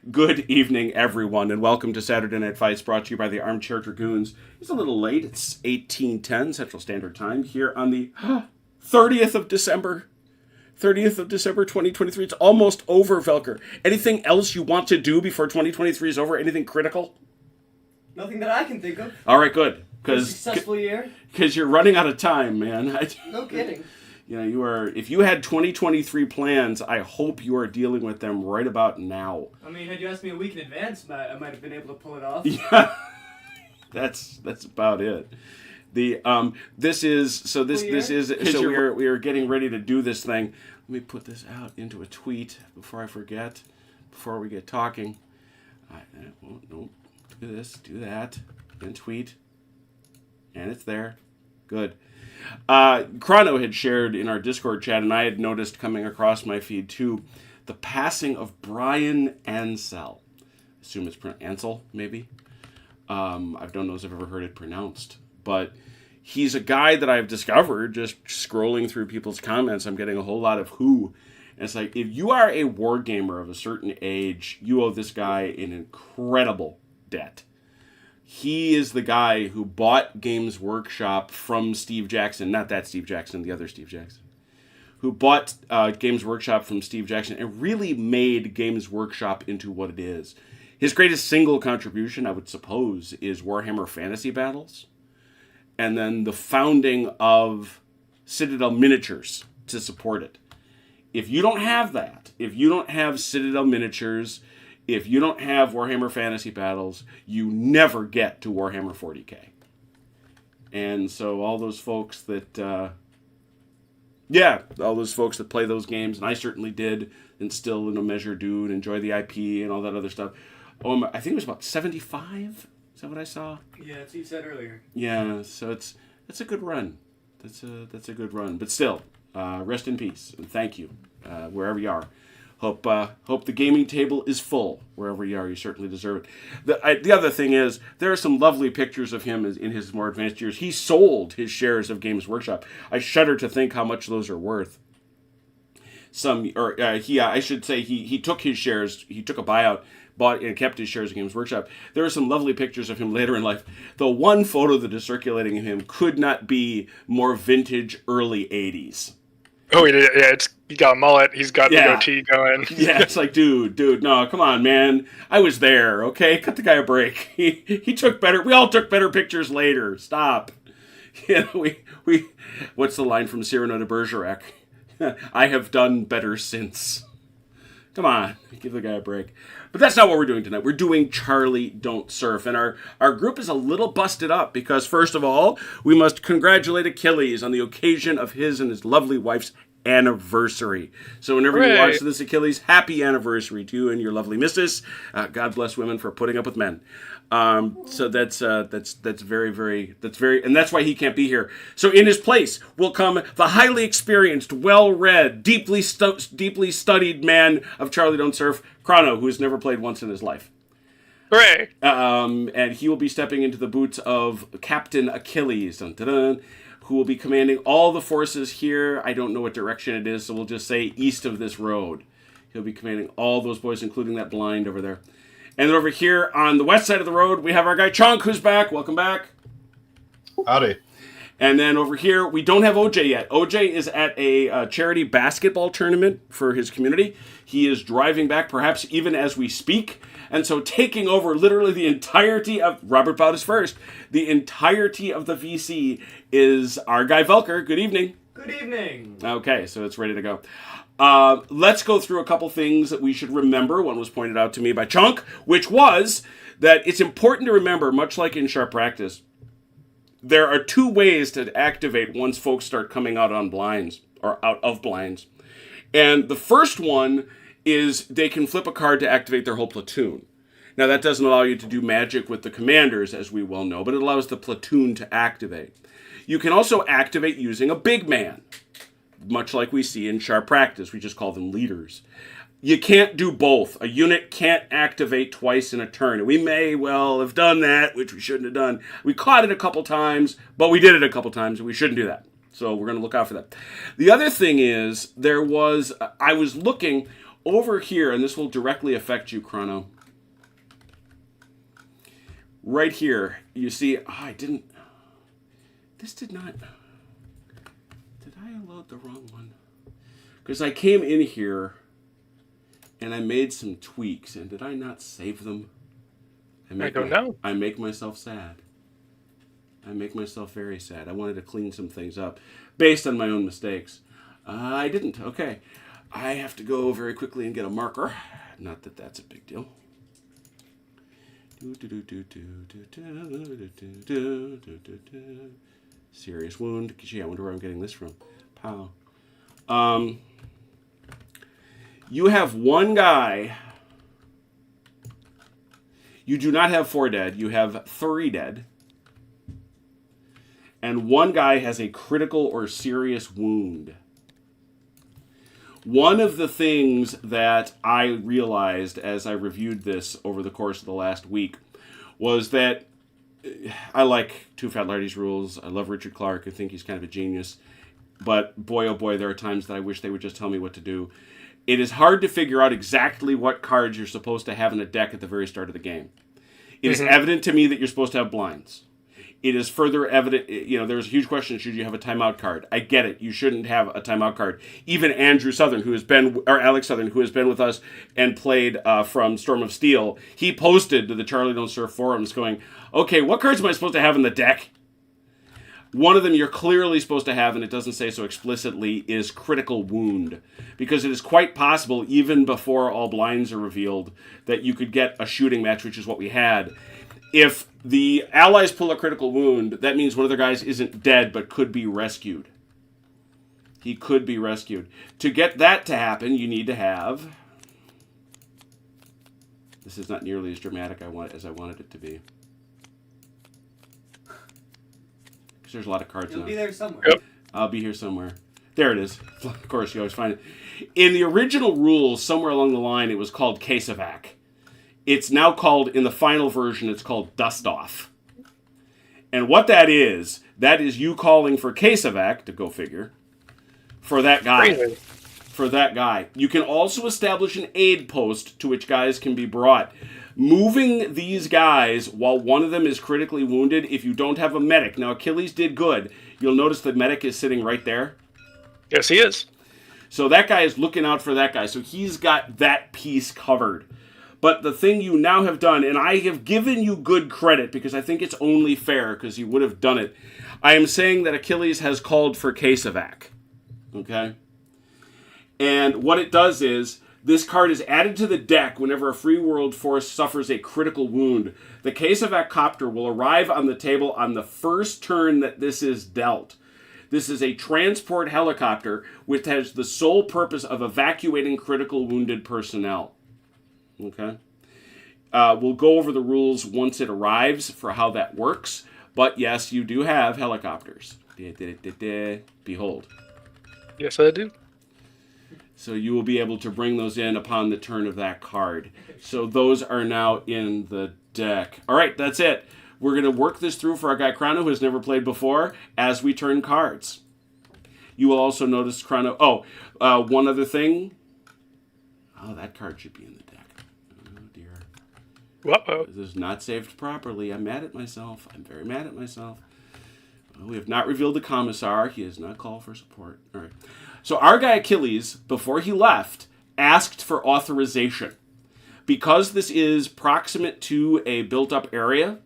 Good evening, everyone, and welcome to Saturday Night Fights, brought to you by the Armchair Dragoons. It's a little late. It's 18:10 Central Standard Time here on the 30th of December. 30th of December, 2023. It's almost over, Velker. Anything else you want to do before 2023 is over? Anything critical? Nothing that I can think of. All right, good. A successful year. Because you're running out of time, man. No kidding. You know, you are. If you had 2023 plans, I hope you are dealing with them right about now. I mean, had you asked me a week in advance, I might have been able to pull it off. Yeah, that's about it. We are getting ready to do this thing. Let me put this out into a tweet before I forget. Before we get talking, do this, do that, then tweet, and it's there. Good. Chrono had shared in our Discord chat, and I had noticed coming across my feed too, the passing of Brian Ansel. I assume it's Ansel, maybe. I don't know if I've ever heard it pronounced, but he's a guy that I've discovered just scrolling through people's comments. I'm getting a whole lot of who. And it's like, if you are a war gamer of a certain age, you owe this guy an incredible debt. He is the guy who bought Games Workshop from Steve Jackson. Not that Steve Jackson, the other Steve Jackson. Who bought Games Workshop from Steve Jackson and really made Games Workshop into what it is. His greatest single contribution, I would suppose, is Warhammer Fantasy Battles. And then the founding of Citadel Miniatures to support it. If you don't have that, if you don't have Citadel Miniatures, if you don't have Warhammer Fantasy Battles, you never get to Warhammer 40k. And so all those folks that, all those folks that play those games, and I certainly did, and still in a measure do, and enjoy the IP and all that other stuff. I think it was about 75. Is that what I saw? Yeah, that's what you said earlier. Yeah, so that's a good run. That's a good run. But still, rest in peace and thank you, wherever you are. Hope the gaming table is full wherever you are. You certainly deserve it. The other thing is, there are some lovely pictures of him in his more advanced years. He sold his shares of Games Workshop. I shudder to think how much those are worth. I should say he took his shares. He took a buyout, bought and kept his shares of Games Workshop. There are some lovely pictures of him later in life. The one photo that is circulating of him could not be more vintage early 80s. Oh, yeah, he got a mullet. He's got the goatee going. Yeah, it's like, dude, no, come on, man. I was there, okay? Cut the guy a break. He took better. We all took better pictures later. Stop. You know, we. What's the line from Cyrano de Bergerac? I have done better since. Come on, give the guy a break. But that's not what we're doing tonight. We're doing Charlie Don't Surf. And our group is a little busted up because, first of all, we must congratulate Achilles on the occasion of his and his lovely wife's anniversary. So whenever you watch this, Achilles, happy anniversary to you and your lovely missus. God bless women for putting up with men. So that's very, very, and that's why he can't be here. So in his place will come the highly experienced, well-read, deeply studied man of Charlie Don't Surf, Chrono, who has never played once in his life. Hooray! And he will be stepping into the boots of Captain Achilles, who will be commanding all the forces here. I don't know what direction it is, so we'll just say east of this road. He'll be commanding all those boys, including that blind over there. And then over here on the west side of the road, we have our guy Chunk, who's back. Welcome back. Howdy. And then over here, we don't have OJ yet. OJ is at a charity basketball tournament for his community. He is driving back, perhaps even as we speak. And so taking over literally the entirety of, Robert Bowdis first, the entirety of the VC is our guy Velker. Good evening. Good evening. Okay, so it's ready to go. Let's go through a couple things that we should remember. One was pointed out to me by Chunk, which was that it's important to remember, much like in sharp practice, there are two ways to activate once folks start coming out on blinds, or out of blinds. And the first one is they can flip a card to activate their whole platoon. Now, that doesn't allow you to do magic with the commanders, as we well know, but it allows the platoon to activate. You can also activate using a big man, much like we see in sharp practice. We just call them leaders. You can't do both. A unit can't activate twice in a turn. And we may well have done that, which we shouldn't have done. We caught it a couple times, but we did it a couple times, and we shouldn't do that. So we're going to look out for that. The other thing is, I was looking, Over here, and this will directly affect you, Chrono. Right here, you see, this did not, did I load the wrong one? Because I came in here and I made some tweaks, and did I not save them? I don't know. I make myself sad. I make myself very sad. I wanted to clean some things up based on my own mistakes. I didn't. Okay. I have to go very quickly and get a marker. Not that that's a big deal. Serious wound. Gee, I wonder where I'm getting this from. Pow. You have one guy. You do not have 4 dead. You have 3 dead. And one guy has a critical or serious wound. One of the things that I realized as I reviewed this over the course of the last week was that I like Too Fat Lardy's rules. I love Richard Clark. I think he's kind of a genius. But boy, oh boy, there are times that I wish they would just tell me what to do. It is hard to figure out exactly what cards you're supposed to have in a deck at the very start of the game. It is evident to me that you're supposed to have blinds. It is further evident, there's a huge question, should you have a timeout card? I get it, you shouldn't have a timeout card. Even Alex Southern, who has been with us and played from Storm of Steel, he posted to the Charlie Don't Surf forums going, okay, what cards am I supposed to have in the deck? One of them you're clearly supposed to have, and it doesn't say so explicitly, is Critical Wound. Because it is quite possible, even before all blinds are revealed, that you could get a shooting match, which is what we had. If the allies pull a Critical Wound, that means one of their guys isn't dead, but could be rescued. He could be rescued. To get that to happen, you need to have... This is not nearly as dramatic as I wanted it to be. Because there's a lot of cards You'll now. be there somewhere. Yep. I'll be here somewhere. There it is. Of course, you always find it. In the original rules, somewhere along the line, it was called Case Evac. It's now called, in the final version, it's called Dust Off. And what that is you calling for Case Evac, to go figure, for that guy. Crazy. For that guy. You can also establish an aid post to which guys can be brought. Moving these guys while one of them is critically wounded, if you don't have a medic. Now, Achilles did good. You'll notice the medic is sitting right there. Yes, he is. So that guy is looking out for that guy. So he's got that piece covered. But the thing you now have done, and I have given you good credit because I think it's only fair because you would have done it. I am saying that Achilles has called for Case Evac. Okay? And what it does is, this card is added to the deck whenever a free world force suffers a critical wound. The Case Evac Copter will arrive on the table on the first turn that this is dealt. This is a transport helicopter which has the sole purpose of evacuating critical wounded personnel. Okay? We'll go over the rules once it arrives for how that works. But yes, you do have helicopters. Behold. Yes, I do. So you will be able to bring those in upon the turn of that card. So those are now in the deck. All right, that's it. We're going to work this through for our guy Chrono, who has never played before, as we turn cards. You will also notice Chrono... one other thing. Oh, that card should be in the deck. Oh, dear. Uh-oh. This is not saved properly. I'm mad at myself. I'm very mad at myself. Well, we have not revealed the Commissar. He has not called for support. All right. So our guy Achilles, before he left, asked for authorization. Because this is proximate to a built-up area,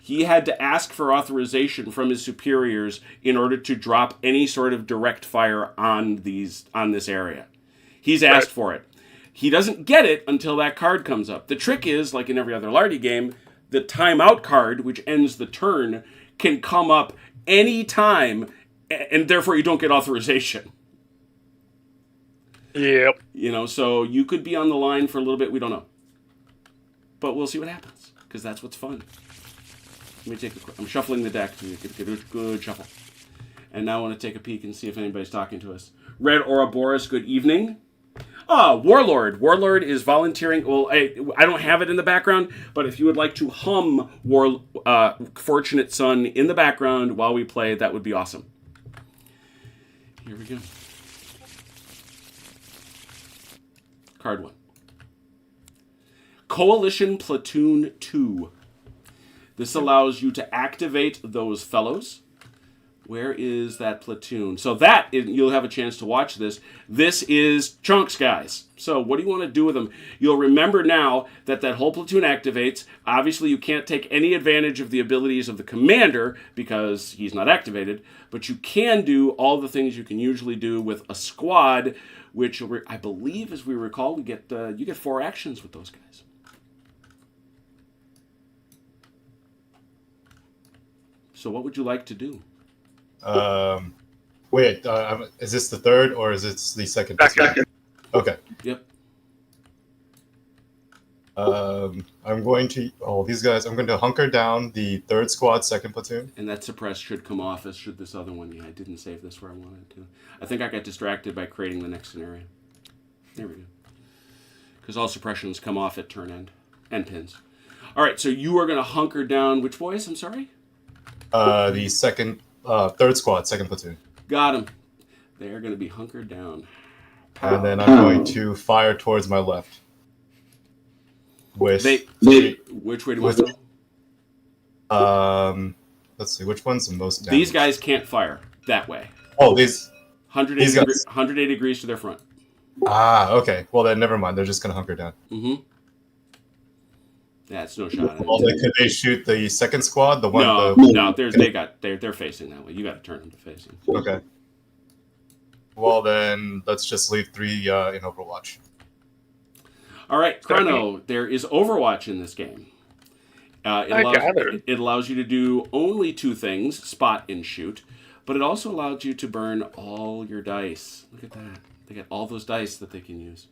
he had to ask for authorization from his superiors in order to drop any sort of direct fire on this area. He's asked for it. He doesn't get it until that card comes up. The trick is, like in every other Lardy game, the timeout card, which ends the turn, can come up any time, and therefore you don't get authorization. Yep. So you could be on the line for a little bit. We don't know. But we'll see what happens, because that's what's fun. Let me I'm shuffling the deck to get a good shuffle. And now I want to take a peek and see if anybody's talking to us. Red Ouroboros, good evening. Warlord. Warlord is volunteering. Well, I don't have it in the background, but if you would like to hum Fortunate Son in the background while we play, that would be awesome. Here we go. Card 1. Coalition Platoon 2. This allows you to activate those fellows. Where is that platoon? So you'll have a chance to watch this. This is chunks, guys. So what do you want to do with them? You'll remember now that whole platoon activates. Obviously, you can't take any advantage of the abilities of the commander because he's not activated, but you can do all the things you can usually do with a squad, which I believe, as we recall, you get 4 actions with those guys. So what would you like to do? Wait, is this the third or is it the second? Second. Okay. Yep. I'm going to hunker down the third squad, second platoon. And that suppress should come off, as should this other one. Yeah, I didn't save this where I wanted to. I think I got distracted by creating the next scenario. There we go. Because all suppressions come off at turn end. And pins. All right, so you are going to hunker down which boys? I'm sorry? The third squad, second platoon. Got them. They're going to be hunkered down. And then I'm going to fire towards my left. Which way do you want to go? Let's see, which one's the most damage? These guys can't fire that way. Oh, these 180 degrees to their front. Okay. Well, then never mind. They're just going to hunker down. Mm-hmm. That's no shot. Well, could they shoot the second squad? The one? No. They're facing that way. You got to turn them to facing. Okay. Well, then let's just leave 3 in Overwatch. All right, Chrono. There is Overwatch in this game. It allows you to do only 2 things: spot and shoot. But it also allows you to burn all your dice. Look at that. They got all those dice that they can use.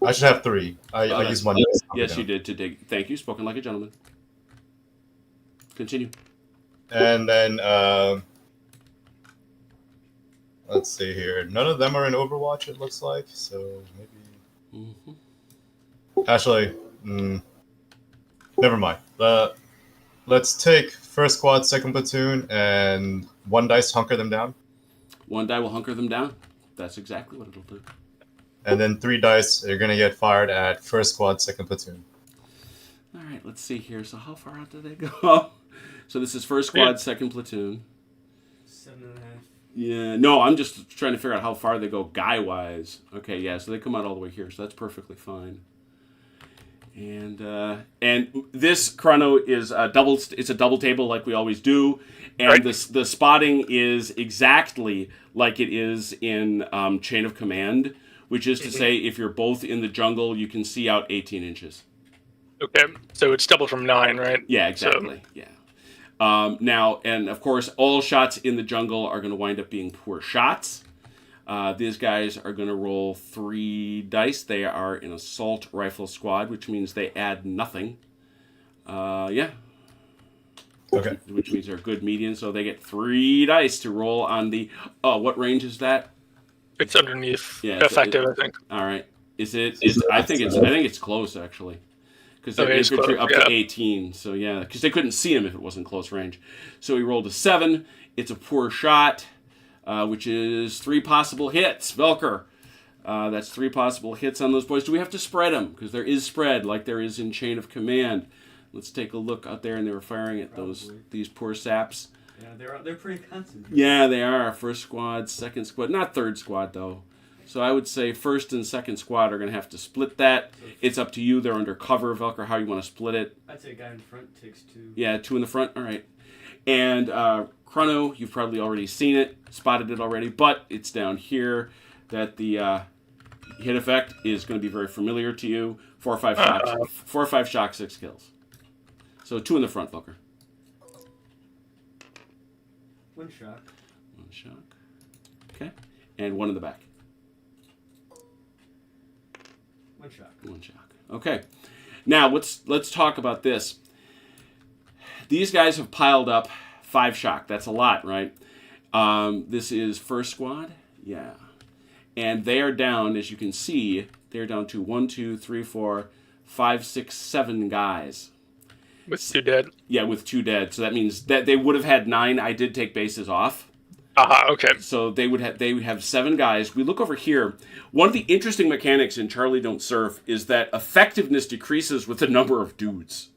I should have 3. I used 1 dice. Yes, you did to dig. Thank you. Spoken like a gentleman. Continue. And then, let's see here. None of them are in Overwatch, it looks like. So maybe... Actually, never mind. Let's take first squad, second platoon, and 1 dice to hunker them down. 1 die will hunker them down. That's exactly what it'll do. And then 3 dice are going to get fired at first squad, second platoon. All right, let's see here. So how far out do they go? So this is first squad, second platoon. 7.5. Yeah, no, I'm just trying to figure out how far they go guy-wise. Okay, yeah, so they come out all the way here, so that's perfectly fine. And this Chrono is it's a double table like we always do, and right. the spotting is exactly like it is in Chain of Command, which is to say if you're both in the jungle, you can see out 18 inches. Okay, so it's double from 9, right? Yeah, exactly. So. Yeah. Now, and of course, all shots in the jungle are going to wind up being poor shots. These guys are going to roll 3 dice. They are an assault rifle squad, which means they add nothing. Yeah. Okay. Which means they're good median, so they get 3 dice to roll on the... what range is that? It's underneath effective, I think. All right. I think it's close, actually. Because they're infantry up to 18. So, yeah. Because they couldn't see him if it wasn't close range. So he rolled a 7. It's a poor shot. Which is 3 possible hits. Velker. That's 3 possible hits on those boys. Do we have to spread them? Because there is spread, like there is in Chain of Command. Let's take a look out there, and they were firing at these poor saps. Yeah, they're pretty constant. Yeah, they are. First squad, second squad. Not third squad, though. So I would say first and second squad are going to have to split that. It's up to you. They're under cover, Velker, how you want to split it. I'd say a guy in front takes 2. Yeah, 2 in the front. All right. And Chrono, you've probably already seen it, spotted it already, but it's down here that the hit effect is going to be very familiar to you. 4 or 5 shocks. 4 or 5 shocks, 6 kills. So 2 in the front, Velker. 1 shock. 1 shock. Okay. And 1 in the back. 1 shock. 1 shock. Okay. Now let's talk about this. These guys have piled up 5 shock. That's a lot, right? This is first squad. Yeah. And they are down, as you can see, they're down to 1, 2, 3, 4, 5, 6, 7 guys. With 2 dead. Yeah, with 2 dead. So that means that they would have had 9. I did take bases off. Okay. So they would have 7 guys. We look over here. One of the interesting mechanics in Charlie Don't Surf is that effectiveness decreases with the number of dudes.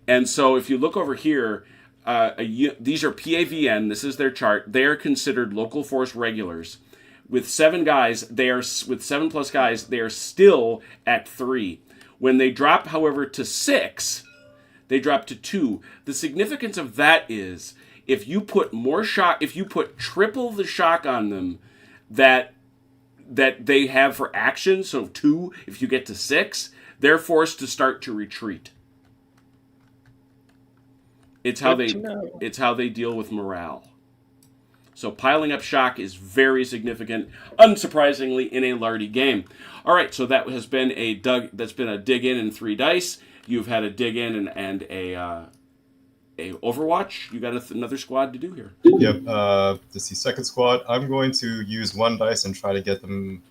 And so if you look over here, these are PAVN. This is their chart. They are considered local force regulars. With 7 guys, they are with 7 plus guys. They are still at 3. When they drop, however, to 6, they drop to 2. The significance of that is if you put more shock, if you put triple the shock on them that they have for action, so 2, if you get to 6, they're forced to start to retreat. It's how they deal with morale. So piling up shock is very significant, unsurprisingly, in a Lardy game. All right, so that has been a dig in and 3 dice. You've had a dig in and a Overwatch. You got another squad to do here. Yep. This is the second squad. I'm going to use 1 dice and try to get them.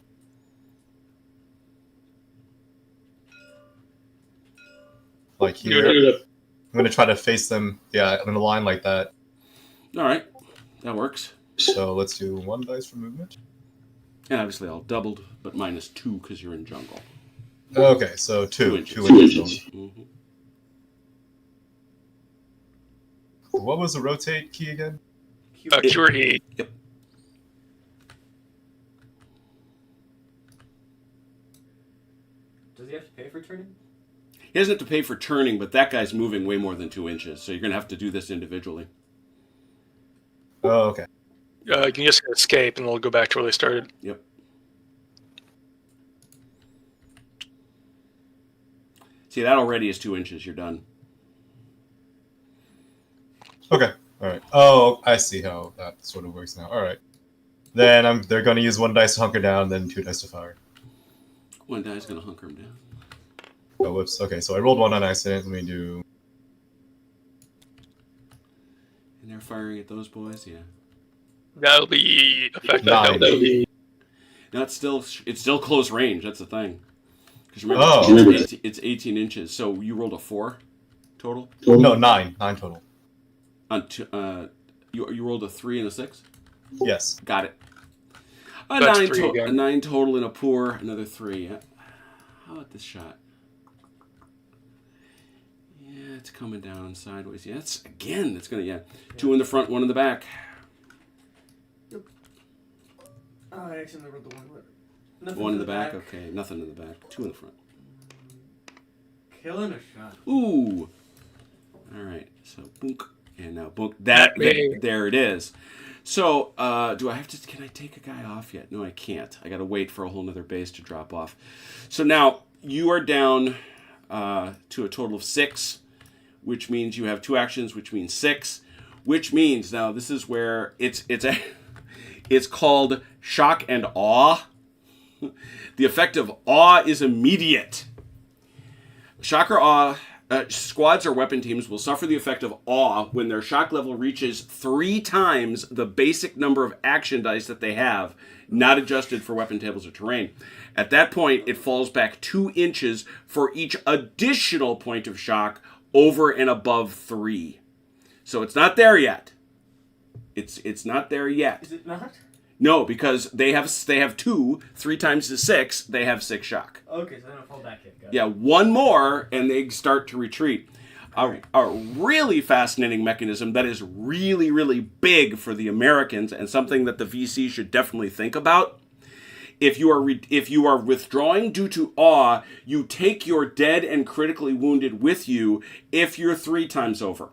Like here. I'm going to try to face them, in a line like that. All right, that works. So let's do 1 dice for movement. And obviously all doubled, but -2 because you're in jungle. Okay, so 2 inches. 2 inches. Mm-hmm. What was the rotate key again? Cure E. Yep. Does he have to pay for turning? He doesn't have to pay for turning, but that guy's moving way more than 2 inches, so you're going to have to do this individually. Oh, okay. You can just escape and they'll go back to where they started. Yep. See, that already is 2 inches. You're done. Okay. All right. Oh, I see how that sort of works now. All right. Then they're going to use 1 dice to hunker down, then 2 dice to fire. 1 guy's going to hunker him down. Oh, whoops. Okay, so I rolled 1 on accident. Let me do... And they're firing at those boys, yeah. That'll be effective. 9. No, it's still close range. That's the thing. Because remember, it's 18 inches. So you rolled a 4 total? No, 9. 9 total. You rolled a 3 and a 6? Yes. Got it. A That's 9 3 total. again. A 9 total and a poor. Another 3. How about this shot? Yeah, it's coming down sideways. Yeah, it's going to, 2 in the front, 1 in the back. Oh, I accidentally wrote the 1. Nothing 1 in the back? Okay, nothing in the back. 2 in the front. Killing a shot. Ooh. All right. So, boonk. And now, boonk. There it is. So, can I take a guy off yet? No, I can't. I got to wait for a whole nother base to drop off. So now, you are down to a total of 6, which means you have 2 actions, which means 6, which means, now this is where it's called shock and awe. The effect of awe is immediate. Shock or awe, squads or weapon teams will suffer the effect of awe when their shock level reaches 3 times the basic number of action dice that they have, not adjusted for weapon tables or terrain. At that point, it falls back 2 inches for each additional point of shock over and above 3. So it's not there yet. It's not there yet. Is it not? No, because they have 2, 3 times the 6, they have 6 shock. Okay, so then I'll fall back in. Got it. Yeah, 1 more, and they start to retreat. A really fascinating mechanism that is really, really big for the Americans, and something that the VC should definitely think about. If you are withdrawing due to awe, you take your dead and critically wounded with you if you're 3 times over.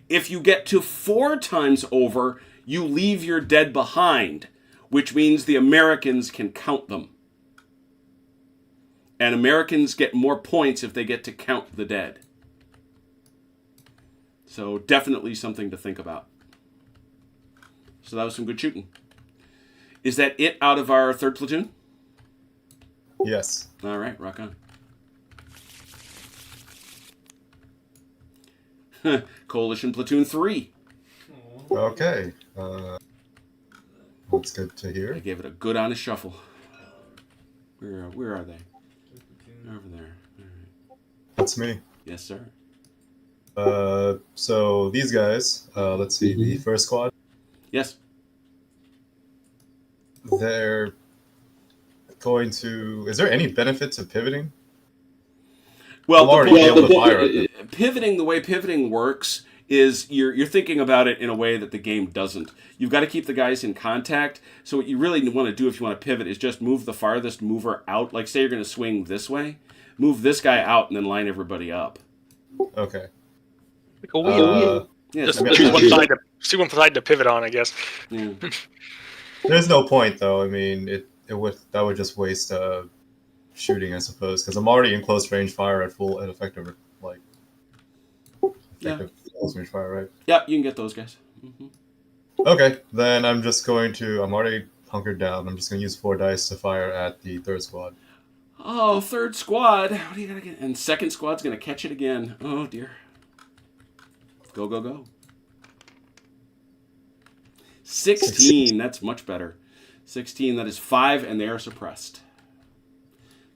If you get to 4 times over, you leave your dead behind, which means the Americans can count them. And Americans get more points if they get to count the dead. So definitely something to think about. So that was some good shooting. Is that it out of our 3rd platoon? Yes. All right, rock on. Coalition Platoon 3. Okay. That's good to hear. I gave it a good honest shuffle. Where are they? Over there. All right. That's me. Yes, sir. So these guys, let's see, the first squad. Yes. They're going to. Is there any benefit to pivoting? Well, I'm already able to fire at them. pivoting, the way pivoting works is you're thinking about it in a way that the game doesn't. You've got to keep the guys in contact. So what you really want to do if you want to pivot is just move the farthest mover out. Like say you're going to swing this way, move this guy out and then line everybody up. Okay. Like a wheel. Yeah, Just so- see one side to pivot on, I guess. yeah. There's no point though. I mean, it would just waste shooting, I suppose, because I'm already in close range fire at full and effective close range fire, right? Yeah, you can get those guys. Mm-hmm. Okay, then I'm just going to. I'm already hunkered down. I'm just going to use 4 dice to fire at the third squad. Oh, third squad. What do you got to get? And second squad's going to catch it again. Oh, dear. Go, go, go. 16. That's much better. 16. That is 5, and they are suppressed.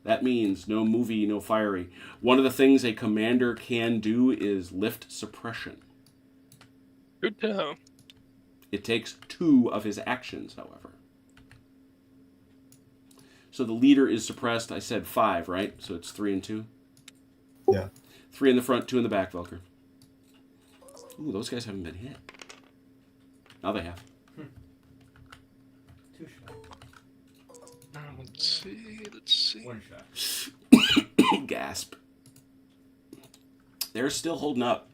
That means no movie, no fiery. One of the things a commander can do is lift suppression. Good to know. It takes 2 of his actions, however. So the leader is suppressed. I said 5, right? So it's 3 and 2? Yeah. 3 in the front, 2 in the back, Velker. Ooh, those guys haven't been hit. Now they have. 2 shot. Let's see. 1 shot. Gasp. They're still holding up.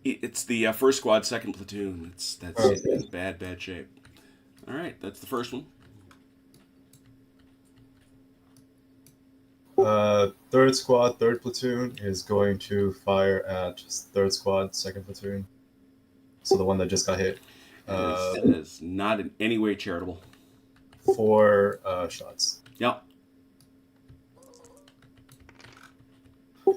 It's the first squad, second platoon. That's in bad shape. All right, that's the first one. Third squad, third platoon is going to fire at third squad, second platoon. So the one that just got hit. That is not in any way charitable. 4 shots. Yep.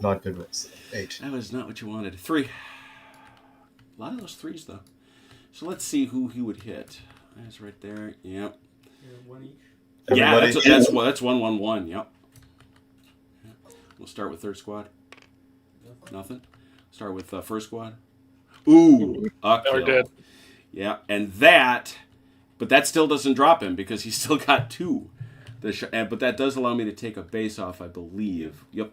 Not good rolls. 8. That was not what you wanted. 3. A lot of those 3s, though. So let's see who he would hit. That's right there. Yep. Yeah, 1 each. Yeah, Everybody? that's 1, 1, 1. Yep. Yeah. We'll start with third squad. Nothing. Start with first squad. Ooh, a Never kill. did. Yeah, and that, but that still doesn't drop him because he's still got 2. But that does allow me to take a base off, I believe. Yep.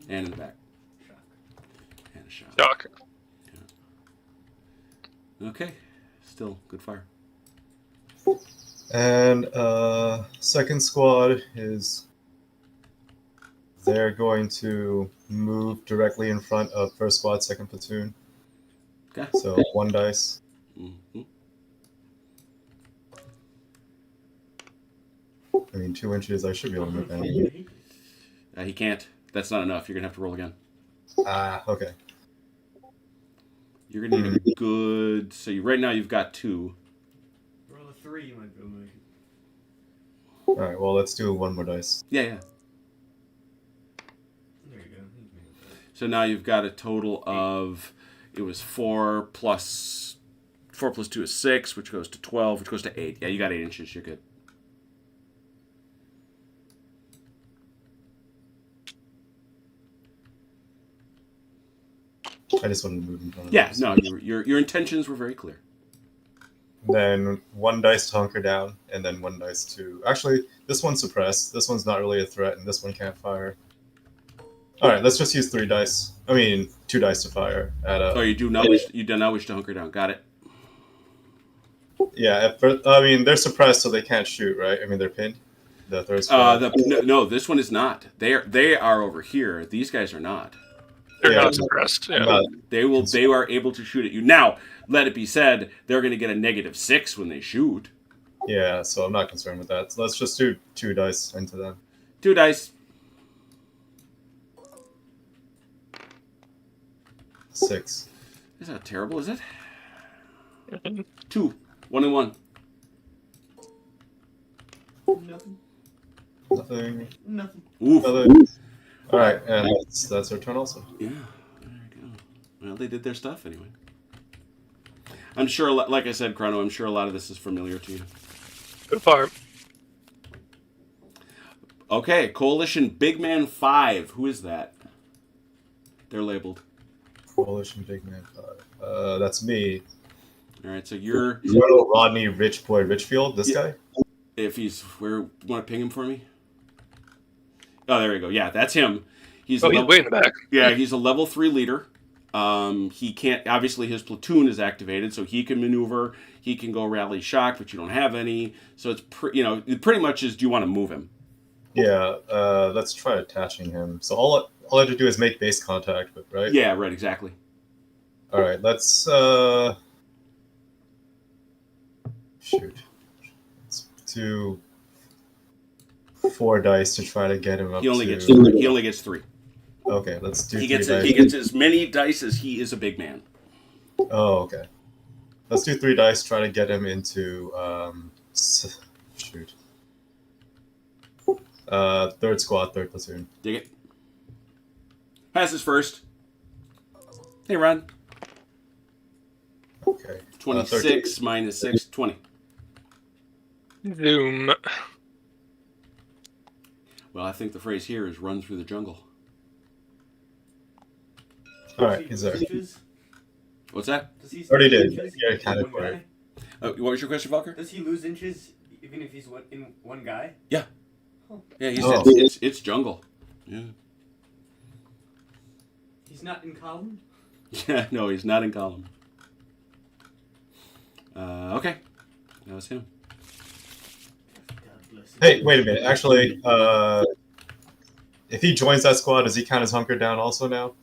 And in the back. And a shot. Shocker. Okay. Still good fire. And second squad is. They're going to move directly in front of first squad, second platoon. Okay. So 1 dice. Mm-hmm. I mean, 2 inches. I should be able to make that. He can't. That's not enough. You're going to have to roll again. Okay. You're going to need a good... So right now you've got 2. Roll a 3, you might be able to make it. All right. Well, let's do 1 more dice. Yeah. There you go. You can make it. So now you've got a total of... It was 4 plus 2 is 6, which goes to 12, which goes to 8. Yeah, you got 8 inches. You're good. I just wanted to move in front of Yeah, them. no, your intentions were very clear. Then 1 dice to hunker down, and then 1 dice to... Actually, this one's suppressed. This one's not really a threat, and this one can't fire. All right, let's just use 3 dice. I mean, 2 dice to fire at a... Oh, you do not wish to hunker down. Got it. Yeah, I mean, they're suppressed, so they can't shoot, right? I mean, they're pinned. The third squad. No, this one is not. They are over here. These guys are not. They're Yeah. not suppressed. Yeah. They are able to shoot at you. Now, let it be said, they're going to get a -6 when they shoot. Yeah, so I'm not concerned with that. So let's just do 2 dice into them. 2 dice. 6. Is that terrible, is it? 2. 1 and 1. Nothing. Nothing. Nothing. Oof. Nothing. All right, and that's our turn also. Yeah, there you go. Well, they did their stuff anyway. I'm sure, like I said, Chrono, I'm sure a lot of this is familiar to you. Good part. Okay, Coalition Big Man 5. Who is that? They're labeled. Coalition Big Man 5. That's me. All right, so you're Colonel Rodney Rich Boy Richfield. This guy. if he's where you want to ping him for me? Oh, there you go. Yeah, that's him. He's way in the back. Yeah, he's a level 3 leader. He can't. Obviously, his platoon is activated, so he can maneuver. He can go rally shock, but you don't have any. So it's it pretty much is. Do you want to move him? Yeah. Let's try attaching him. So all I have to do is make base contact with, right? Yeah, right. Exactly. All right. Let's shoot. Let's do 4 dice to try to get him up. He only gets 3. Okay, let's do. He 3 gets dice. he gets as many dice as he is a big man. Oh, okay. Let's do 3 dice. Try to get him into shoot. Third squad, third platoon. Dig it. Passes first. Hey, Ron. Okay. 26 minus 6, 20. Zoom. Well, I think the phrase here is "run through the jungle." All right, he's there. What's that? Does he Already lose did. inches Yeah, in kind of one right. guy? What was your question, Valker? Does he lose inches even if he's in one guy? Yeah, he's Oh. it's jungle. Yeah. He's not in column? Yeah, no, he's not in column. Okay, that was him. God bless him. Hey, wait a minute. Actually, if he joins that squad, does he count as hunkered down also now?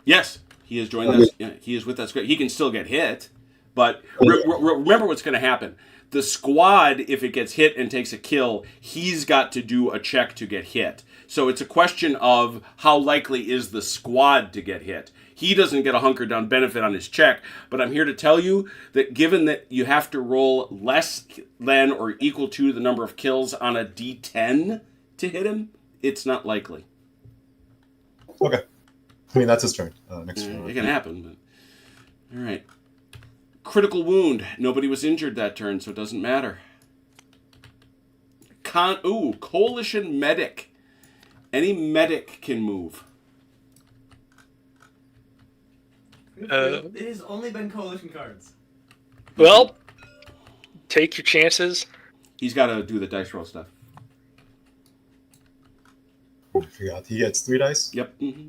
Yes, he has joined us. Yeah, he is with us. He can still get hit, but remember what's going to happen. The squad, if it gets hit and takes a kill, he's got to do a check to get hit. So it's a question of how likely is the squad to get hit. He doesn't get a hunker down benefit on his check, but I'm here to tell you that given that you have to roll less than or equal to the number of kills on a D10 to hit him, it's not likely. Okay. I mean, that's his turn. Next turn. It can happen, but all right. Critical wound. Nobody was injured that turn, so it doesn't matter. Coalition medic. Any medic can move. It has only been coalition cards. Well, take your chances. He's got to do the dice roll stuff. I forgot. He gets 3 dice. Yep. Mm-hmm.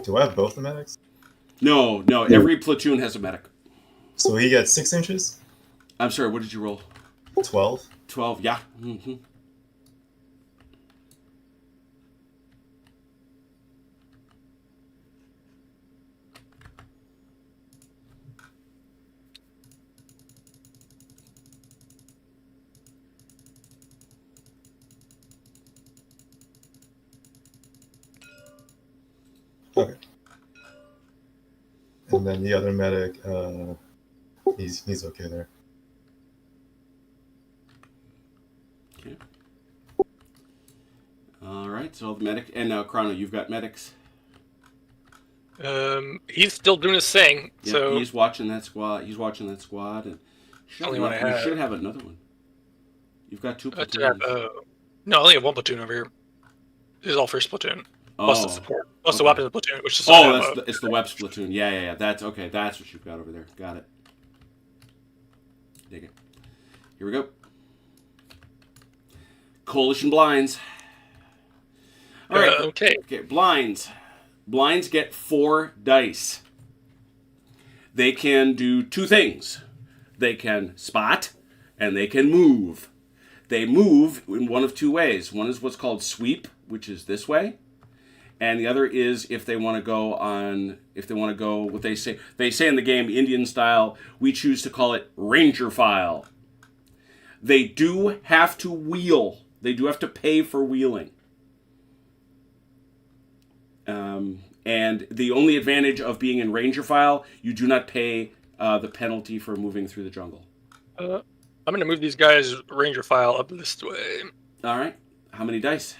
Do I have both the medics? No. Every platoon has a medic. So he gets 6 inches. I'm sorry. What did you roll? 12. 12. Yeah. Mm-hmm. Okay. And then the other medic, he's okay there. Okay. All right. So the medic and now Chrono, you've got medics. He's still doing his thing. Yep, So he's watching that squad. And Only one I you have. should have another one. You've got 2 I platoons. no, I only have 1 platoon over here. This is all first platoon. Plus the support. Plus the okay. weapons platoon, which is It's the Webb's platoon. Yeah. That's okay. That's what you've got over there. Got it. Dig it. Here we go. Coalition blinds. All right. okay. Okay. Blinds. Blinds get 4 dice. They can do 2 things. They can spot, and they can move. They move in one of 2 ways. One is what's called sweep, which is this way. And the other is if they want to go what they say in the game, Indian style, we choose to call it ranger file. They do have to wheel. They do have to pay for wheeling. And the only advantage of being in ranger file, you do not pay the penalty for moving through the jungle. I'm going to move these guys ranger file up this way. All right. How many dice?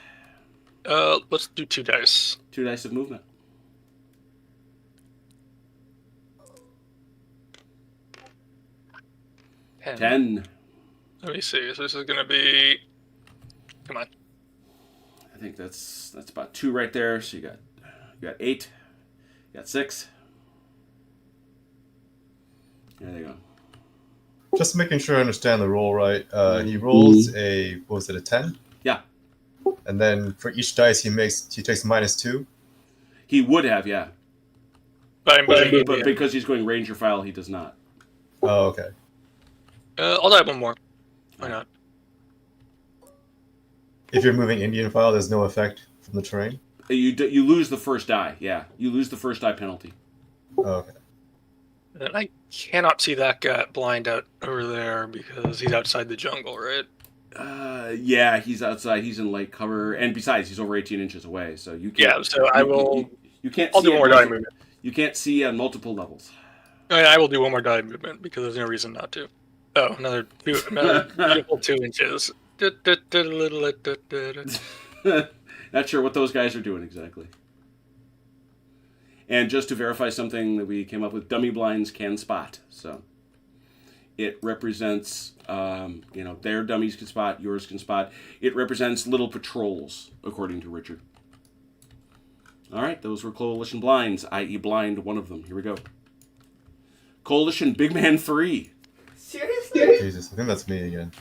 Let's do 2 dice. 2 dice of movement. 10. Let me see. So this is going to be... Come on. think that's about 2 right there. So you got 8, you got 6. There you go. Just making sure I understand the roll right. He rolls a, what was it, a 10? Yeah. And then for each dice he takes -2. He would have, yeah. But But because he's going Ranger file, he does not. Oh, okay. I'll die 1 more. Why not? If you're moving Indian file, there's no effect from the terrain? You lose the first die, yeah. You lose the first die penalty. Oh, okay. And I cannot see that guy blind out over there because he's outside the jungle, right? Yeah, he's outside. He's in light cover, and besides, he's over 18 inches away, so you can't. Yeah, so I will. You can't. I'll see do 1 more die multiple- movement. You can't see on multiple levels. I will do 1 more die movement because there's no reason not to. Oh, another beautiful 2 inches. Not sure what those guys are doing exactly. And just to verify something that we came up with, dummy blinds can spot. So it represents, their dummies can spot, yours can spot. It represents little patrols, according to Richard. All right, those were Coalition blinds, i.e. blind one of them. Here we go. Coalition Big Man 3. Seriously? Jesus, I think that's me again.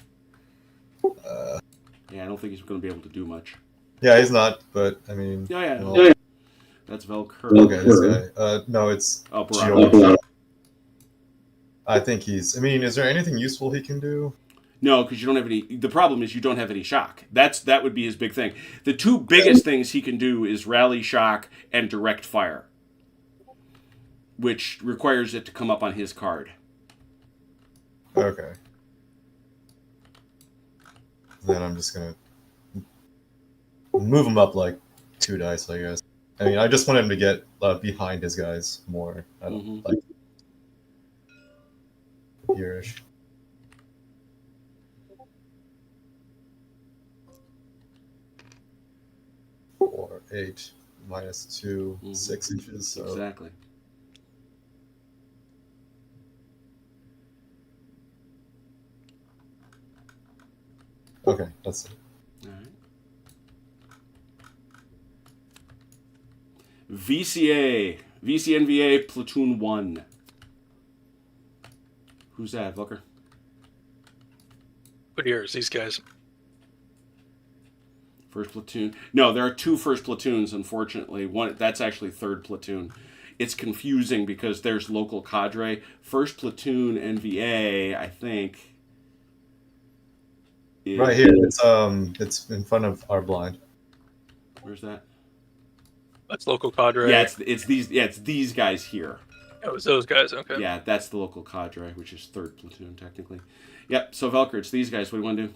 Yeah, I don't think he's going to be able to do much. Yeah, he's not, but, I mean... Yeah. Well, That's Velker. okay, this guy. No, it's... Oh, Gio. I think he's... I mean, is there anything useful he can do? No, because you don't have any... The problem is you don't have any shock. That would be his big thing. The 2 biggest things he can do is rally shock and direct fire, which requires it to come up on his card. Okay. Then I'm just gonna move him up like 2 dice, I guess. I mean, I just want him to get behind his guys more. I don't like here-ish. 4, 8, -2, 6 inches. So. Exactly. Okay, that's it. All right. VCNVA Platoon 1. Who's that, Volker? But here's these guys. First platoon. No, there are 2 first platoons, unfortunately. One that's actually 3rd platoon. It's confusing because there's local cadre. First platoon NVA, I think. Right here. It's in front of our blind. Where's that? That's local cadre. Yeah, it's these guys here. Oh, it's those guys. Okay. Yeah, that's the local cadre, which is 3rd platoon technically. Yep. So Velker, it's these guys. What do you want to do?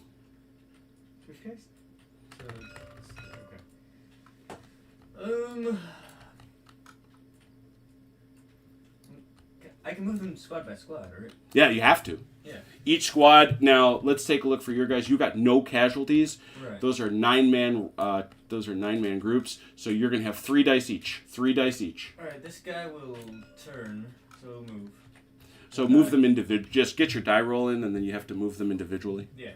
Which guys? Okay. I can move them squad by squad, right? Yeah, you have to. Yeah. Each squad. Now let's take a look for your guys. You got no casualties. Right. Those are 9-man. Those are 9-man groups. So you're gonna have 3 dice each. 3 dice each. All right. This guy will turn, so we'll move. So move them individually. Just get your die roll in, and then you have to move them individually. Yeah.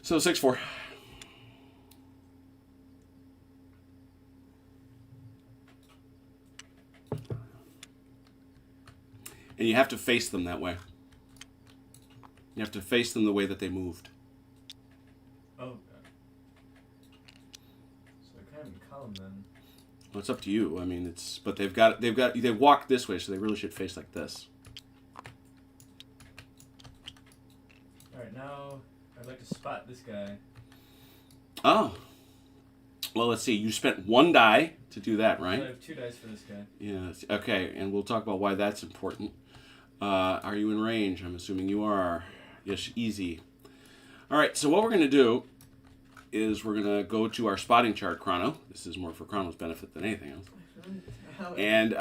So 6-4. And you have to face them that way. You have to face them the way that they moved. Oh. Okay. So they're kind of in column then. Well, it's up to you. I mean, but they walk this way, so they really should face like this. All right. Now I'd like to spot this guy. Oh. Well, let's see. You spent 1 die to do that, right? So I have 2 dice for this guy. Yes. Okay, and we'll talk about why that's important. Are you in range? I'm assuming you are. Yes, easy. All right, so what we're going to do is we're going to go to our spotting chart, Chrono. This is more for Chrono's benefit than anything else. And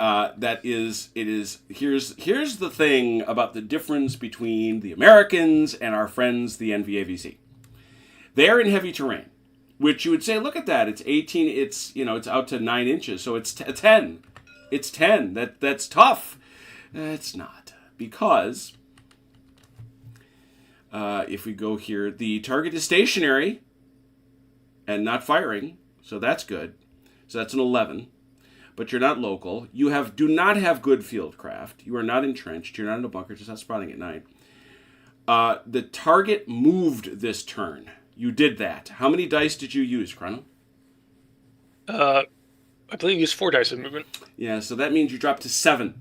here's the thing about the difference between the Americans and our friends, the NVAVC. They're in heavy terrain, which you would say, look at that. It's 18. It's out to 9 inches, so it's 10. It's 10. That's tough. It's not, because if we go here, the target is stationary. and not firing, so that's good. So that's an 11. But you're not local. You do not have good field craft. You are not entrenched. You're not in a bunker. Just not spotting at night. The target moved this turn. You did that. How many dice did you use, Chrono? I believe you used 4 dice of movement. Yeah, so that means you drop to 7.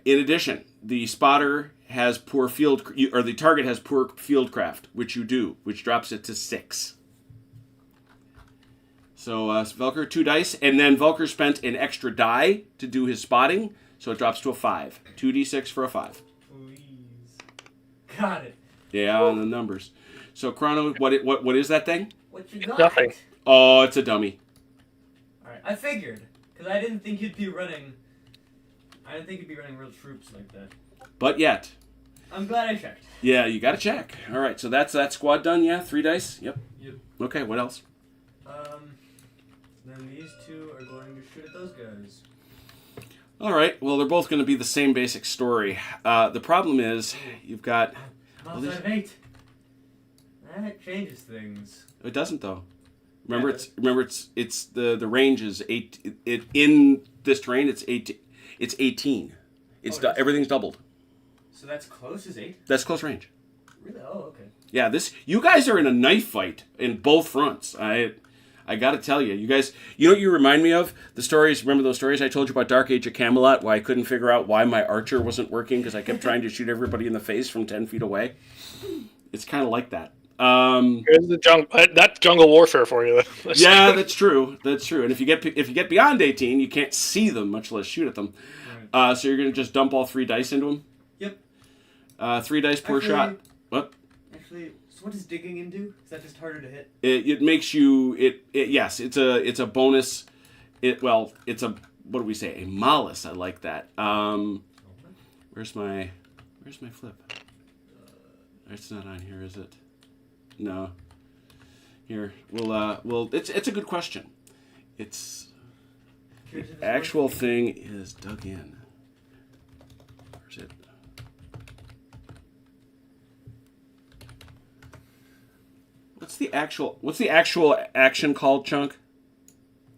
In addition, the spotter has poor the target has poor field craft, which you do, which drops it to 6. So Velker 2 dice, and then Velker spent an extra die to do his spotting, so it drops to a 5. 2d6 for a 5. Please. Got it. Yeah, on the numbers. So Chrono, what is that thing? What you got? Nothing. Oh, it's a dummy. Alright, I figured. Because I didn't think you'd be running... real troops like that. But yet. I'm glad I checked. Yeah, you got to check. All right, so that's that squad done, yeah? 3 dice? Yep. Yep. Okay, what else? Then these 2 are going to shoot at those guys. All right, well, they're both going to be the same basic story. The problem is you've got... I'm outside of 8. That changes things. It doesn't, though. Remember, it's the range is 8. In this terrain, it's 8. It's 18. Everything's doubled. So that's close as 8? That's close range. Really? Oh, okay. Yeah, you guys are in a knife fight in both fronts. I got to tell you, you guys, you know what you remind me of? The stories, remember those stories I told you about Dark Age of Camelot, why I couldn't figure out why my archer wasn't working because I kept trying to shoot everybody in the face from 10 feet away? It's kind of like that. Here's that's jungle warfare for you. Yeah, that's true. That's true. And if you get beyond 18, you can't see them, much less shoot at them. Right. So you're going to just dump all 3 dice into them? Yep. 3 dice per shot. What? Actually, so what does digging into? Is that just harder to hit? It makes you yes, it's a bonus. It's a, what do we say? A malus. I like that. Where's my flip? It's not on here, is it? No. Here, it's a good question. It's the actual thing is dug in. Where's it? What's the actual action called, Chunk?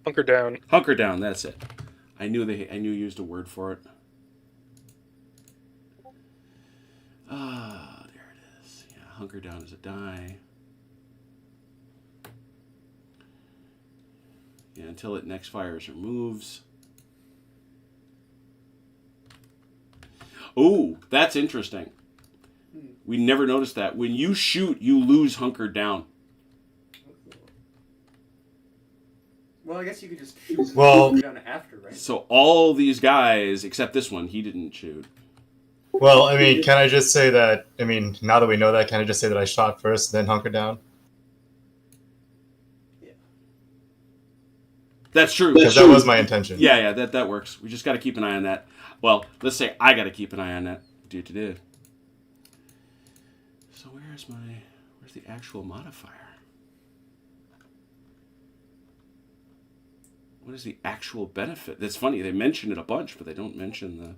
Hunker down. Hunker down, that's it. I knew you used a word for it. Ah, there it is. Yeah, hunker down is a die. Yeah, until it next fires or moves. Oh, that's interesting. We never noticed that. When you shoot, you lose hunker down. Well, I guess you could just shoot down after, right? So all these guys, except this one, he didn't shoot. Well, I mean, can I just say that, now that we know that, can I just say that I shot first, then hunker down? Yeah. That's true. Because that was my intention. Yeah, that works. We just got to keep an eye on that. Well, let's say I got to keep an eye on that. Do. So where's the actual modifier? What is the actual benefit? That's funny. They mention it a bunch, but they don't mention the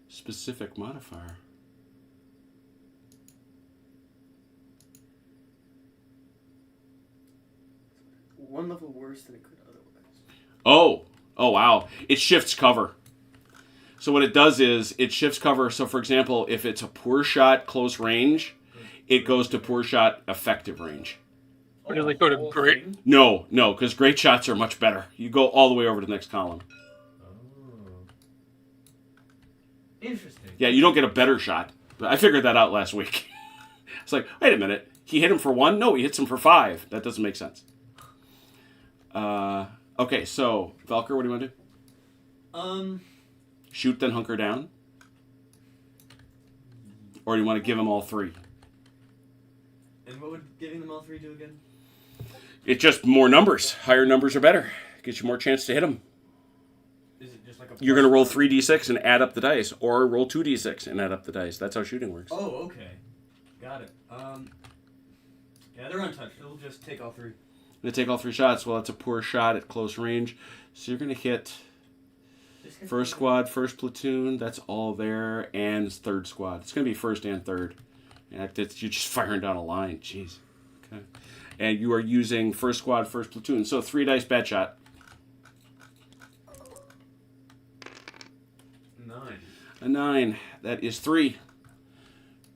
specific modifier. One level worse than it could otherwise. Oh wow. It shifts cover. So what it does is it shifts cover. So for example, if it's a poor shot close range, it goes to poor shot effective range. Or does it go to great? No, because great shots are much better. You go all the way over to the next column. Oh. Interesting. Yeah, you don't get a better shot. I figured that out last week. It's like, wait a minute. He hit him for 1? No, he hits him for 5. That doesn't make sense. Okay, so, Valkyr, what do you want to do? Shoot, then hunker down? Or do you want to give him all 3? And what would giving them all 3 do again? It's just more numbers. Higher numbers are better. Gives you more chance to hit them. Is it just like a... You're going to roll 3d6 and add up the dice. Or roll 2d6 and add up the dice. That's how shooting works. Oh, okay. Got it. Yeah, they're untouched. It'll just take all 3. Going to take all 3 shots. Well, it's a poor shot at close range. So you're going to hit first squad, first platoon. That's all there. And third squad. It's going to be first and third. And you're just firing down a line. Jeez. Okay. and you are using first squad, first platoon. So 3 dice bad shot. 9. A 9. That is 3.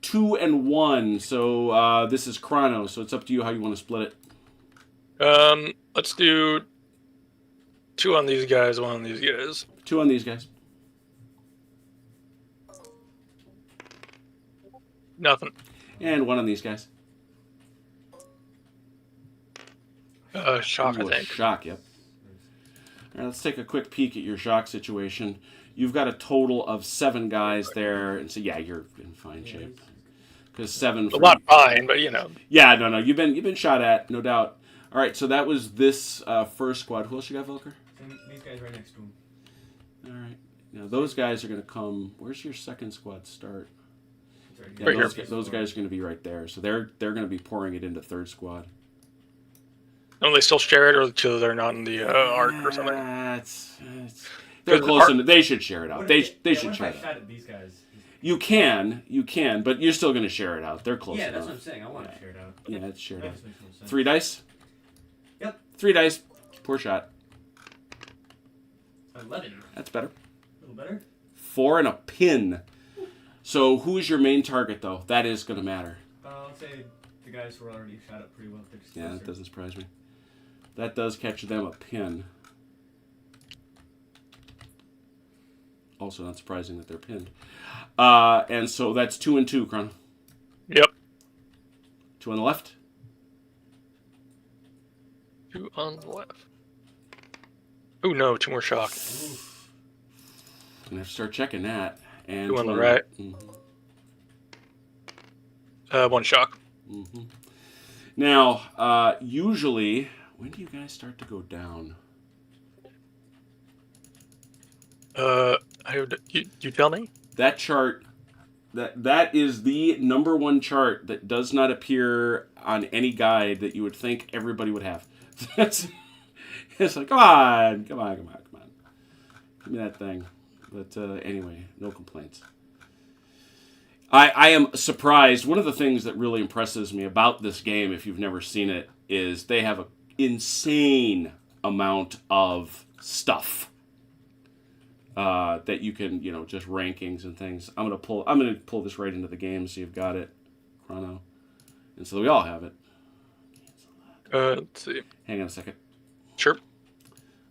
2 and 1. So this is Chrono. So it's up to you how you want to split it. Let's do 2 on these guys, 1 on these guys. 2 on these guys. Nothing. And 1 on these guys. Shock, Ooh, I think. Shock, yep. All right, let's take a quick peek at your shock situation. You've got a total of 7 guys there, and so yeah, you're in fine shape. Because 7. A lot fine, but you know. Yeah, no, you've been shot at, no doubt. All right, so that was this first squad. Who else you got, Volker? These guys right next to him. All right. Now those guys are going to come. Where's your second squad start? Yeah, Right those guys are going to be right there. So they're going to be pouring it into third squad. Don't they still share it, or so they're not in the arc or something? They're close enough. They should share it out. They should what share if I it shot out. at these guys? You can, but you're still going to share it out. They're close Yeah, enough. that's what I'm saying. I want to share it out. Yeah, it's shared That out. just makes more sense. 3 dice? Yep. 3 dice. Poor shot. 11. That's better. A little better. 4 and a pin. So who is your main target, though? That is going to matter. I'll say the guys who are already shot up pretty well. They're just Yeah, that closer. doesn't surprise me. That does catch them a pin. Also not surprising that they're pinned. And so that's 2 and 2, Chron. Yep. 2 on the left. 2 on the left. Oh no, 2 more shock. Gonna have to start checking that. And 2 on the right. Mm-hmm. 1 shock. Mm-hmm. Now, usually, when do you guys start to go down? You tell me. That chart, that is the number 1 chart that does not appear on any guide that you would think everybody would have. It's like, come on. Give me that thing. But anyway, no complaints. I am surprised. One of the things that really impresses me about this game, if you've never seen it, is they have an insane amount of stuff that you can, just rankings and things. I'm gonna pull this right into the game so you've got it, Chrono, and so we all have it. Let's see. Hang on a second. Sure.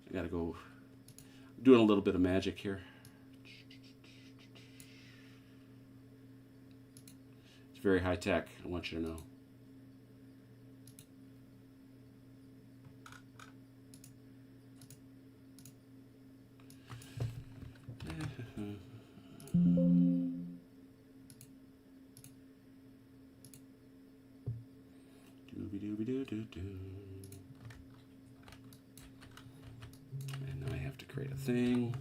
I gotta go. I'm doing a little bit of magic here. It's very high tech. I want you to know. Dooby-dooby-doo-doo-doo. And now I have to create a thing.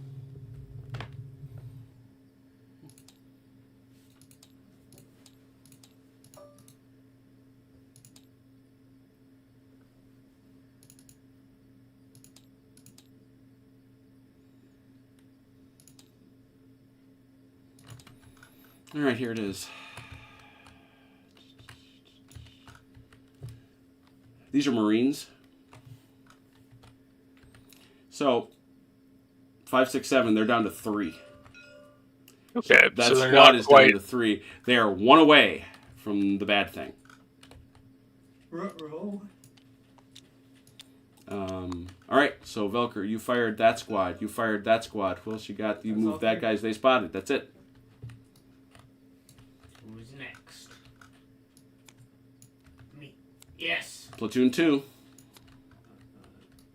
All right, here it is. These are Marines. So, 5, 6, 7, they're down to 3. Okay, That so they're squad not is quite. down to 3. They are 1 away from the bad thing. Ruh-roh. All right, so Velker, you fired that squad. You fired that squad. Who else you got? You That's all moved that 3. guys they spotted. That's it. Who's next? Me. Yes. Platoon 2.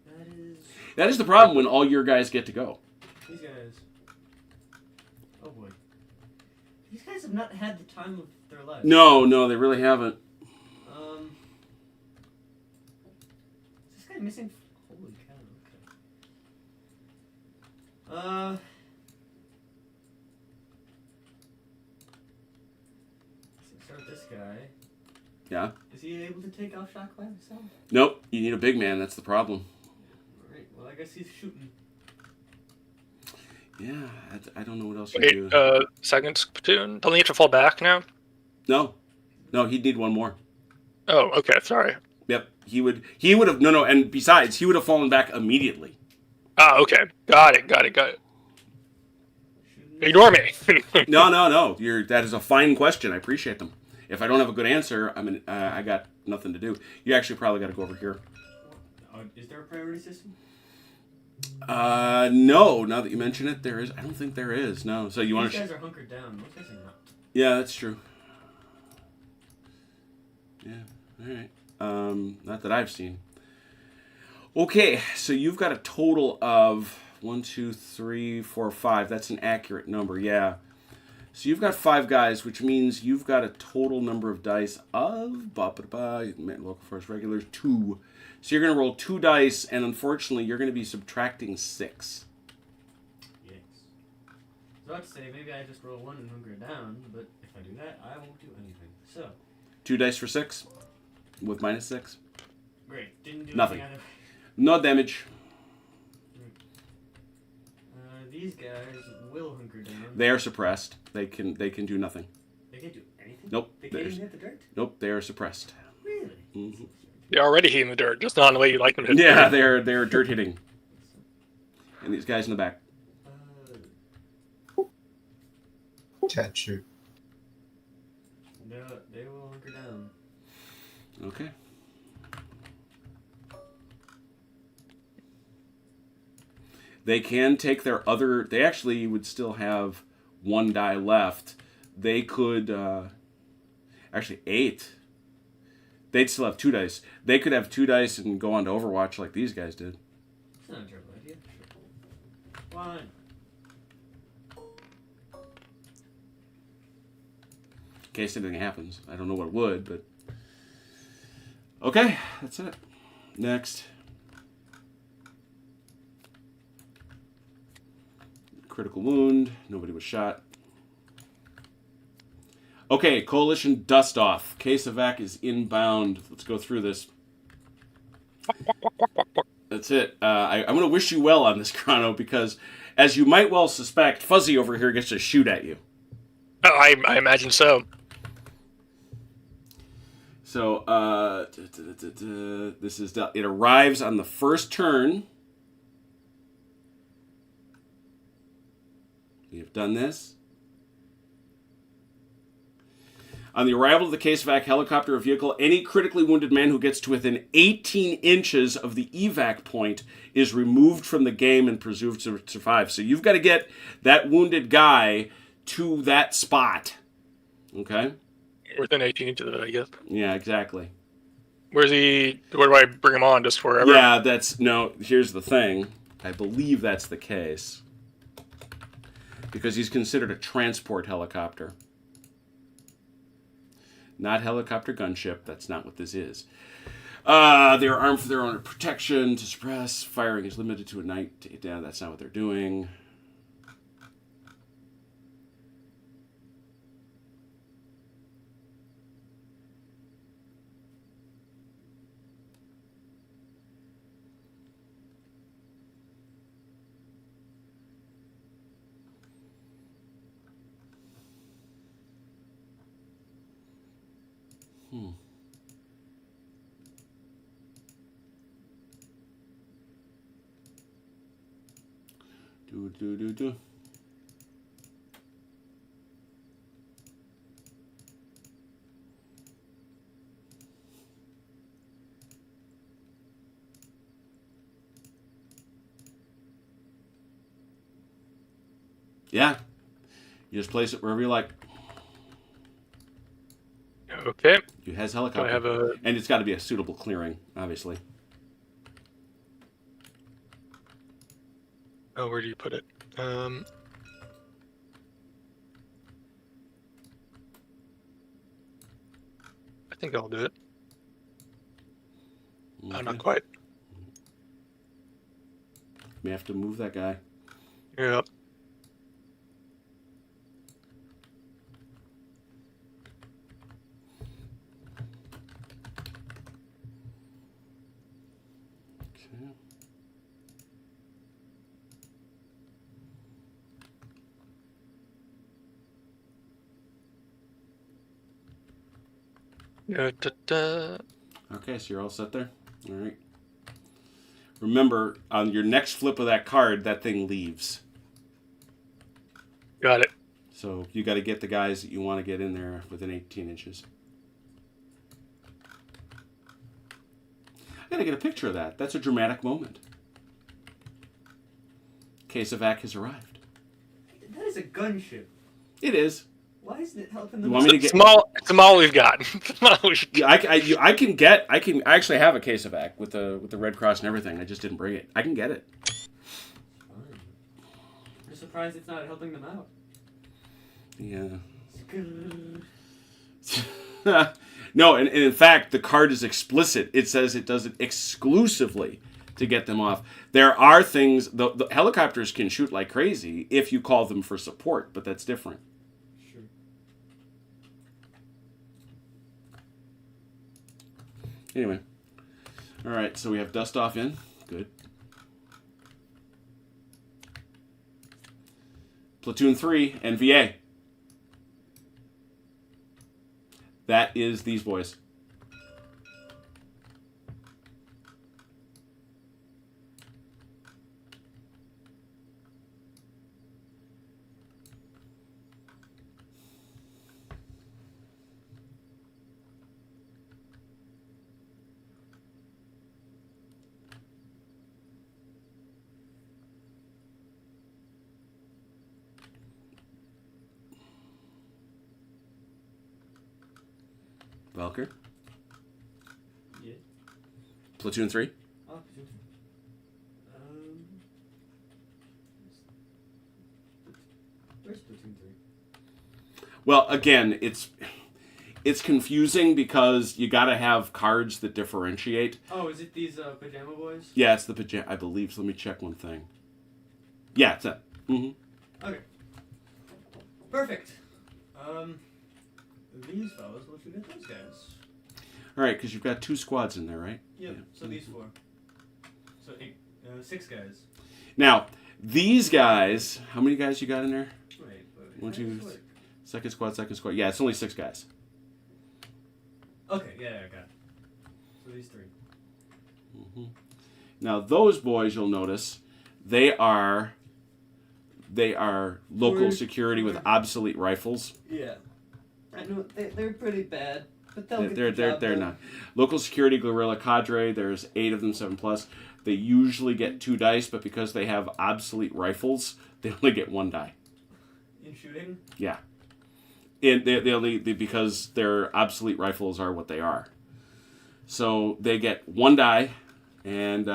That is That is the problem when all your guys get to go. these guys. Oh boy. These guys have not had the time of their lives. No, they really haven't. Is this guy missing? Holy cow! Okay. So start with this guy. Yeah. Is he able to take off shock by himself? Nope. You need a big man. That's the problem. Alright, well I guess he's shooting. Yeah, I don't know what else you Wait, do. second platoon. Don't they have to fall back now? No, he'd need 1 more. Oh, okay. Sorry. Yep, He would have no, and besides, he would have fallen back immediately. Ah, okay. Got it. Ignore me. No. That is a fine question. I appreciate them. If I don't have a good answer, I got nothing to do. You actually probably got to go over here. Is there a priority system? No. Now that you mention it, there is. I don't think there is. No. So you want to? These guys are hunkered down. Those guys are not. Yeah, that's true. Yeah. All right. Not that I've seen. Okay, so you've got a total of 1, 2, 3, 4, 5. That's an accurate number. Yeah. So you've got 5 guys, which means you've got a total number of dice of local force regulars 2. So you're going to roll 2 dice, and unfortunately, you're going to be subtracting 6. Yes. So I'd say maybe I just roll 1 and hunker down, but if I do that, I won't do anything. So 2 dice for 6, with minus 6. great. Didn't do Nothing. anything either. No damage. These guys will hunker down. They are suppressed. They can do nothing. They can't do anything? Nope. They can't even hit the dirt? Nope. They are suppressed. Really? Mm-hmm. They're already hitting the dirt, just not in the way you like them to hit. Yeah, they're dirt hitting. And these guys in the back. Can't shoot. They will hunker down. Okay. They can take their other... They actually would still have 1 die left. They could... actually, 8. They'd still have 2 dice. They could have 2 dice and go on to Overwatch like these guys did. It's not a terrible idea. Why? In case anything happens. I don't know what would, but... Okay, that's it. Next. Critical wound. Nobody was shot. Okay, Coalition dust off. Case Evac is inbound. Let's go through this. That's it. I'm going to wish you well on this, Chrono, because as you might well suspect, Fuzzy over here gets to shoot at you. Oh, I imagine so. So, this is... It arrives on the first turn. We have done this. On the arrival of the Case Evac helicopter or vehicle, any critically wounded man who gets to within 18 inches of the evac point is removed from the game and presumed to survive. So you've got to get that wounded guy to that spot. Okay? Within 18 inches of it, I guess. Yeah, exactly. Where's he? Where do I bring him on? Just wherever? Yeah, here's the thing. I believe that's the case. Because he's considered a transport helicopter. Not helicopter gunship. That's not what this is. They're armed for their own protection to suppress. Firing is limited to a night. Yeah, that's not what they're doing. Do. Yeah. You just place it wherever you like. Okay. You has helicopter. I have a... And it's got to be a suitable clearing, obviously. Oh, where do you put it? I think I'll do it. Okay. Oh, not quite. May have to move that guy. Yep. Okay, so you're all set there? All right. Remember, on your next flip of that card, that thing leaves. Got it. So you got to get the guys that you want to get in there within 18 inches. I got to get a picture of that. That's a dramatic moment. Case Evac has arrived. That is a gunship. It is. Why isn't it helping You them? want me to get? Small we've got. Small we've got. Yeah, I actually have a Case Evac with the Red Cross and everything. I just didn't bring it. I can get it. Fine. I'm surprised it's not helping them out. Yeah. It's No, and in fact, the card is explicit. It says it does it exclusively to get them off. There are things, the helicopters can shoot like crazy if you call them for support, but that's different. Sure. Anyway. All right, so we have dust off in. Good. Platoon 3 and VA. That is these boys. Velker. Yeah. Platoon 3. Oh, where's Platoon 3? Well, again, it's confusing because you got to have cards that differentiate. Oh, is it these pajama boys? Yeah, it's the pajama, I believe. So let me check one thing. Yeah, it's that. Mm-hmm. Okay. Perfect. These fellas, what you get those guys? All right, because you've got 2 squads in there, right? Yep. Yeah. So these 4. So 6 guys. Now, these guys, how many guys you got in there? Wait. 1, 2, second squad. Yeah, it's only 6 guys. Okay. Yeah, I got it. So these 3. Mm-hmm. Now, those boys, you'll notice, they are local security with obsolete rifles. Yeah. I know they're pretty bad, but they'll They're done. not. Local security guerrilla cadre, there's 8 of them, 7+. They usually get 2 dice, but because they have obsolete rifles, they only get 1 die. In shooting? Yeah. And they only, because their obsolete rifles are what they are. So they get 1 die and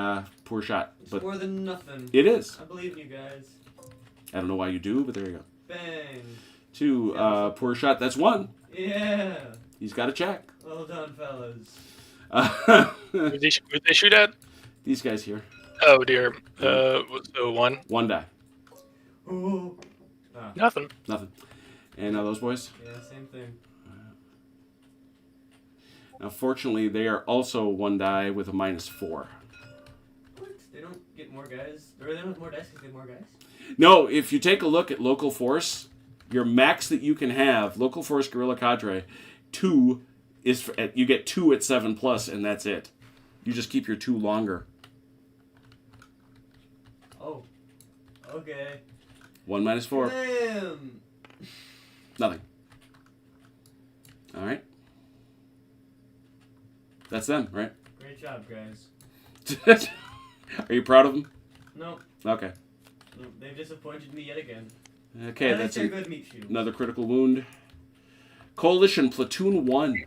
poor shot. It's But more than nothing. it is. I believe in you guys. I don't know why you do, but there you go. Bang. 2, poor shot. That's 1. Yeah. He's got a check. Well done, fellas. Who'd they shoot at? These guys here. Oh dear. So 1. 1 die. Ooh. Nothing. Nothing. And now those boys. Yeah, same thing. Now, fortunately, they are also 1 die with a -4. What? They don't get more guys? Or they don't have more dice because they have more guys? No, if you take a look at local force, your max that you can have, local force guerrilla cadre, 2 is you get 2 at 7+, and that's it. You just keep your 2 longer. Oh. Okay. 1 -4. Damn. Nothing. All right. That's them, right? Great job, guys. Are you proud of them? No. Okay. No, they've disappointed me yet again. Okay, At that's least they're good meat shields. another critical wound. Coalition Platoon 1.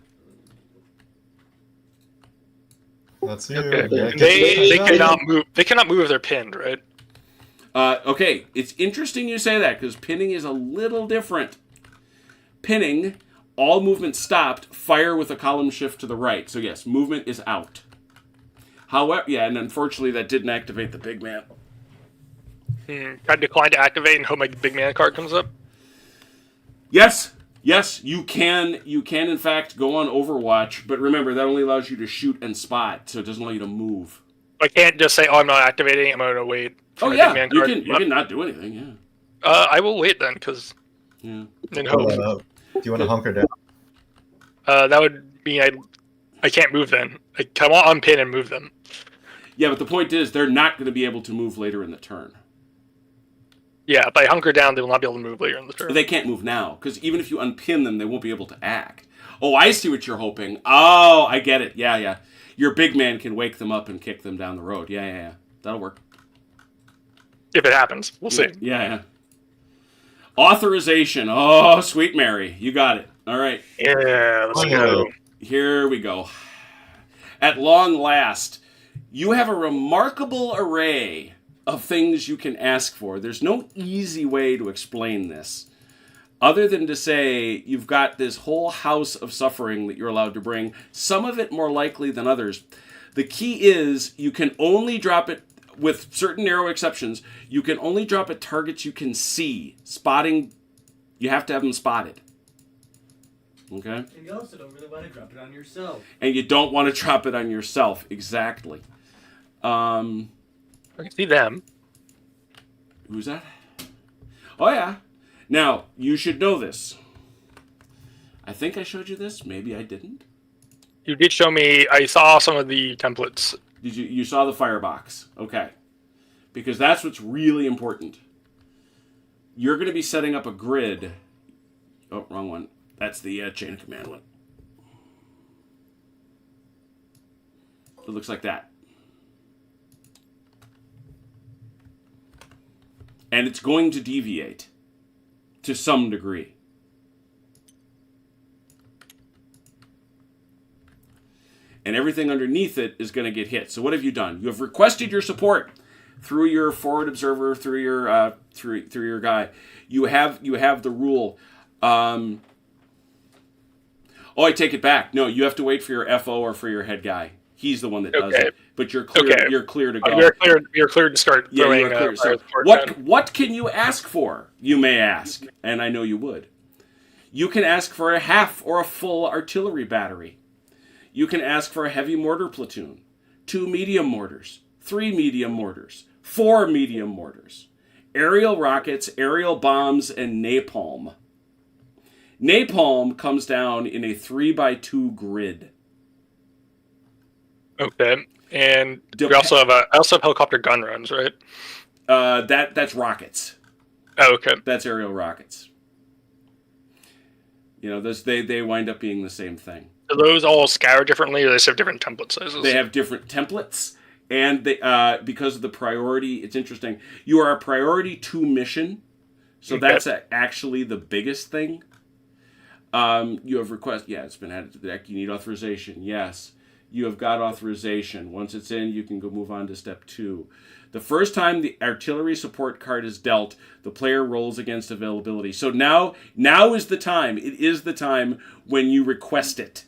That's you. Okay. Yeah, They cannot move. They cannot move if they're pinned, right? Okay, it's interesting you say that because pinning is a little different. Pinning, all movement stopped, fire with a column shift to the right. So yes, movement is out. However, yeah, and unfortunately that didn't activate the big man. I decline to activate and hope my big man card comes up. Yes, you can in fact go on Overwatch, but remember that only allows you to shoot and spot, so it doesn't allow you to move. I can't just say, "Oh, I'm not activating. I'm going to wait." For Oh my yeah, big man you card. can not do anything. Yeah. I will wait then, because Yeah. in Hold hope that up. Do you want to hunker down? that would mean I I can't move then. I want to unpin and move them. Yeah, but the point is, they're not going to be able to move later in the turn. Yeah, if I hunker down, they will not be able to move later in the turn. They can't move now, because even if you unpin them, they won't be able to act. Oh, I see what you're hoping. Oh, I get it. Yeah. Your big man can wake them up and kick them down the road. Yeah. That'll work. If it happens. We'll see. Yeah. Authorization. Oh, sweet Mary. You got it. All right. Yeah, let's go. Here we go. At long last, you have a remarkable array of things you can ask for. There's no easy way to explain this, other than to say you've got this whole house of suffering that you're allowed to bring, some of it more likely than others. The key is you can only drop it, with certain narrow exceptions, you can only drop at targets you can see. Spotting, you have to have them spotted. Okay? And you also don't really want to drop it on yourself. And you don't want to drop it on yourself. Exactly. I can see them. Who's that? Oh, yeah. Now, you should know this. I think I showed you this. Maybe I didn't. You did show me. I saw some of the templates. Did you saw the firebox. Okay. Because that's what's really important. You're going to be setting up a grid. Oh, wrong one. That's the chain of command one. It looks like that. And it's going to deviate to some degree. And everything underneath it is going to get hit. So what have you done? You have requested your support through your forward observer, through your through your guy. You have the rule. Oh, I take it back. No, you have to wait for your FO or for your head guy. He's the one that does it. But you're clear. Okay. You're clear to go. You're clear to start throwing. You're clear. So what can you ask for? You may ask, and I know you would. You can ask for a half or a full artillery battery. You can ask for a heavy mortar platoon, 2 medium mortars, 3 medium mortars, 4 medium mortars, aerial rockets, aerial bombs, and napalm. Napalm comes down in a 3x2 grid. Okay, and we also have I also have helicopter gun runs, right? That's rockets. Oh, okay. That's aerial rockets. You know, they wind up being the same thing. Do those all scour differently, or they just have different template sizes? They have different templates, and they because of the priority, it's interesting. You are a priority 2 mission, so Okay. that's actually the biggest thing. You have request. Yeah, it's been added to the deck. You need authorization. Yes, you have got authorization. Once it's in, you can go move on to step 2. The first time the artillery support card is dealt, the player rolls against availability. So now is the time. It is the time when you request it.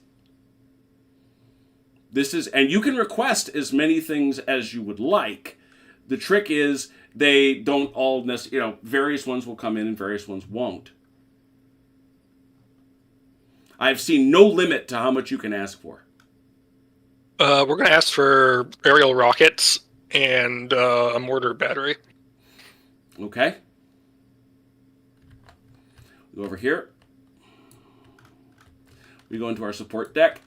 And you can request as many things as you would like. The trick is they don't all necessarily, various ones will come in and various ones won't. I've seen no limit to how much you can ask for. We're going to ask for aerial rockets and a mortar battery. Okay. Go over here. We go into our support deck.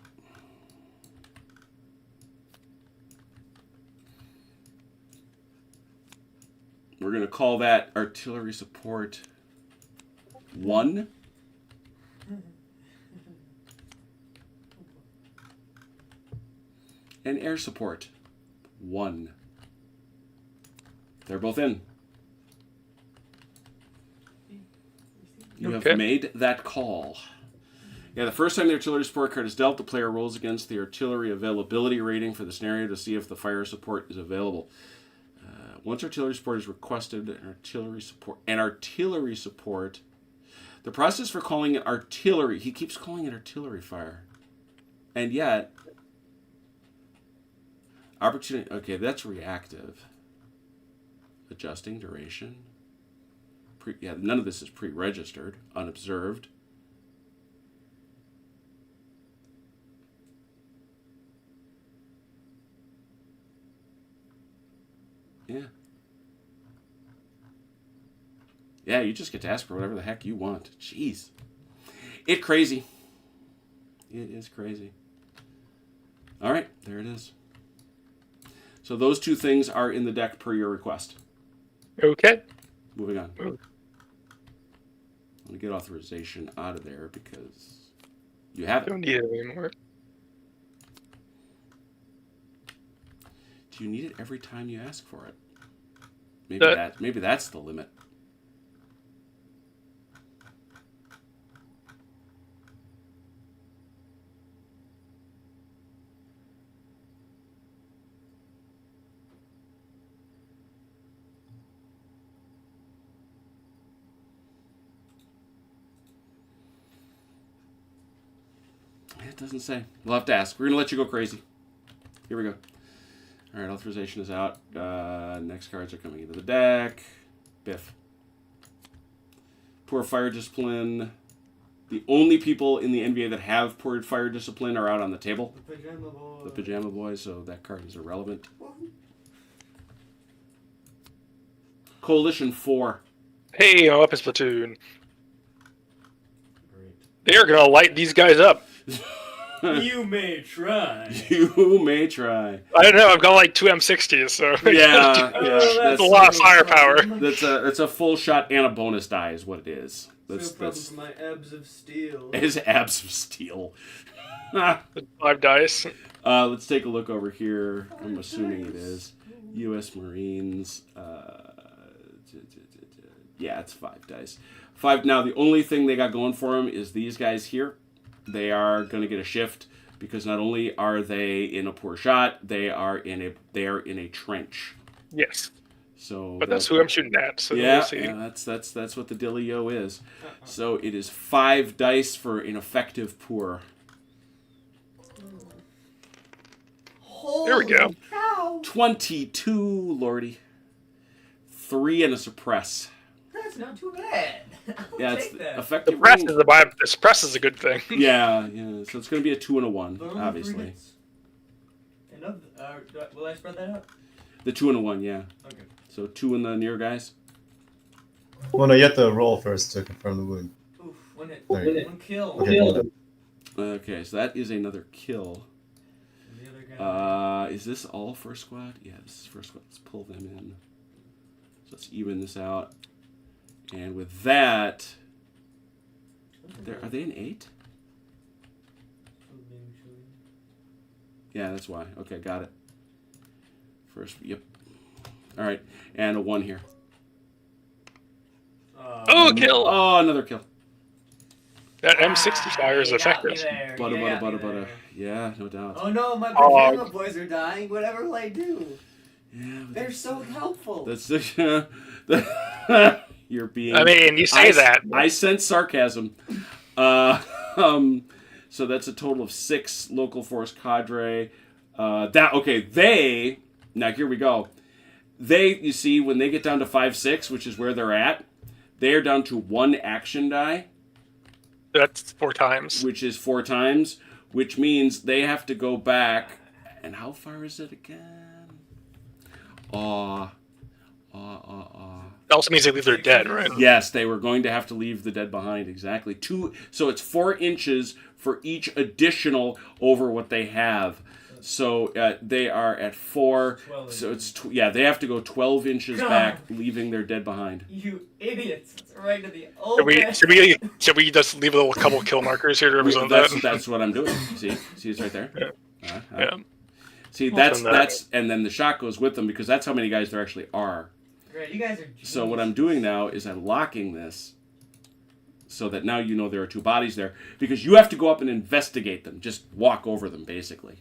We're going to call that artillery support 1. And air support 1. They're both in. You Okay. have made that call. Yeah, the first time the artillery support card is dealt, the player rolls against the artillery availability rating for the scenario to see if the fire support is available. Once artillery support is requested, artillery support, the process for calling it artillery, he keeps calling it artillery fire. And yet, opportunity, okay, that's reactive. Adjusting duration. None of this is pre-registered, unobserved. Yeah. Yeah, you just get to ask for whatever the heck you want. Jeez. It's crazy. It is crazy. All right, there it is. So those two things are in the deck per your request. Okay. Moving on. Ooh. I'm going to get authorization out of there because you have it. Don't need it anymore. Do you need it every time you ask for it? Maybe that's the limit. It doesn't say. We'll have to ask. We're going to let you go crazy. Here we go. All right, authorization is out. Next cards are coming into the deck. Biff. Poor fire discipline. The only people in the NBA that have poor fire discipline are out on the table. The Pajama Boy. The Pajama Boys, so that card is irrelevant. Coalition 4. Hey, weapons platoon. Great. They're gonna light these guys up. You may try. You may try. I don't know. I've got like 2 M60s, so Yeah, that's a lot of firepower. That's a full shot and a bonus die is what it is. That's for my abs of steel. His abs of steel. 5 dice. Let's take a look over here. I'm assuming it is U.S. Marines. Yeah, it's 5 dice. 5. Now the only thing they got going for them is these guys here. They are going to get a shift because not only are they in a poor shot, they are in a trench. Yes. So But that's who I'm shooting at. So yeah, we'll see. yeah, that's what the Dillio is. So it is 5 dice for an effective poor. There we go. Cow. 22, lordy. 3 and a suppress. That's not too bad. I'll Yeah, it's take that. effective. The suppress is a good thing. Yeah. So it's going to be a 2 and a 1, But only 3 obviously. hits. And will I spread that out? The 2 and a 1, yeah. Okay. So 2 in the near guys. Well, no, you have to roll first to confirm the wound. Oof, 1 hit. There you go. 1 kill. Okay, well done. Okay, so that is another kill. And the other guy. Is this all first squad? Yeah, this is first squad. Let's pull them in. So let's even this out. And with that, are they an 8? Yeah, that's why. Okay, got it. First, yep. All right, and a 1 here. Oh, kill! Oh, another kill. That M60 fire is effective. Butter. Yeah, no doubt. Oh no, my pajama boys are dying. Whatever will I do? Yeah, but They're so helpful. that's you're being. I mean, you say that. I sense sarcasm. So that's a total of 6 local force cadre. They now here we go. You see, when they get down to 5-6, which is where they're at, they are down to 1 action die. That's 4 times. Which is 4 times, which means they have to go back. And how far is it again? That also means they leave their dead, right? Yes, they were going to have to leave the dead behind. Exactly. 2. So it's 4 inches for each additional over what they have. So they are at 4. So it's they have to go 12 inches back, leaving their dead behind. You idiots! It's right to the open. Should we just leave a couple kill markers here to represent that? That's what I'm doing. See, it's right there. Yeah. See, that's and then the shot goes with them because that's how many guys there actually are. Great, you guys are genius. So what I'm doing now is I'm locking this so that now you know there are 2 bodies there because you have to go up and investigate them. Just walk over them, basically.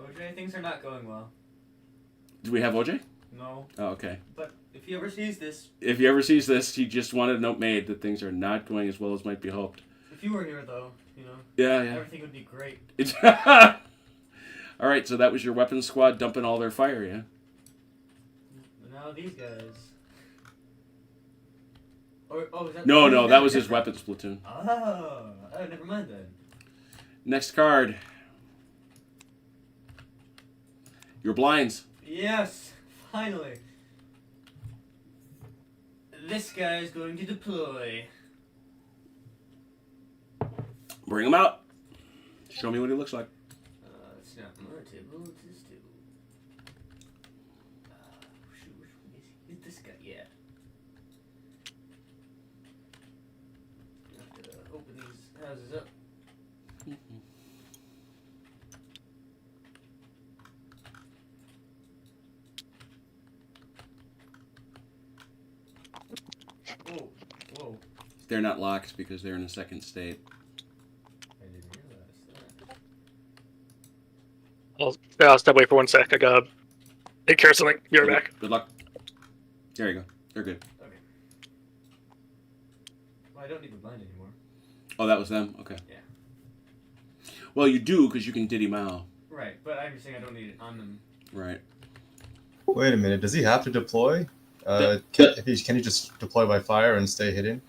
OJ, things are not going well. Do we have OJ? No. Oh, okay. But if he ever sees this... If he ever sees this, he just wanted a note made that things are not going as well as might be hoped. If you were here, though, you know... Yeah. Everything would be great. All right, so that was your weapons squad dumping all their fire, yeah? But now these guys... is that No, that was his weapons platoon. Oh, never mind then. Next card. Your blinds. Yes, finally. This guy is going to deploy. Bring them out. Show me what he looks like. It's not my table, it's his table. Shoot, which one is he? Is this guy? Yeah. I have to open these houses up. Whoa, whoa. They're not locked because they're in a second state. I didn't realize that. I'll step away for 1 sec. I gotta take care of something. Be right back. Good luck. There you go. They're good. Okay. Well, I don't need the blind anymore. Oh, that was them? Okay. Yeah. Well, you do because you can Diddy Mao. Right, but I'm just saying I don't need it on them. Right. Wait a minute. Does he have to deploy? Can he just deploy by fire and stay hidden?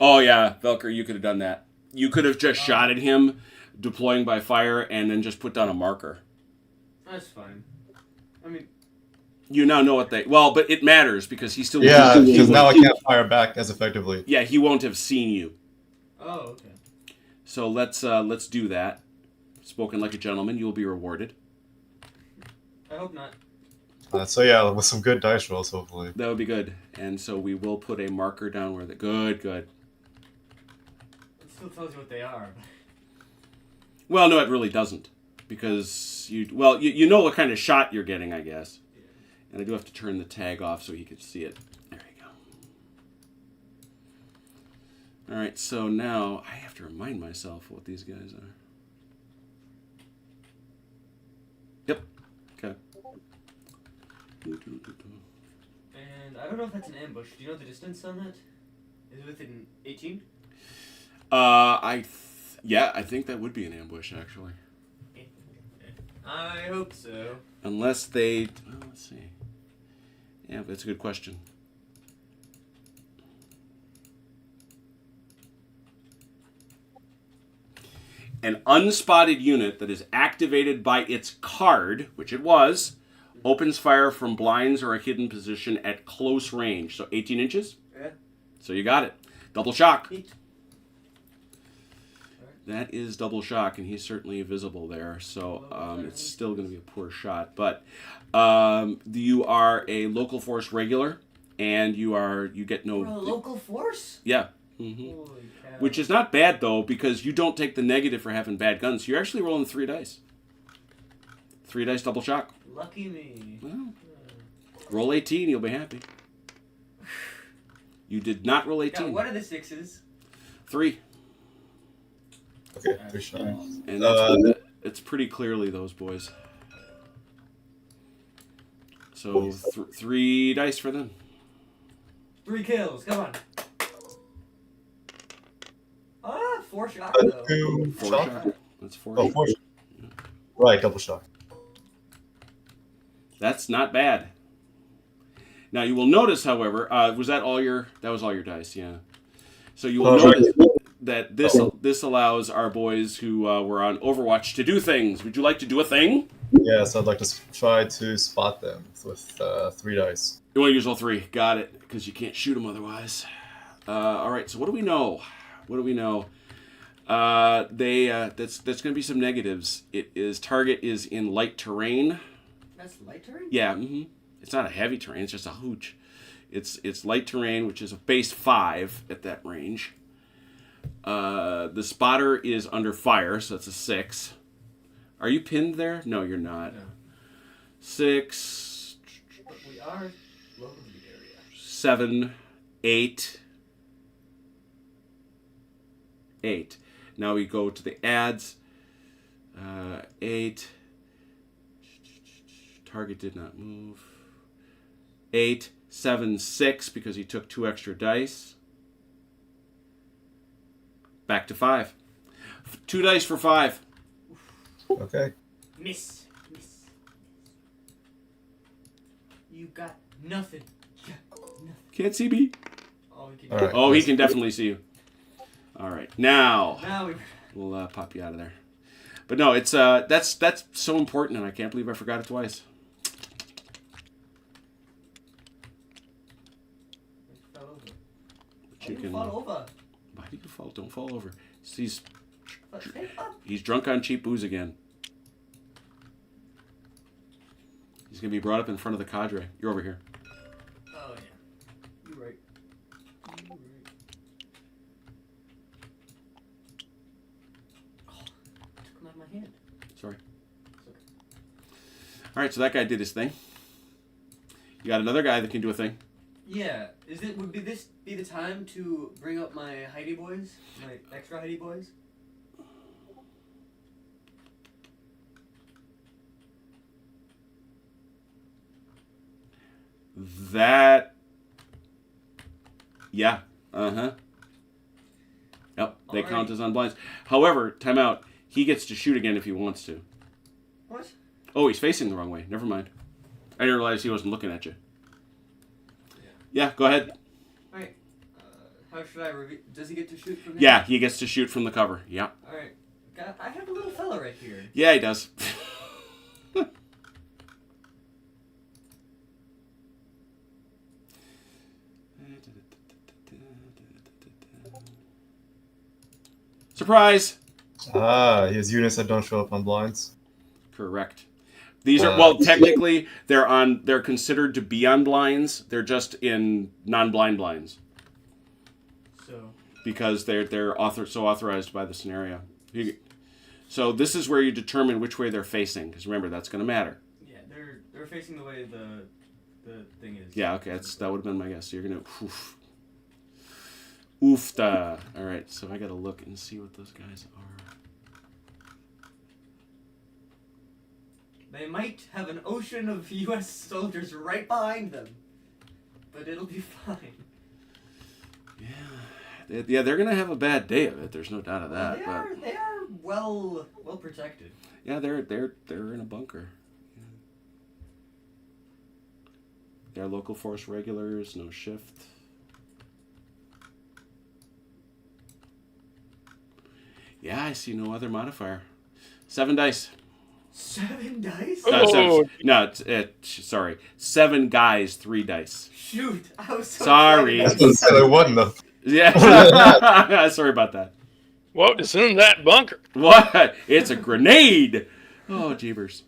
Oh, yeah. Velker, you could have done that. You could have just shot at him, deploying by fire, and then just put down a marker. That's fine. I mean, You now know what they... Well, but it matters because he still... Yeah, he because won't- now I can't fire back as effectively. Yeah, he won't have seen you. oh, okay. So let's do that. Spoken like a gentleman, you will be rewarded. I hope not. So yeah, with some good dice rolls, hopefully. That would be good. And so we will put a marker down where the... Good. It still tells you what they are. Well, no, it really doesn't. Because you know what kind of shot you're getting, I guess. Yeah. And I do have to turn the tag off so he can see it. There you go. All right, so now I have to remind myself what these guys are. Yep. Okay. And I don't know if that's an ambush. Do you know the distance on that? Is it within 18? I think that would be an ambush, actually. I hope so. Unless they... Well, let's see. Yeah, that's a good question. An unspotted unit that is activated by its card, which it was, opens fire from blinds or a hidden position at close range. So 18 inches? Yeah. So you got it. Double shock. Neat. That is double shock, and he's certainly visible there. So it's still going to be a poor shot. But you are a local force regular, and you get no... We're a local force? Yeah. Mm-hmm. Holy cow. Which is not bad, though, because you don't take the negative for having bad guns. You're actually rolling 3 dice. 3 dice double shock. Lucky me. Well, roll 18, you'll be happy. You did not roll 18. Yeah, what are the 6s? 3. Okay, 3 shots. And it's pretty clearly those boys. So 3 dice for them. 3 kills, come on. 4 shots though. 2 4 shock? shot. That's 4. Oh, 4 shock. Right, double shock. That's not bad. Now you will notice, however, was that all your? That was all your dice, yeah. So you will notice that this allows our boys who were on Overwatch to do things. Would you like to do a thing? Yes, I'd like to try to spot them with 3 dice. You want to use all 3? Got it, because you can't shoot them otherwise. All right. So what do we know? That's going to be some negatives. Target is in light terrain. That's light terrain? Yeah. Mm-hmm. It's not a heavy terrain. It's just a hooch. It's light terrain, which is a base 5 at that range. The spotter is under fire, so that's a 6. Are you pinned there? No, you're not. No. 6. But we are local to the area. 7, 8. 8. Now we go to the ads. 8. Target did not move. 8, 7, 6 because he took 2 extra dice. Back to 5. 2 dice for 5. Okay. Miss. You got nothing. Can't see me. Oh, he can. All right. Oh, he can definitely see you. All right, now Now we'll pop you out of there. But no, it's that's so important, and I can't believe I forgot it twice. fell over. But you can. Fall over. Why do you fall? Don't fall over. These He's drunk on cheap booze again. He's going to be brought up in front of the cadre. You're over here. Oh, yeah. You're right. Oh, I took him out of my hand. Sorry. It's okay. All right, so that guy did his thing. You got another guy that can do a thing. Yeah. Would this be the time to bring up my Heidi boys? My extra Heidi boys? That. Yeah. Uh-huh. Yep, they All count right. as on blinds. However, timeout, he gets to shoot again if he wants to. What? Oh, he's facing the wrong way. Never mind. I didn't realize he wasn't looking at you. Yeah, go ahead. Alright. How should I review? Does he get to shoot from here? Yeah, he gets to shoot from the cover. Yeah. Alright. I have a little fella right here. Yeah, he does. Surprise! His units that don't show up on blinds. Correct. These are, well, technically they're considered to be on blinds. They're just in non-blind blinds So. because they're authorized by the scenario. So this is where you determine which way they're facing, because remember that's going to matter. Yeah, they're facing the way the thing is. Yeah, okay, that would have been my guess. So you're gonna oofta. All right, so I got to look and see what those guys are. They might have an ocean of U.S. soldiers right behind them, but it'll be fine. Yeah, they're gonna have a bad day of it. There's no doubt of that. They are well protected. Yeah, they're in a bunker. They're local force regulars, no shift. Yeah, I see no other modifier. 7 dice. 7 dice? Oh. Sorry. 7 guys, 3 dice. Shoot! I was so Sorry. excited. There wasn't enough. Yeah. Sorry about that. What is in that bunker? What? It's a grenade. Oh, jeebers.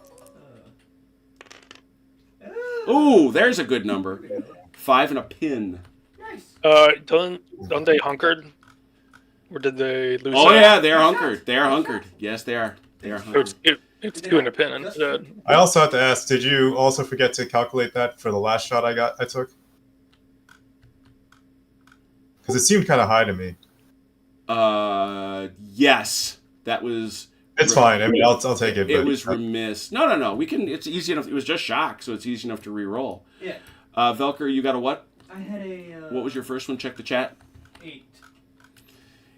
Ooh, there's a good number. 5 and a pin. Nice. Don't they hunkered? Or did they lose? Oh yeah, they're hunkered. They are hunkered. Yes, they are. They are So hunkered. it's 2 and a pin instead. I also have to ask, did you also forget to calculate that for the last shot I took? Because it seemed kind of high to me. Yes, that was. It's fine. I mean, I'll take it. It But was remiss. No. We can. It's easy enough. It was just shock, so it's easy enough to re-roll. Yeah. Velker, you got a what? I had a. What was your first one? Check the chat. 8.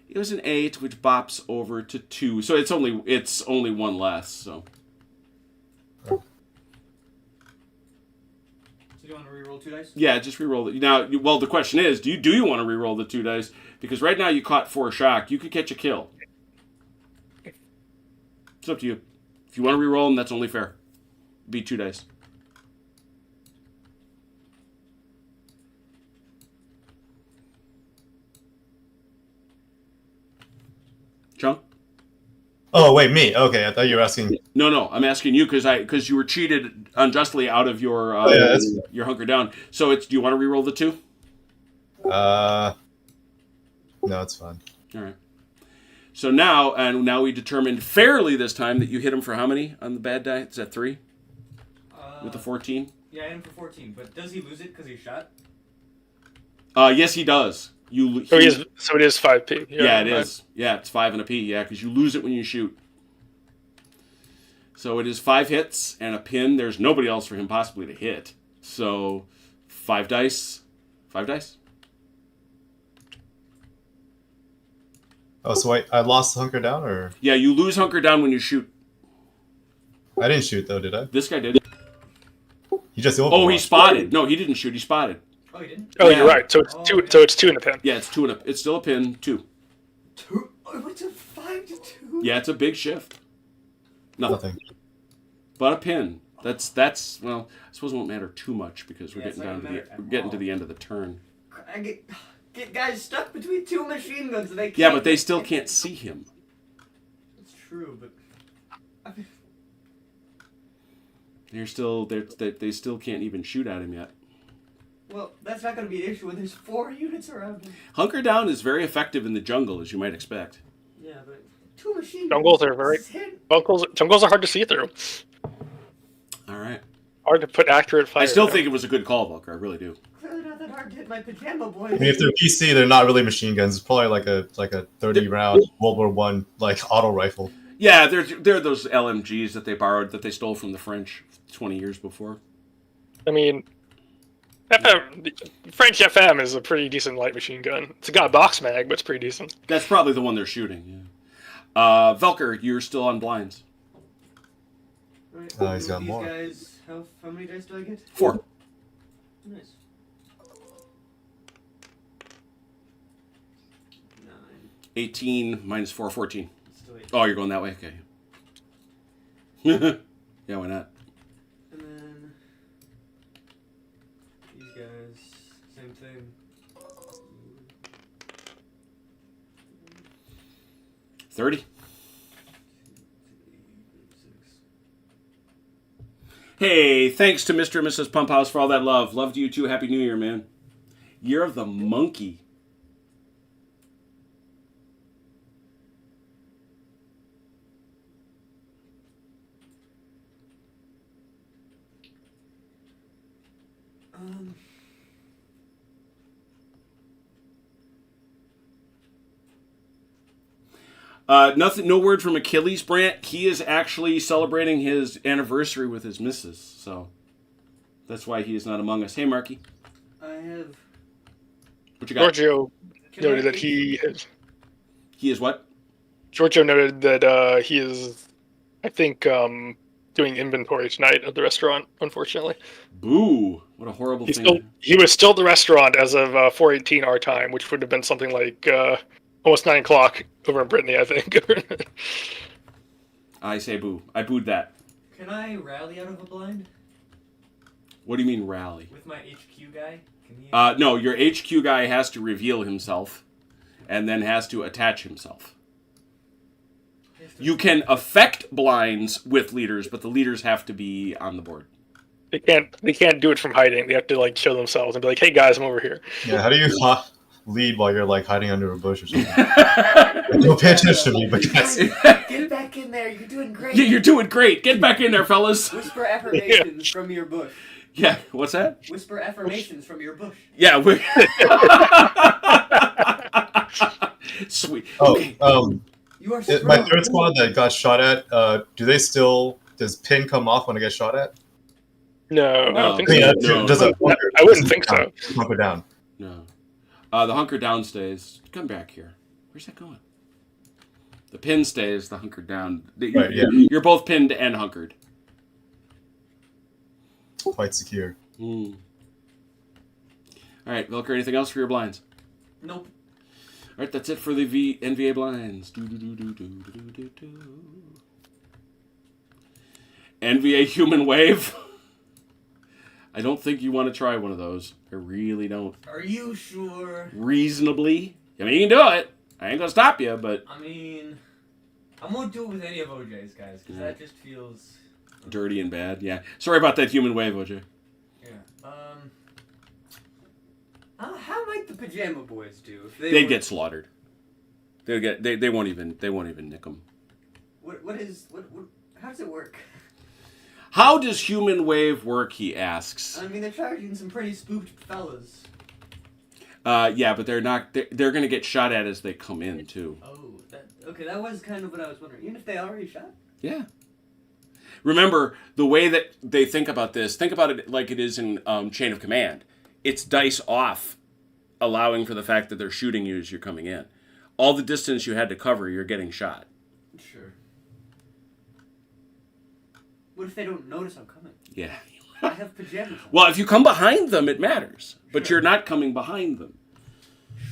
It was an 8, which bops over to 2. So it's only 1 less. So. So do you want to re-roll 2 dice? Yeah, just re-roll it. Now, well, the question is, do you want to re-roll the 2 dice? Because right now you caught 4 shock. You could catch a kill. It's up to you. If you want to re-roll them, that's only fair. Be 2 dice. Chunk? oh wait, me. Okay, I thought you were asking. No. I'm asking you because you were cheated unjustly out of your your hunker down. So do you want to re-roll the 2? No, it's fine. All right. So now we determined fairly this time that you hit him for how many on the bad die? Is that 3 with the 14? Yeah, I hit him for 14. But does he lose it because he shot? Yes, he does. So it is 5p. Yeah, it is. Yeah, it's 5 and a P. Yeah, because you lose it when you shoot. So it is 5 hits and a pin. There's nobody else for him possibly to hit. So 5 dice. 5 dice. Oh, so wait, I lost the hunker down, or Yeah, you lose hunker down when you shoot. I didn't shoot though, did I? This guy did. He just Oh, he spotted. No, he didn't shoot. He spotted. Oh, he didn't? Oh, Yeah. you're right. So it's 2. okay. So it's 2 and a pin. Yeah, it's 2 and it's still a pin. 2. 2? Oh, it went to 5 to 2? Yeah, it's a big shift. Nothing. Nothing. But a pin. That's well, I suppose it won't matter too much because we're Yeah, it's getting not down gonna to matter we're getting at to the end of the turn. I get guys stuck between 2 machine guns and they can't. Yeah, but they still can't see him. true, but I mean, They still can't even shoot at him yet. well, that's not going to be an issue when there's 4 units around him. Hunker down is very effective in the jungle, as you might expect. Yeah, but 2 machine Jungles guns. are very- Hit. Jungles are hard to see through. All right. Hard to put accurate fire. I still there. think it was a good call, Volker. I really do. Clearly not that hard to hit my pajama boys. I mean, if they're PC, they're not really machine guns. It's probably like a 30-round World War One like auto rifle. Yeah, they're those LMGs that they borrowed, that they stole from the French 20 years before. I mean, FM, French FM is a pretty decent light machine gun. It's got a box mag, but it's pretty decent. That's probably the one they're shooting. Yeah. Velker, you're still on blinds. Right, He's got these more. guys, how many dice do I get? 4. Nice. 9. 18 minus 4, 14. Still 8. Oh, you're going that way? Okay. Yeah, why not? And then these guys, same thing. 30. Hey, thanks to Mr. and Mrs. Pump House for all that love. Love to you too. Happy New Year, man. Year of the Monkey. Nothing. No word from Achilles, Brant. He is actually celebrating his anniversary with his missus, so that's why he is not among us. Hey, Marky, I have. what you got? Giorgio Can I noted that take- he is. He is what? Giorgio noted that he is, I think, doing inventory tonight at the restaurant. Unfortunately, Boo! What a horrible thing. he was still at the rrestaurant as of 4:18 our time, which would have been something like almost 9 o'clock over in Brittany, I think. I say boo. I booed that. Can I rally out of a blind What do you mean rally? with my HQ guy? Can he? No, your HQ guy has to reveal himself, and then has to attach himself. You can affect blinds with leaders, but the leaders have to be on the board. They can't do it from hiding. They have to like show themselves and be like, "Hey guys, I'm over here." Yeah, how do you lead while you're like hiding under a bush or something? Don't pay attention to me, but that's Get back in there. You're doing great. Yeah, you're doing great. Get back in there, fellas. Whisper affirmations from your bush. Yeah, what's that? Whisper affirmations from your bush. Yeah, we Sweet. Okay. You are my strong. third squad that got shot at. Does pin come off when it gets shot at? No, I No. don't think Yeah, so. No. does it? I wouldn't think so. Hunker down. No. The hunker down stays. Come back here. Where's that going? The pin stays, the hunker down. Right, yeah. You're both pinned and hunkered. Quite secure. All right, Velker, anything else for your blinds? Nope. All right, that's it for the NVA blinds. NVA human wave. I don't think you want to try one of those. I really don't. Are you sure? Reasonably. I mean, you can do it. I ain't gonna stop you, but I mean, I won't do it with any of OJ's guys because that just feels. dirty and bad. Yeah. Sorry about that human wave, OJ. Yeah. How might the pajama boys do if They'd were- get slaughtered. They won't even nick them. What how does it work? How does human wave work? He asks. I mean, they're charging some pretty spooked fellas. Yeah, but they're not. They're gonna get shot at as they come in too. Oh, that was kind of what I was wondering. Even if they already shot. Yeah. Remember the way that they think about this. Think about it like it is in Chain of Command. It's dice off, allowing for the fact that they're shooting you as you're coming in. All the distance you had to cover, you're getting shot. Sure. What if they don't notice I'm coming? Yeah. I have pajamas on. Well, if you come behind them, it matters. But Sure. you're not coming behind them.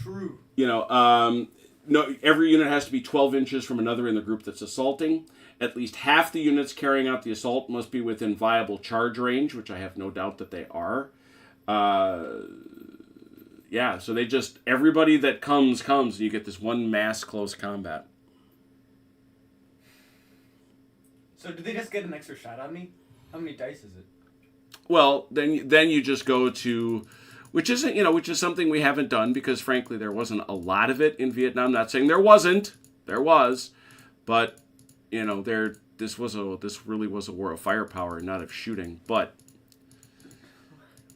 True. You know, no. Every unit has to be 12 inches from another in the group that's assaulting. At least half the units carrying out the assault must be within viable charge range, which I have no doubt that they are. Yeah, so everybody that comes, and you get this one mass close combat. So do they just get an extra shot on me? How many dice is it? Well, then you just go to, which is something we haven't done because frankly there wasn't a lot of it in Vietnam. Not saying there wasn't, there was, but this really was a war of firepower, not of shooting. But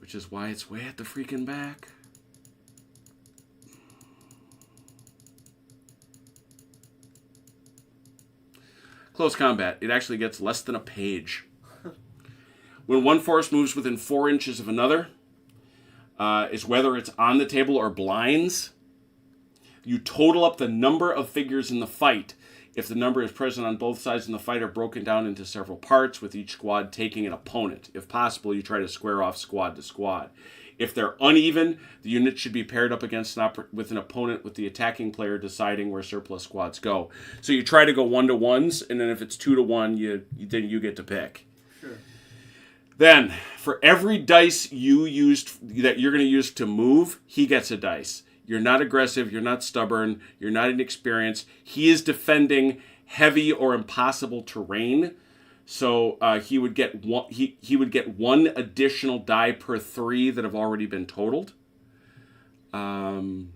which is why it's way at the freaking back. Close combat. It actually gets less than a page. When one force moves within 4 inches of another, is whether it's on the table or blinds. You total up the number of figures in the fight. If the number is present on both sides in the fight are broken down into several parts, with each squad taking an opponent. If possible, you try to square off squad to squad. If they're uneven, the unit should be paired up against with an opponent, with the attacking player deciding where surplus squads go. So you try to go 1-to-1s, and then if it's 2-to-1, then you get to pick. Sure. Then, for every dice that you're going to use to move, he gets a dice. You're not aggressive, you're not stubborn, you're not inexperienced. He is defending heavy or impossible terrain. So he would get one additional die per 3 that have already been totaled. It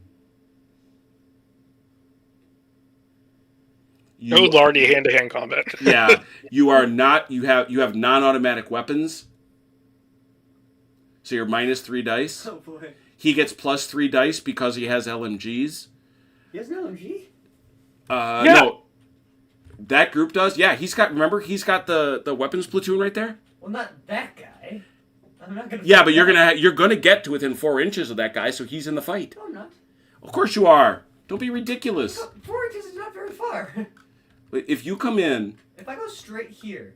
was already hand-to-hand combat. Yeah, you have non-automatic weapons. So you're minus 3 dice. Oh boy. He gets plus 3 dice because he has LMGs. He has an LMG? Yeah. No. That group does? Yeah, he's got the weapons platoon right there? Well, not that guy. I'm not gonna. Yeah, but you're gonna get to within 4 inches of that guy, so he's in the fight. No, I'm not. Of course you are. Don't be ridiculous. No, 4 inches is not very far. If you come in. If I go straight here,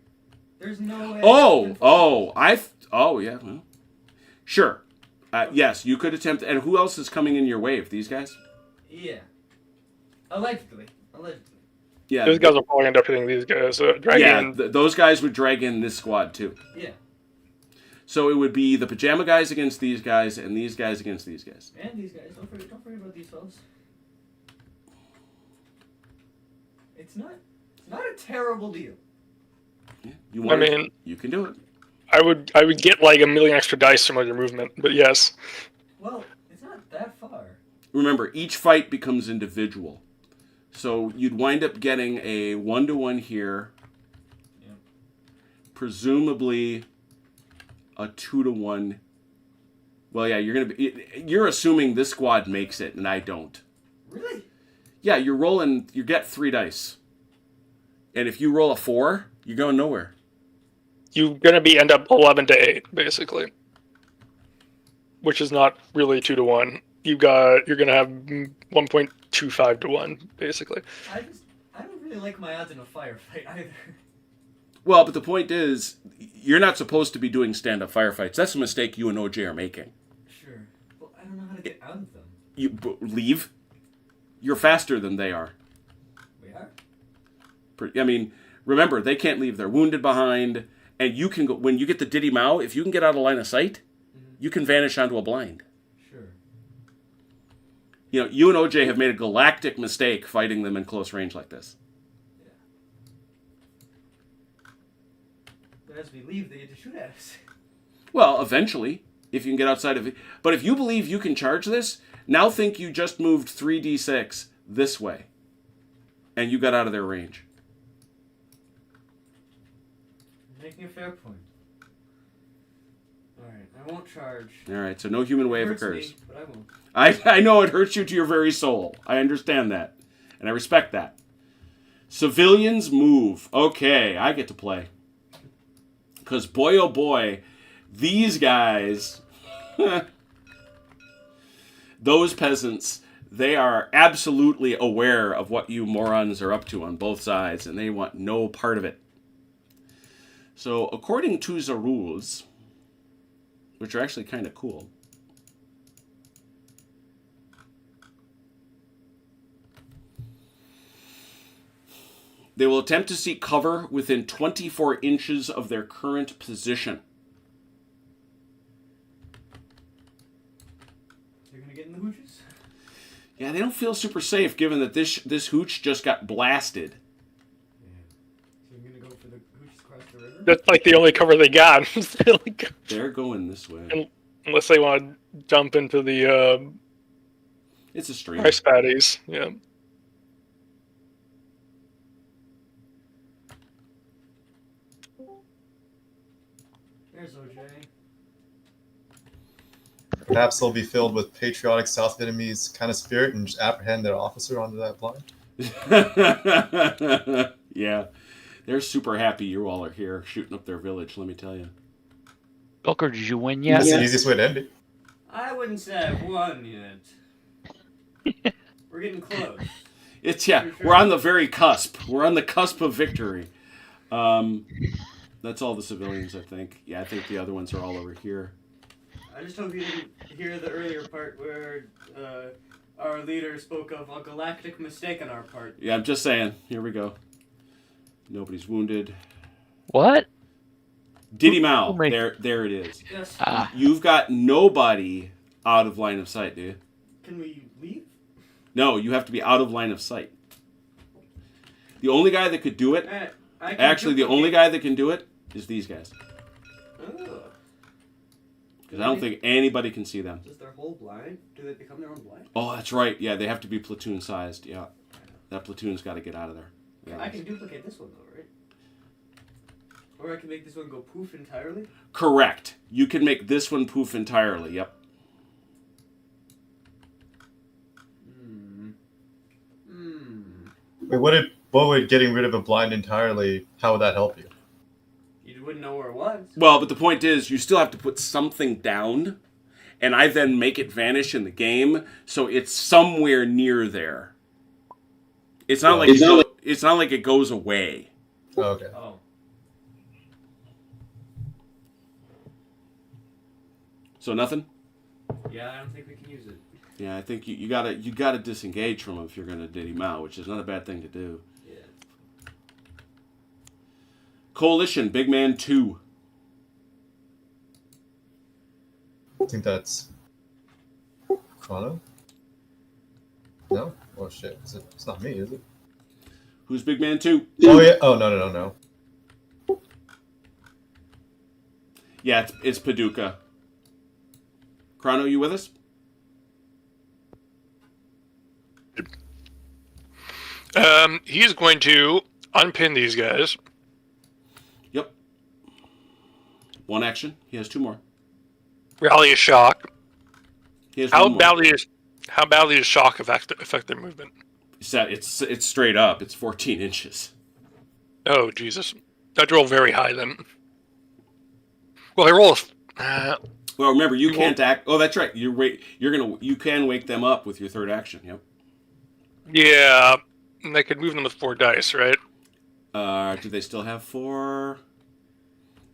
there's no way. Yeah. Well, sure. Yes, you could attempt. And who else is coming in your wave? These guys? Yeah. Allegedly. Yeah. Those guys will probably end up hitting these guys. Those guys would drag in this squad too. Yeah. So it would be the pajama guys against these guys, and these guys against these guys. And these guys. Don't forget about these fellas. It's not a terrible deal. Yeah, you can do it. I would get like a million extra dice from your movement, but yes. Well, it's not that far. Remember, each fight becomes individual. So you'd wind up getting a 1-to-1 here. Yep. Presumably a 2-to-1. Well, yeah, you're assuming this squad makes it, and I don't. Really? Yeah, you get 3 dice. And if you roll a 4, you're going nowhere. You're gonna end up 11-8, basically. Which is not really 2-to-1. You're gonna have 1.25 to 1, basically. I don't really like my odds in a firefight either. Well, but the point is, you're not supposed to be doing stand-up firefights. That's a mistake you and OJ are making. Sure. Well, I don't know how to get out of them. You leave. You're faster than they are. We are? I mean, remember, they can't leave. They're wounded behind. And you can go, when you get the Diddy Mao, if you can get out of line of sight, you can vanish onto a blind. Sure. You and OJ have made a galactic mistake fighting them in close range like this. Yeah. But as we leave, they get to shoot at us. Well, eventually, if you can get outside of it. But if you believe you can charge this, now think you just moved 3d6 this way. And you got out of their range. Making a fair point. Alright, I won't charge. Alright, so no human wave Hurts occurs. me, but I won't. I know it hurts you to your very soul. I understand that. And I respect that. Civilians move. Okay, I get to play. Because boy oh boy, these guys, those peasants, they are absolutely aware of what you morons are up to on both sides, and they want no part of it. So, according to the rules, which are actually kind of cool, they will attempt to seek cover within 24 inches of their current position. You're gonna get in the hooches? Yeah, they don't feel super safe given that this hooch just got blasted. Yeah. So I'm gonna go who just crossed the river? That's like the only cover they got. They're going this way. Unless they want to jump into the It's a stream. rice paddies. Yeah. There's OJ. Perhaps they'll be filled with patriotic South Vietnamese kind of spirit and just apprehend their officer onto that blind. Yeah. They're super happy you all are here shooting up their village, let me tell you. Booker, did you win yet? That's the easiest way to end it. I wouldn't say I've won yet. We're getting close. It's we're on the very cusp. We're on the cusp of victory. That's all the civilians, I think. Yeah, I think the other ones are all over here. I just hope you didn't hear the earlier part where our leader spoke of a galactic mistake on our part. Yeah, I'm just saying. Here we go. Nobody's wounded. What? Diddy Mao. Who made- There it is. Yes. You've got nobody out of line of sight, dude. Can we leave? No, you have to be out of line of sight. The only guy that could do it, actually, the only guy that can do it is these guys. Oh. Because I don't think anybody can see them. Is their whole blind? Do they become their own blind? Oh, that's right. Yeah, they have to be platoon sized. Yeah. That platoon's got to get out of there. Yeah. I can duplicate this one though, right? Or I can make this one go poof entirely? Correct. You can make this one poof entirely. Yep. Wait, what would getting rid of a blind entirely, how would that help you? You wouldn't know where it was. Well, but the point is, you still have to put something down, and I then make it vanish in the game, so it's somewhere near there. It's not like it's not like it goes away. Oh, okay. Oh. So nothing. Yeah, I don't think we can use it. Yeah, I think you gotta disengage from him if you're gonna Diddy Mao, which is not a bad thing to do. Yeah. Coalition, Big Man 2. I think that's Chrono? No? Oh shit. It's not me, is it? Who's Big Man 2? Oh yeah. Oh no. Yeah, it's Paducah. Chrono, you with us? He's going to unpin these guys. Yep. One action. He has two more. Rally a shock. He has How one more. badly does shock affect their movement? It's straight up. It's 14 inches. Oh Jesus! I'd roll very high then. Well, I roll. Well, remember you can't act. Oh, that's right. You can wake them up with your third action. Yep. Yeah, and I could move them with 4 dice, right? Do they still have 4?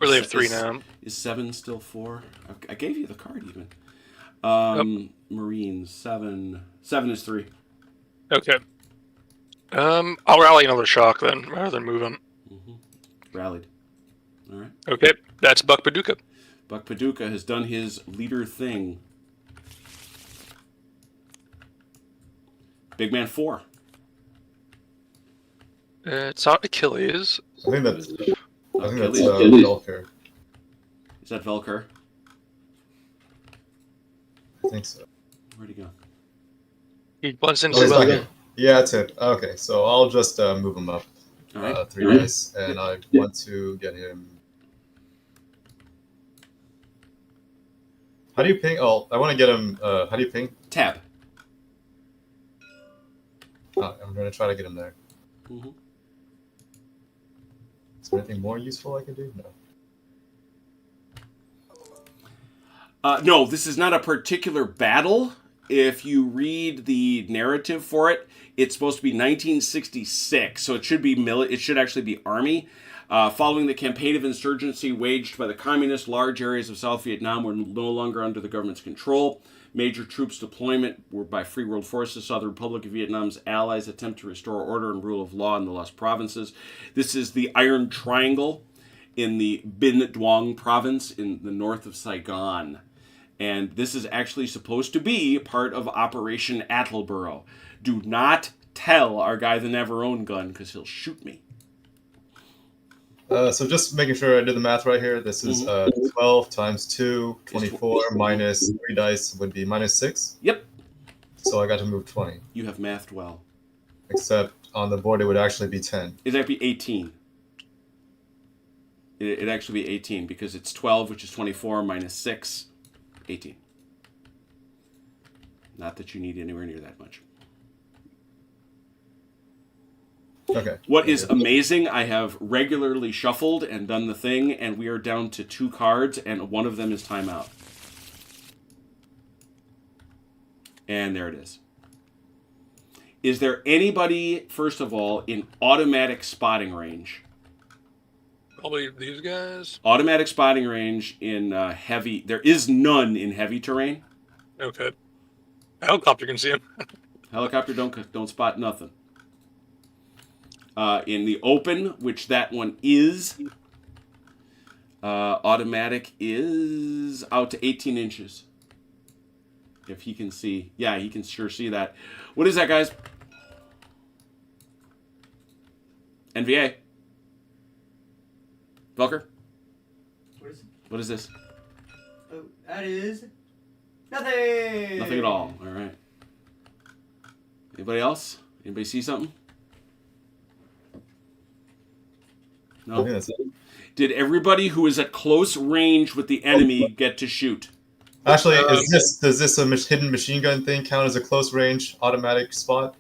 Or they have 3 now. Is 7 still 4? I gave you the card even. Marines 7. 7 is 3. Okay. I'll rally another shock then, rather than move them. Rallied. All right. Okay, that's Buck Paducah. Buck Paducah has done his leader thing. Big Man 4. It's not Achilles. I think that's Achilles. Velker. Is that Velker? I think so. Where'd he go? He blends Oh, into he's the not here. Yeah, that's it. Okay, so I'll just move him up All right. 3 dice, and I want to get him. How do you ping? Oh, I want to get him. How do you ping? Tab. I'm going to try to get him there. Mm-hmm. Is there anything more useful I can do? No. No, this is not a particular battle. If you read the narrative for it, it's supposed to be 1966, so it should be it should actually be Army. Following the campaign of insurgency waged by the communists, large areas of South Vietnam were no longer under the government's control. Major troops deployment were by Free World Forces saw the Republic of Vietnam's allies attempt to restore order and rule of law in the lost provinces. This is the Iron Triangle in the Binh Duong province in the north of Saigon. And this is actually supposed to be part of Operation Attleboro. Do not tell our guy the Never Own Gun, because he'll shoot me. So just making sure I did the math right here. This is 12 times 2, 24 minus 3 dice would be minus 6. Yep. So I got to move 20. You have mathed well. Except on the board it would actually be 10. It'd actually be 18. It'd actually be 18 because it's 12, which is 24, minus 6, 18. Not that you need anywhere near that much. Okay. What is amazing, I have regularly shuffled and done the thing, and we are down to 2 cards, and one of them is Timeout. And there it is. Is there anybody, first of all, in automatic spotting range? Probably these guys. Automatic spotting range in heavy. There is none in heavy terrain. Okay. Helicopter can see him. Helicopter don't spot nothing. In the open, which that one is, automatic is out to 18 inches. If he can see. Yeah, he can sure see that. What is that, guys? NVA. Velker? What is it? What is this? Oh, that is nothing. Nothing at all. All right. Anybody else? Anybody see something? I No. think that's it. Did everybody who is at close range with the enemy get to shoot? Actually, does this hidden machine gun thing count as a close range automatic spot?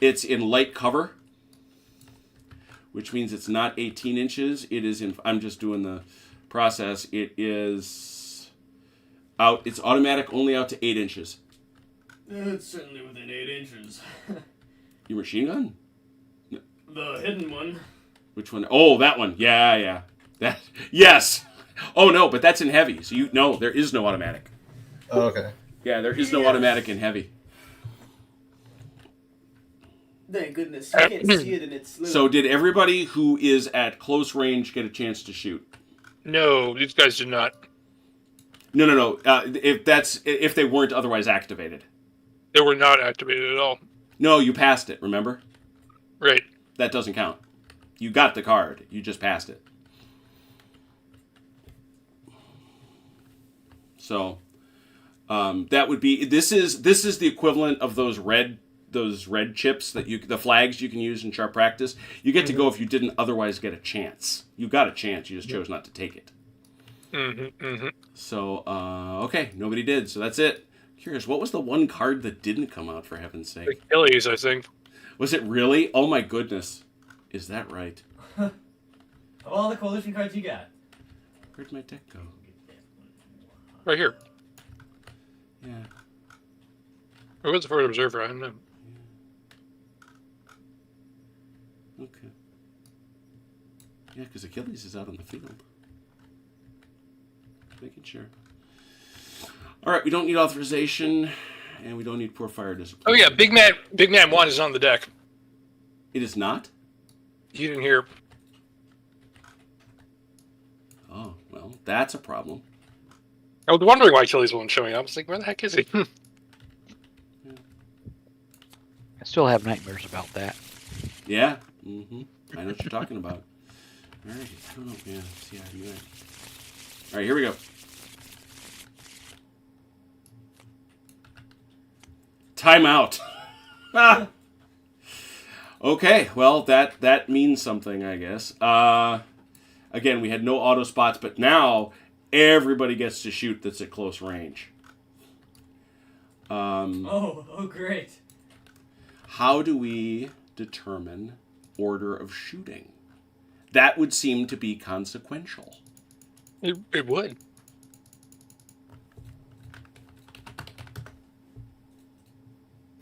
It's in light cover, which means it's not 18 inches. It is in. I'm just doing the process. It is out. It's automatic only out to 8 inches. It's certainly within 8 inches. Your machine gun? The hidden one. Which one? Oh, that one. Yeah. That. Yes. Oh no, but that's in heavy. So there is no automatic. Oh, okay. Yeah, there is no automatic in heavy. Thank goodness. You can't see it in its little... So did everybody who is at close range get a chance to shoot? No, these guys did not. No. If they weren't otherwise activated. They were not activated at all. No, you passed it, remember? Right. That doesn't count. You got the card. You just passed it. So that would be this is the equivalent of those red chips that the flags you can use in sharp practice. You get to go if you didn't otherwise get a chance. You got a chance, you just chose not to take it. So okay, nobody did. So that's it. Curious, what was the one card that didn't come out, for heaven's sake? Achilles, I think. Was it really? Oh my goodness. Is that right? Of all the coalition cards you got. Where'd my deck go? Right here. Yeah. Or was it for an observer? I don't know. Okay. Yeah, because Achilles is out on the field. Making sure. All right, we don't need authorization, and we don't need poor fire discipline. Oh yeah, Big Man 1 is on the deck. It is not? You didn't hear. Oh, well, that's a problem. I was wondering why Achilles wasn't showing up. I was like, where the heck is he? I still have nightmares about that. Yeah. Mm-hmm. I know what you're talking about. All right. I don't know. Yeah. See, I knew it. All right, here we go. Timeout. Ah. Okay, well, that means something, I guess. Again, we had no auto spots, but now everybody gets to shoot that's at close range. Oh, great. How do we determine order of shooting? That would seem to be consequential. It would.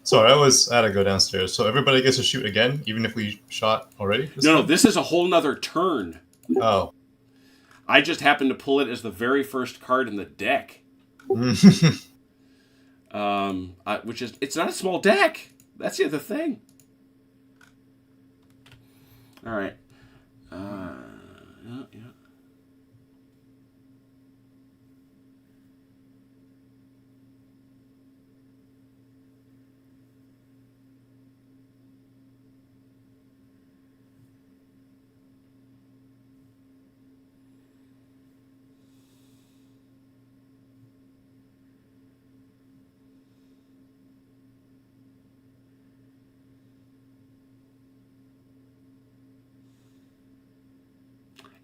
Sorry, I had to go downstairs. So everybody gets to shoot again, even if we shot already? No, this is a whole nother turn. Oh. I just happened to pull it as the very first card in the deck. Which is, it's not a small deck. That's the other thing. All right. Yeah.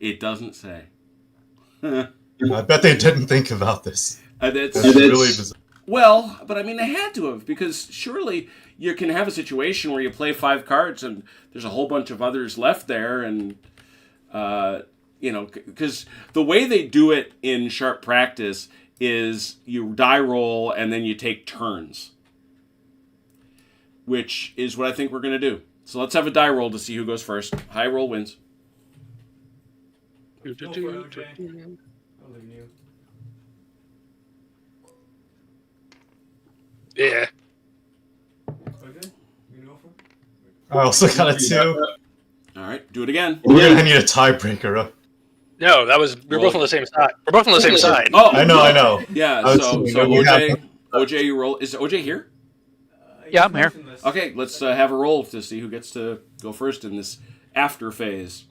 It doesn't say. I bet they didn't think about this. That's That's really bizarre. well, but I mean, they had to have, because surely you can have a situation where you play 5 cards and there's a whole bunch of others left there, and because the way they do it in Sharp Practice is you die roll and then you take turns, which is what I think we're going to do. So let's have a die roll to see who goes first. High roll wins. Go for it, OJ. I'll leave you. Yeah. OJ, you go for it? I also got a 2. All right, do it again. We're gonna need a tiebreaker. No, we're both on the same side. We're both on the same side. Oh, I know. yeah. I was So thinking, we have- OJ, you roll. Is OJ here? Yeah, I'm here. Okay, let's have a roll to see who gets to go first in this after phase.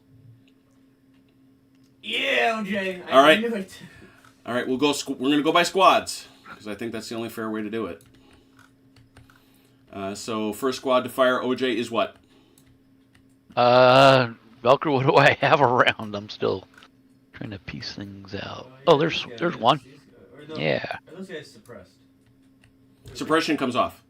Yeah, OJ. All right. I knew it. All right, we're gonna go by squads because I think that's the only fair way to do it. So first squad to fire OJ is what? Velcro, what do I have around? I'm still trying to piece things out. Oh, there's one. Yeah. Are those guys suppressed? Suppression comes off.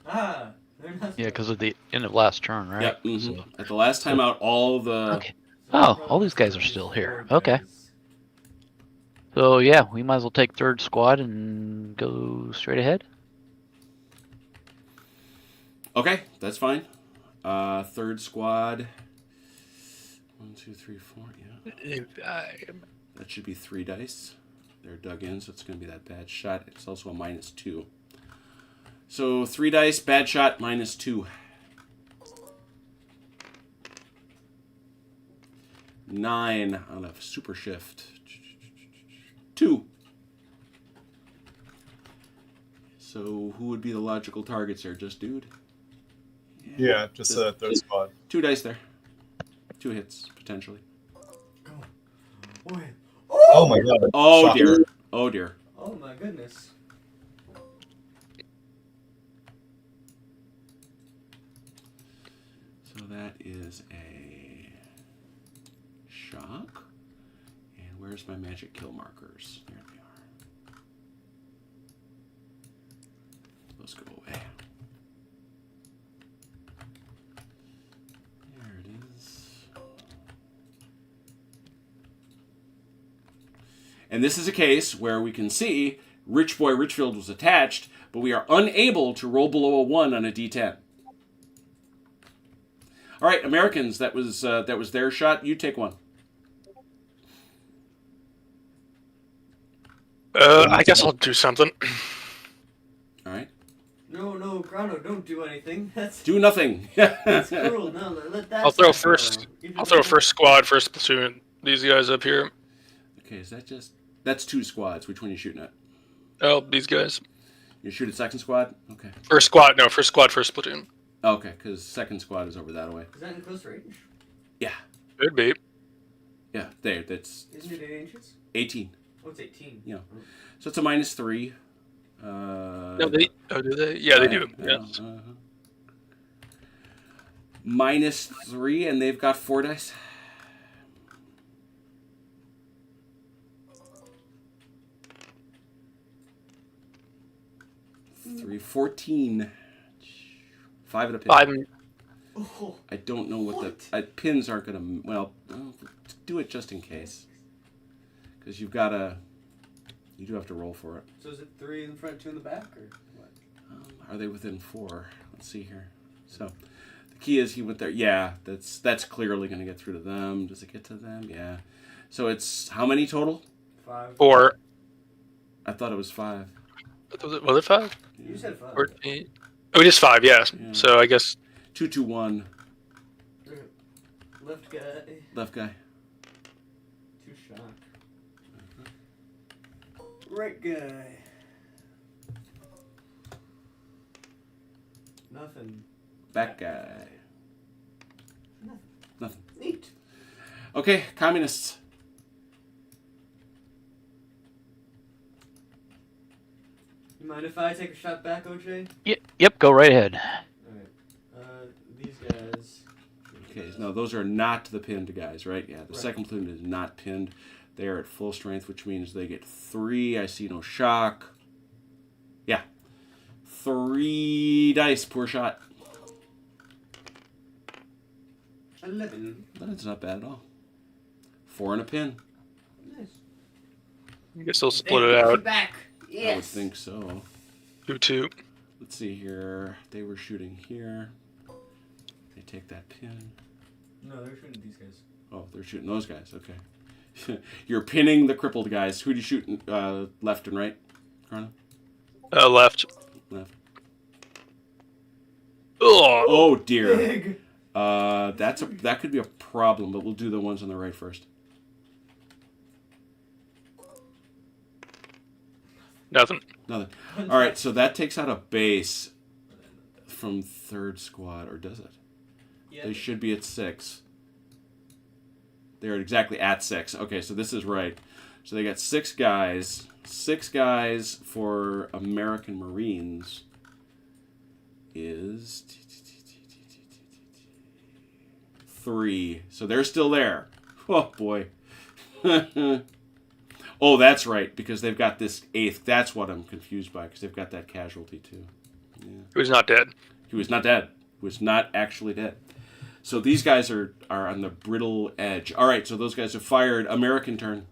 They're not. Yeah, because of the end of last turn, right? Yep. Mhm. So, At the last time out, all the okay. Oh, all these guys are still here. Okay. So yeah, we might as well take third squad and go straight ahead. Okay, that's fine. Third squad. 1, 2, 3, 4. Yeah, that should be 3 dice. They're dug in, so it's going to be that bad shot. It's also a -2. So 3 dice, bad shot, -2. 9 on a super shift. 2. So who would be the logical targets there? Just dude? Yeah, just a third squad. 2 dice there. 2 hits, potentially. Boy. Oh my god. Oh Shocking. dear. Oh dear. Oh my goodness. So that is a shock. And where's my magic kill markers? There they are. Those go away. There it is. And this is a case where we can see Rich Boy Richfield was attached, but we are unable to roll below a 1 on a D10. All right, Americans, that was their shot. You take one. I guess I'll do something. All right. No, Grano, don't do anything. That's Do nothing. that's cruel. No, let that. I'll throw stuff first. go. I'll throw first squad, first platoon. These guys up here. Okay, is that just... That's 2 squads. Which one are you shooting at? Oh, these guys. You shoot at second squad? Okay. First squad. No, first squad, first platoon. Okay, because second squad is over that way. Is that in close range? Yeah. Could be. Yeah, there. That's Isn't it 8 inches? 18. Oh, it's 18. Yeah. So it's a -3. No, they. Oh, do they? Yeah, they do. Yes. -3, and they've got 4 dice. Three, 14. 5 at a pin. I'm. Oh, I don't know what the pins aren't gonna. Well, do it just in case, because you do have to roll for it. so is it 3 in the front, 2 in the back, or what? Are they within 4? Let's see here. So the key is he went there. Yeah, that's clearly gonna get through to them. Does it get to them? Yeah. So it's how many total? 5. 4. I thought it was 5. Was it 5? You said 5. 14. Oh, it is 5. Yes. Yeah. So I guess 2, 2, 1. Left guy. Left guy. 2 shock. Right guy. Nothing. Back guy. Nothing. Neat. Okay, communists. You mind if I take a shot back, OJ? Yep, go right ahead. Alright. These guys. Okay, no, those are not the pinned guys, right? Yeah, the Right. second platoon is not pinned. They are at full strength, which means they get 3. I see no shock. Yeah. 3 dice per shot. 11. That's not bad at all. 4 and a pin. Nice. I guess they'll split it They get you out. back. Yes. I would think so. 2-2. Let's see here. They were shooting here. They take that pin. No, they're shooting these guys. Oh, they're shooting those guys. Okay. You're pinning the crippled guys. Who do you shoot left and right, Chrono? Left. Left. Ugh. Oh, dear. Big. That could be a problem, but we'll do the ones on the right first. Nothing. Nothing. All right, so that takes out a base from third squad, or does it? Yeah. They should be at 6. They're exactly at 6. Okay, so this is right. So they got 6 guys. 6 guys for American Marines is 3. So they're still there. Oh, boy. Oh, that's right, because they've got this 8th. That's what I'm confused by, because they've got that casualty, too. Yeah. He was not dead. He was not dead. He was not actually dead. So these guys are on the brittle edge. All right, so those guys have fired. American turn.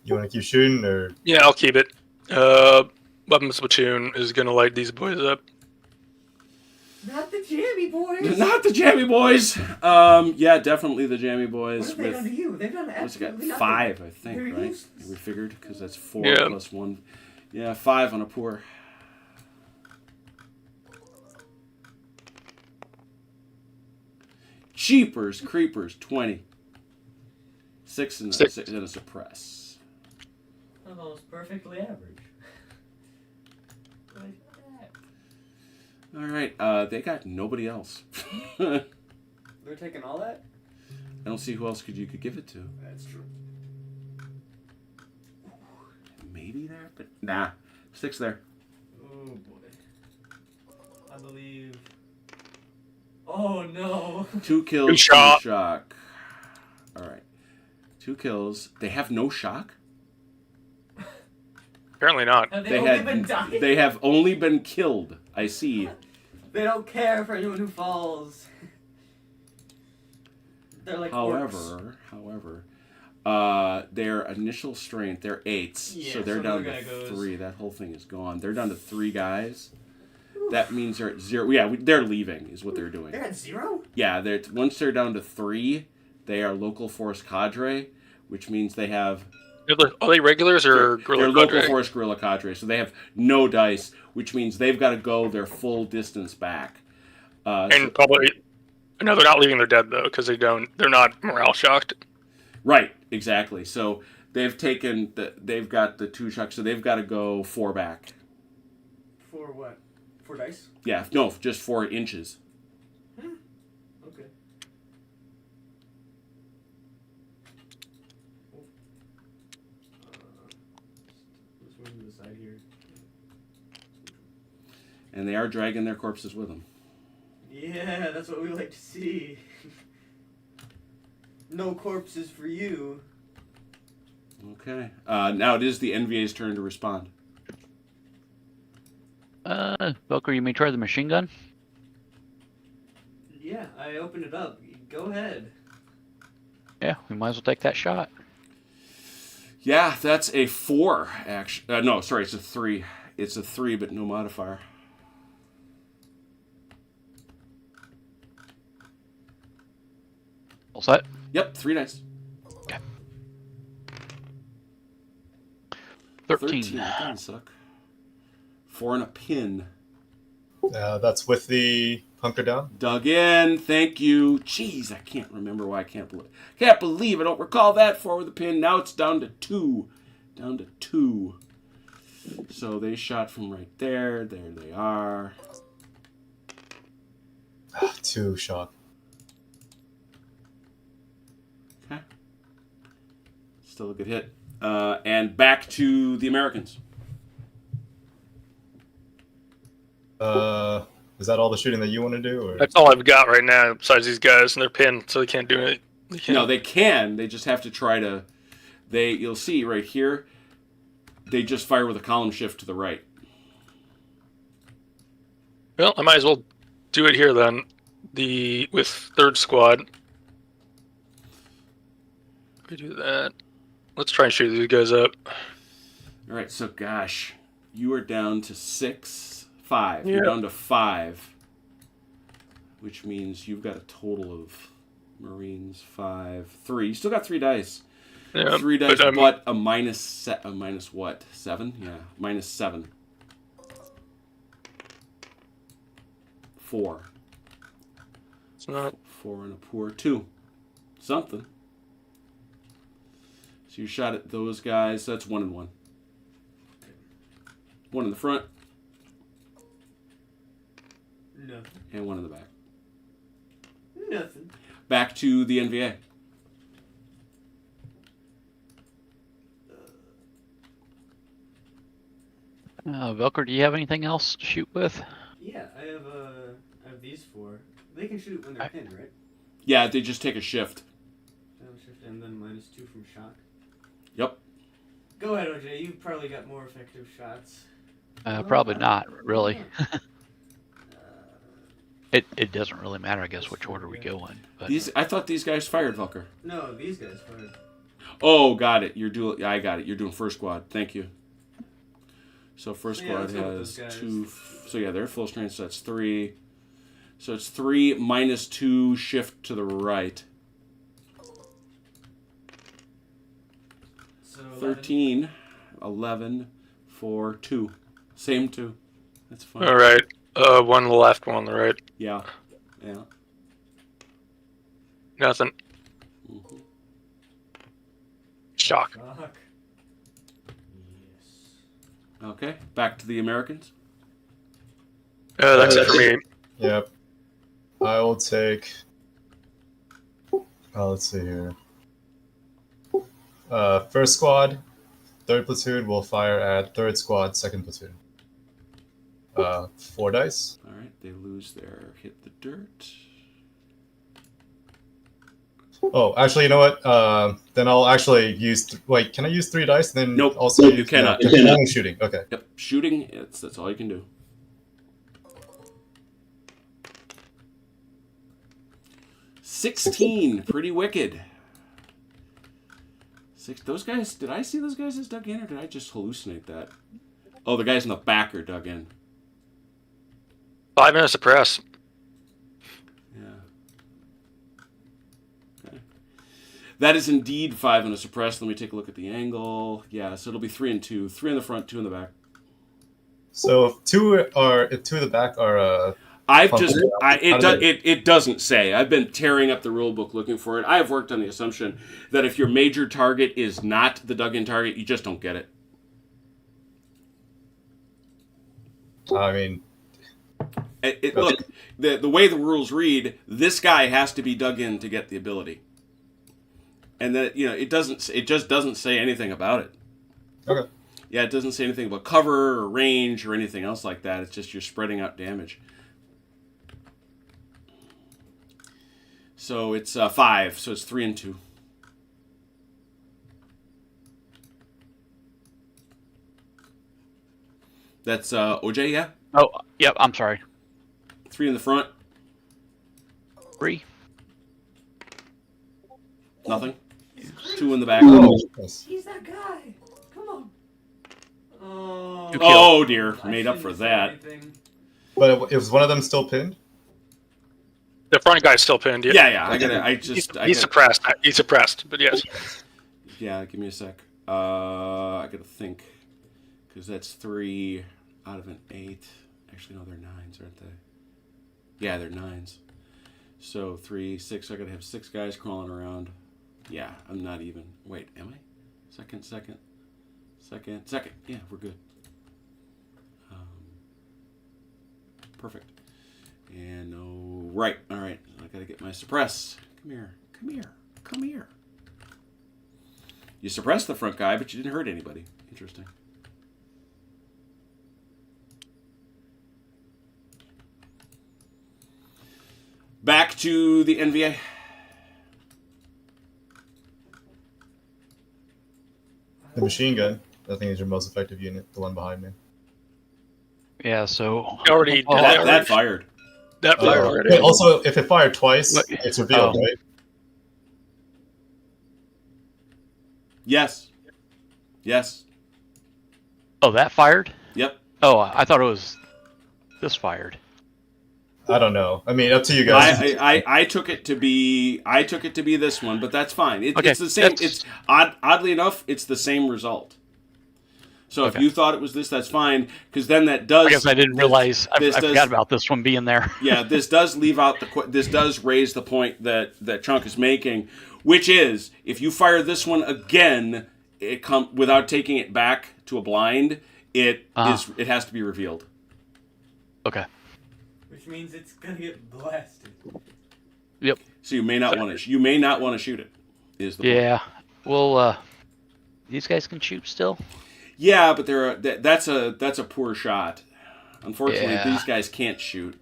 You want to keep shooting, or Yeah, I'll keep it. Weapons platoon is gonna light these boys up. Not the jammy boys. Not the Jammy Boys. Yeah, definitely the Jammy What Boys. have they done to you? They've done What's it got? absolutely nothing. 5, I think, They're right? useless. We figured, because that's 4 Yeah. plus 1. Yeah, 5 on a poor. Cheapers, creepers, 20. 6 and Six. a suppress. Almost perfectly average. Like that. All right, they got nobody else. I They're taking all that? don't see who else you could give it to. That's true. Maybe there, but nah. 6 there. Oh boy. I believe. Oh no. 2 kills, Good shot. 2 shock. All right. 2 kills. They have no shock? Apparently not. Have they only been dying? They have only been killed. I see. They don't care for anyone who falls. They're like orcs. However, their initial strength, they're 8s, Yeah, so they're so down the guy to goes- 3. That whole thing is gone. They're down to 3 guys. That means they're at 0. Yeah, they're leaving is what they're doing. They're at 0? Yeah, once they're down to 3, they are local force cadre, which means they have Are they regulars or they're guerrilla local cadre? force guerrilla cadre, so they have no dice, which means they've got to go their full distance back. And probably no, they're not leaving their dead though, because they're not morale shocked. Right, exactly. So they've got the 2 shocks, so they've got to go 4 back. For what? 4 dice? Yeah, no, just 4 inches. Okay. Let's move to the side here. And they are dragging their corpses with them. Yeah, that's what we like to see. No corpses for you. Okay. Now it is the NVA's turn to respond. Velcro, you may try the machine gun. Yeah, I opened it up. Go ahead. Yeah, we might as well take that shot. Yeah, that's a 4, actually. No, sorry, it's a 3. It's a 3, but no modifier. All set? Yep, 3 dice. Okay. 13. That doesn't suck. 4 and a pin. that's with the hunker down? Dug in. Thank you. Jeez, I can't remember why I can't believe I don't recall that 4 with a pin. Now it's down to 2. Down to 2. So they shot from right there. There they are. 2 shot. Okay. Still a good hit. And back to the Americans. Is that all the shooting that you want to do? Or? That's all I've got right now. Besides these guys, and they're pinned, so they can't do it. No, they can. They just have to try to. You'll see right here. They just fire with a column shift to the right. Well, I might as well do it here then. With third squad. We do that. Let's try and shoot these guys up. All right. So, gosh, you are down to 5. Yeah. You're down to 5, which means you've got a total of Marines 5, 3. You still got 3 dice. Yeah, 3 dice, but a minus what? 7? Yeah, minus 7. 4. It's not 4 and a poor 2. Something. So you shot at those guys. That's 1 and 1. 1 in the front. Nothing. And 1 in the back. Nothing. Back to the NVA. Velker, do you have anything else to shoot with? Yeah, I have these 4. They can shoot when they're pinned, right? Yeah, they just take a shift. Shift and then -2 from shock. Yep. Go ahead, OJ. You've probably got more effective shots. Probably not, really. It doesn't really matter, I guess, which order we go in. But I thought these guys fired, Velker. No, these guys fired. Oh, got it. I got it. You're doing first squad. Thank you. So first So, yeah, squad let's go with has those guys. 2. So yeah, they're full strength. So that's 3. So it's 3 minus 2 shift to the right. So 13, 11, 4, 2. Same 2. That's fine. all right. One on the left, one on the right. Yeah. Yeah. Nothing. Mm-hmm. Shock. Shock. Yes. Okay. Back to the Americans. That's it for me. Yep. I will take. Let's see here. First squad, third platoon will fire at third squad, second platoon. 4 dice. All right. They lose their hit the dirt. Oh, actually, you know what? Then I'll actually use. Wait, can I use 3 dice? Then Nope. Also, You cannot. Only shooting. Okay. Yep. Shooting. That's all you can do. 16. Pretty wicked. Those guys. Did I see those guys as dug in, or did I just hallucinate that? Oh, the guys in the back are dug in. 5 minutes of press. Yeah. Okay. That is indeed 5 and a suppressed. Let me take a look at the angle. Yeah, so it'll be 3 and 2. 3 in the front, 2 in the back. So if 2 in the back are. It doesn't say. I've been tearing up the rule book looking for it. I have worked on the assumption that if your major target is not the dug-in target, you just don't get it. I mean. Look, the way the rules read, this guy has to be dug in to get the ability, and then it just doesn't say anything about it. Okay. Yeah, it doesn't say anything about cover or range or anything else like that. It's just you're spreading out damage. So it's 5. So it's 3 and 2. That's OJ, yeah? oh, yep. I'm sorry. 3 in the front. 3. Nothing. 2 in the back. Yes. He's that guy. Come on. Oh. Two kills. Oh dear, I made up shouldn't for have said that. anything. But is one of them still pinned? The front guy's still pinned. Yeah. He's suppressed. He's suppressed, but yes. Yeah, give me a sec. I gotta think, because that's 3 out of an 8. Actually, no, they're 9s, aren't they? Yeah, they're 9s. So 3, 6. I gotta have 6 guys crawling around. Yeah, I'm not even. Wait, am I? Second. Yeah, we're good. Perfect. And no, right. All right. I gotta get my suppress. Come here. You suppressed the front guy, but you didn't hurt anybody. Interesting. to the NVA. The machine gun, I think, is your most effective unit, the one behind me. Yeah, so Already Oh, did That, that. that fired. That fired already. But also, if it fired twice, What? it's revealed, Oh. right? Yes. Yes. Oh, that fired? Yep. Oh, I thought it was this fired. I don't know. I mean, up to you guys. I took it to be this one, but that's fine. Okay, It's the same. that's- It's oddly enough, it's the same result. So if Okay. you thought it was this, that's fine, because then that does. I guess I didn't realize. I this does- forgot about this one being there. Yeah, this does leave out this does raise the point that Chunk is making, which is if you fire this one again, it without taking it back to a blind, it has to be revealed. Okay. Which means it's gonna get blasted. Yep. So you may not want to shoot it. Is the point. Yeah. Well, these guys can shoot still. Yeah, but that's a poor shot. Unfortunately, Yeah. these guys can't shoot.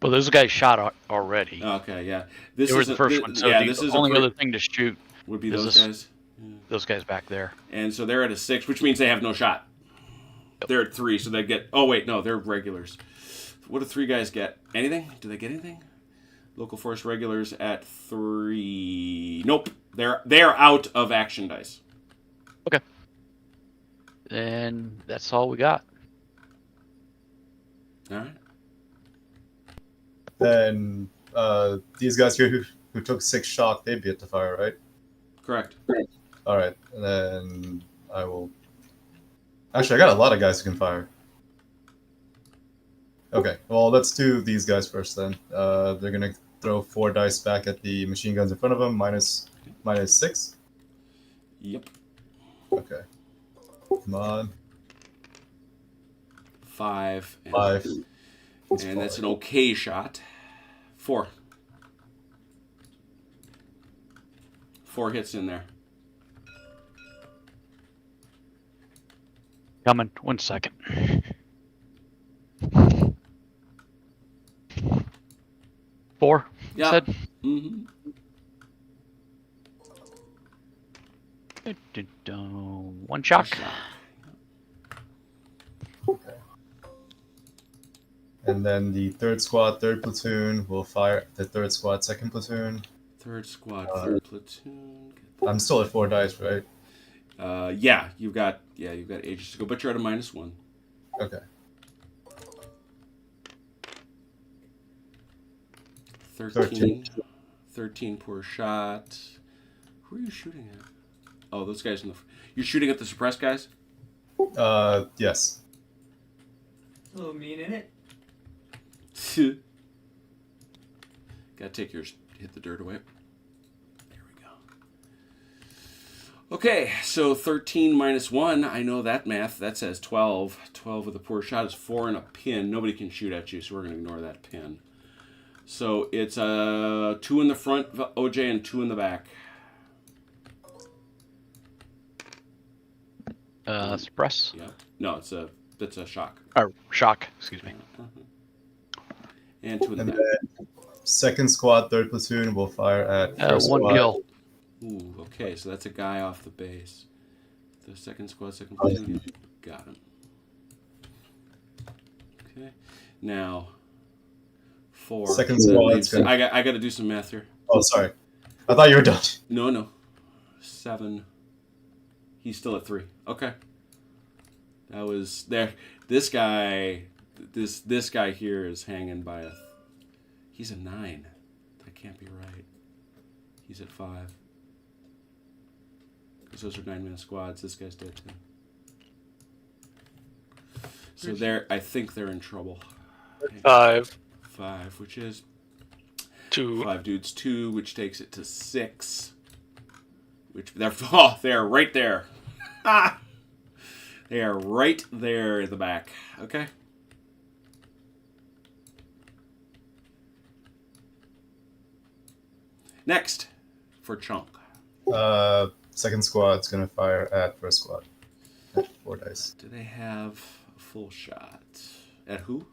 Well, those guys shot already. Okay, yeah. They were the first one. So this the is only other thing to shoot would be is those this- guys. those guys back there. And so they're at a 6, which means they have no shot. Yep. They're at 3, so they get. Oh wait, no, they're regulars. What do 3 guys get? Anything? Do they get anything? Local force regulars at 3. Nope, they're out of action dice. And that's all we got. All right. Then these guys here who took 6 shock, they'd be at the fire, right? Correct. All right, and then I will. Actually, I got a lot of guys who can fire. Okay, well, let's do these guys first then. They're gonna throw 4 dice back at the machine guns in front of them, minus 6. Yep. Okay. Come on. 5. 5. And that's an okay shot. 4. 4 hits in there. Coming. 1 second. Four. you Yeah. Said. Mm-hmm. One shock. And then the 3rd squad, 3rd platoon will fire at the 3rd squad, 2nd platoon. 3rd squad, 3rd platoon. I'm still at 4 dice, right? Yeah, you've got ages to go, but you're at a -1. Okay. 13 poor shot. Who are you shooting at? Oh, those guys in the. You're shooting at the suppressed guys. Yes. A little mean in it. Gotta take yours. Hit the dirt away. There we go. Okay, so 13 minus 1. I know that math. That says 12. 12 with a poor shot is 4 and a pin. Nobody can shoot at you, so we're gonna ignore that pin. So it's 2 in the front, OJ, and 2 in the back. Suppress. Yeah. No, that's a shock. Or shock. Excuse me. And 2 in the And back. then 2nd squad, 3rd platoon will fire at 1st One squad. kill. Ooh, okay, so that's a guy off the base. The 2nd squad, 2nd platoon. Got him. Okay. Now, 4. Second So that squad's leaves- gonna- I got to do some math here. Oh, sorry. I thought you were done. No. 7. He's still at 3. Okay. That was there. This guy here is hanging by he's a 9. That can't be right. He's at 5. Because those are 9-man squads. This guy's dead too. So I think they're in trouble. 5, 5, which is 2. 5 dudes 2, which takes it to 6. Which they're right there. Ah! They are right there in the back. Okay. Next for Chunk. 2nd squad's gonna fire at 1st squad. At 4 dice. Do they have a full shot? At who?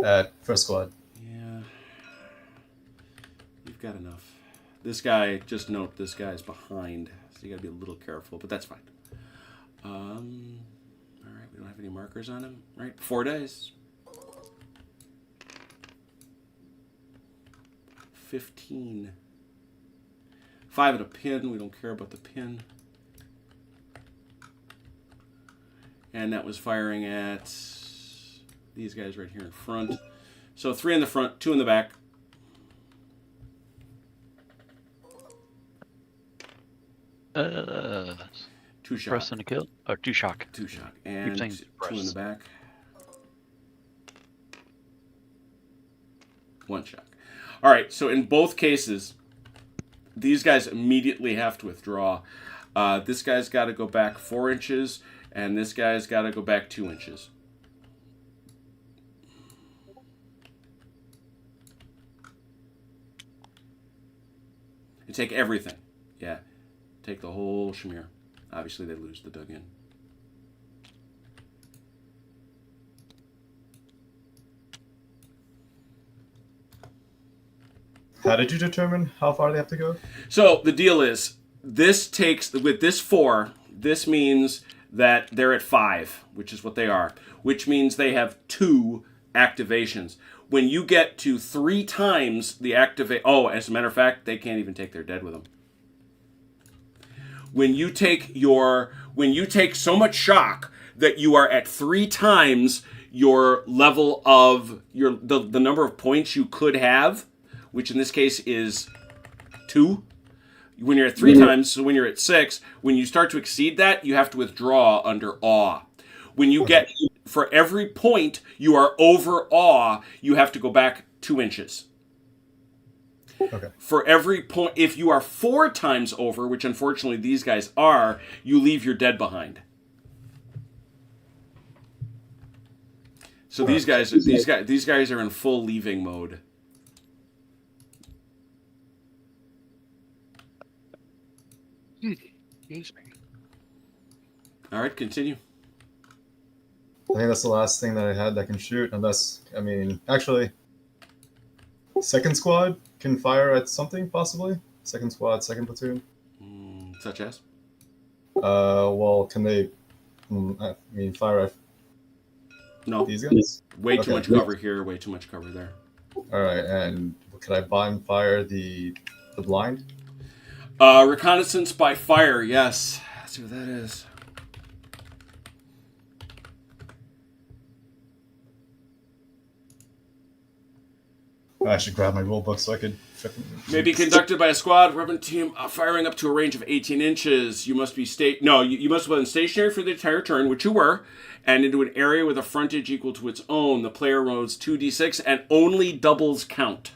At 1st squad. Yeah. you've got enough. This guy, just note, this guy's behind, so you got to be a little careful, but that's fine. All right, we don't have any markers on him, right? 4 days. 15. 5 at a pin. We don't care about the pin. And that was firing at these guys right here in front. So 3 in the front, 2 in the back. Two shock. Press and a kill, or 2 shock. 2 shock. And saying 2 in press. the back. 1 shock. All right, so in both cases, these guys immediately have to withdraw. This guy's got to go back 4 inches, and this guy's got to go back 2 inches. And take everything. Yeah. Take the whole Shamir. Obviously, they lose the dug in. How did you determine how far they have to go? So the deal is, this takes, with this 4, this means that they're at 5, which is what they are, which means they have 2 activations. When you get to 3 times the activate, oh, as a matter of fact, they can't even take their dead with them. When you take so much shock that you are at 3 times your level of the number of points you could have, which in this case is 2. When you're at 3 times, so when you're at 6, when you start to exceed that, you have to withdraw under awe. When you get, for every point you are over awe, you have to go back 2 inches. Okay. For every point, if you are 4 times over, which unfortunately these guys are, you leave your dead behind. So these guys are in full leaving mode. Excuse me. All right, continue. I think that's the last thing that I had that can shoot, unless, I mean, actually, second squad can fire at something, possibly? Second squad, second platoon? Such as? Well, can they, I mean, fire at No. these guys? Way too Okay. much cover here, way too much cover there. Alright, and could I blind fire the blind? Reconnaissance by fire, yes. Let's see what that is. I should grab my rule book so I could... May be conducted by a squad, weapon team, firing up to a range of 18 inches. You must be you must have been stationary for the entire turn, which you were, and into an area with a frontage equal to its own. The player rolls 2d6, and only doubles count.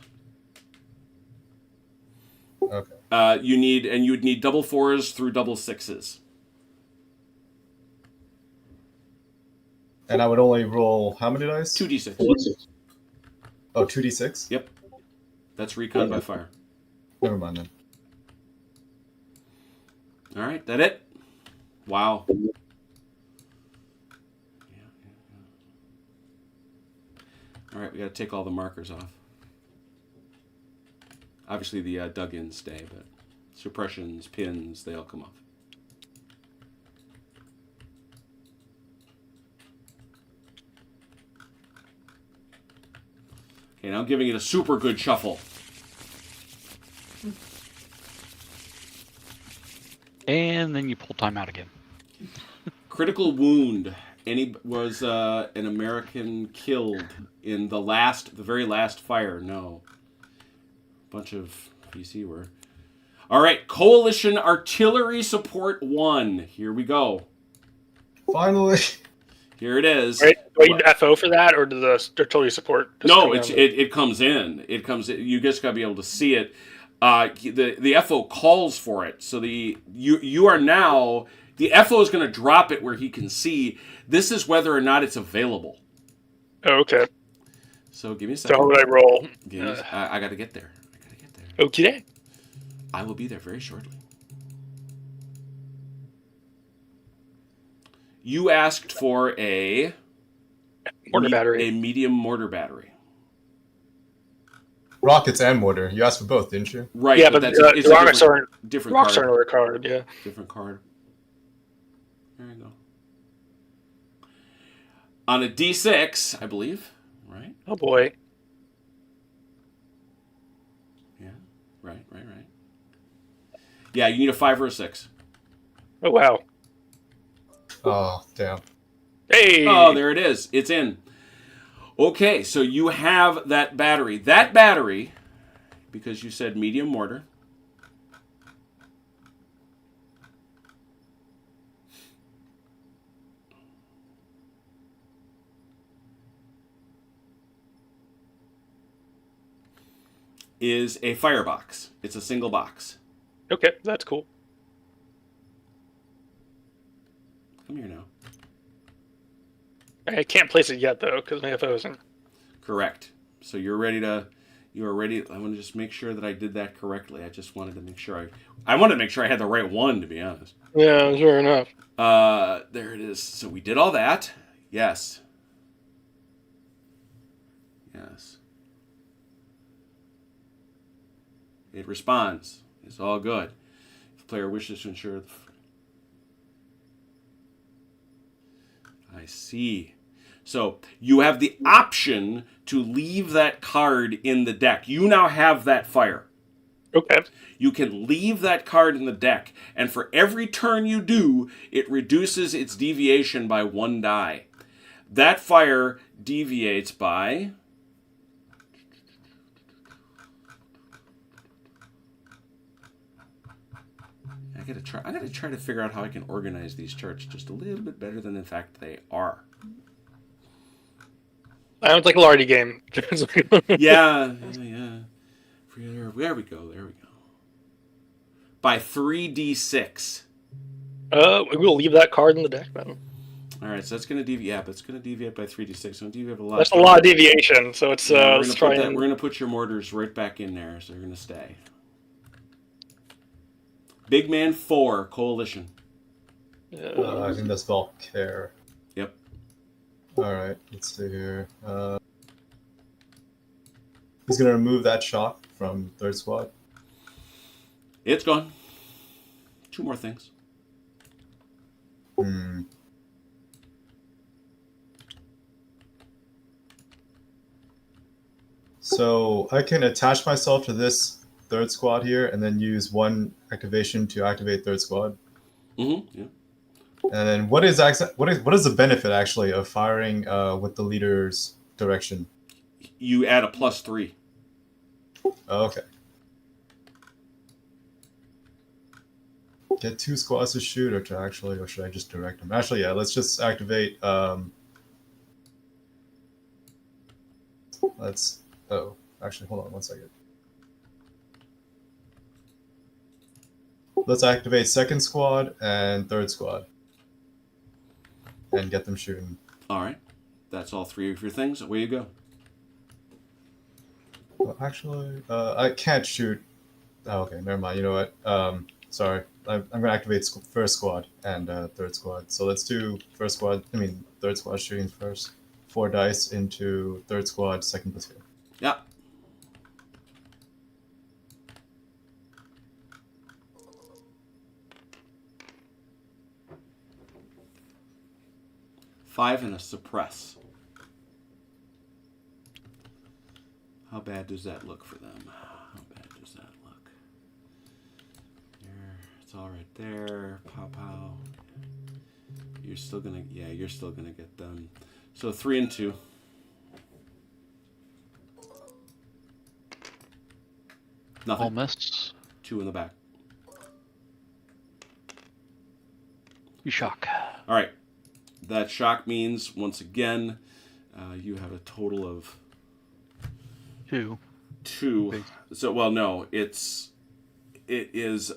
Okay. You would need double 4s through double 6s. And I would only roll how many dice? 2d6. Oh, 2d6? Yep. That's recon by fire. Never mind then. All right, that it? Wow. All right, we got to take all the markers off. Obviously, the dug-ins stay, but suppressions, pins, they all come off. Okay, now I'm giving it a super good shuffle. And then you pull timeout again. Critical wound. Was an American killed in the very last fire? No. Bunch of PC were. All right, Coalition Artillery Support 1. Here we go. Finally! Here it is. Right? Do I need FO for that, or does the artillery support? Just No, come it comes in. It comes in. You just gotta be able to see it. The FO calls for it. So you are now, the FO is going to drop it where he can see. This is whether or not it's available. Oh, okay. So give me a So second. how would I roll? I got to get there. Okay. I will be there very shortly. You asked for a Mortar battery. A medium mortar battery. rockets and mortar. You asked for both, didn't you? Right, Yeah, but but that's it's a rockets aren't. different Rocks card. aren't a card. Yeah. Different card. There you go. On a D6, I believe. Right? Oh boy. Yeah. Right. Yeah, you need a 5 or a 6. Oh wow. Oh, damn. Hey. Oh, there it is. It's in. Okay, so you have that battery. That battery, because you said medium mortar. Is a firebox. It's a single box. Okay, that's cool. Come here now. I can't place it yet though because my FO isn't. Correct. So you're ready to. You are ready. I want to just make sure that I did that correctly. I just wanted to make sure I wanted to make sure I had the right one, to be honest. Yeah, sure enough. There it is. So we did all that. Yes. Yes. It responds. It's all good. If the player wishes to ensure. I see. So you have the option to leave that card in the deck. You now have that fire. Okay. You can leave that card in the deck, and for every turn you do, it reduces its deviation by 1 die. That fire deviates by... I gotta try to figure out how I can organize these charts just a little bit better than in fact they are. I don't like a Lardy game. Yeah. There we go. By 3d6. We'll leave that card in the deck then. All right, so that's going to deviate. Yeah, but it's going to deviate by 3d6. It's going to deviate a lot. That's a lot of deviation. So it's Yeah, let's try and... we're going to put your mortars right back in there, so they're going to stay. Big Man 4, Coalition. I think that's Valkyr. Yep. Alright, let's see here. He's going to remove that shock from third squad. It's gone. 2 more things. So I can attach myself to this third squad here and then use 1 activation to activate third squad. Mm-hmm. Yeah. And then what is the benefit actually of firing with the leader's direction? You add a +3. Oh, okay. Get 2 squads to shoot, or should I just direct them? Actually, yeah. Let's just activate. Actually, hold on 1 second. Let's activate second squad and third squad, and get them shooting. All right. That's all 3 of your things. Away you go. Well, actually, I can't shoot. Oh, okay, never mind. You know what? Sorry. I'm going to activate first squad and third squad. So let's do third squad shooting first. 4 dice into third squad, second platoon. Yeah. Five and a suppress. How bad does that look for them? How bad does that look? There, it's all right there. Pow pow. You're still gonna get them. So 3 and 2. Nothing. All miss. 2 in the back. You shock. All right. That shock means, once again, you have a total of 2. 2. So, well, no, it is,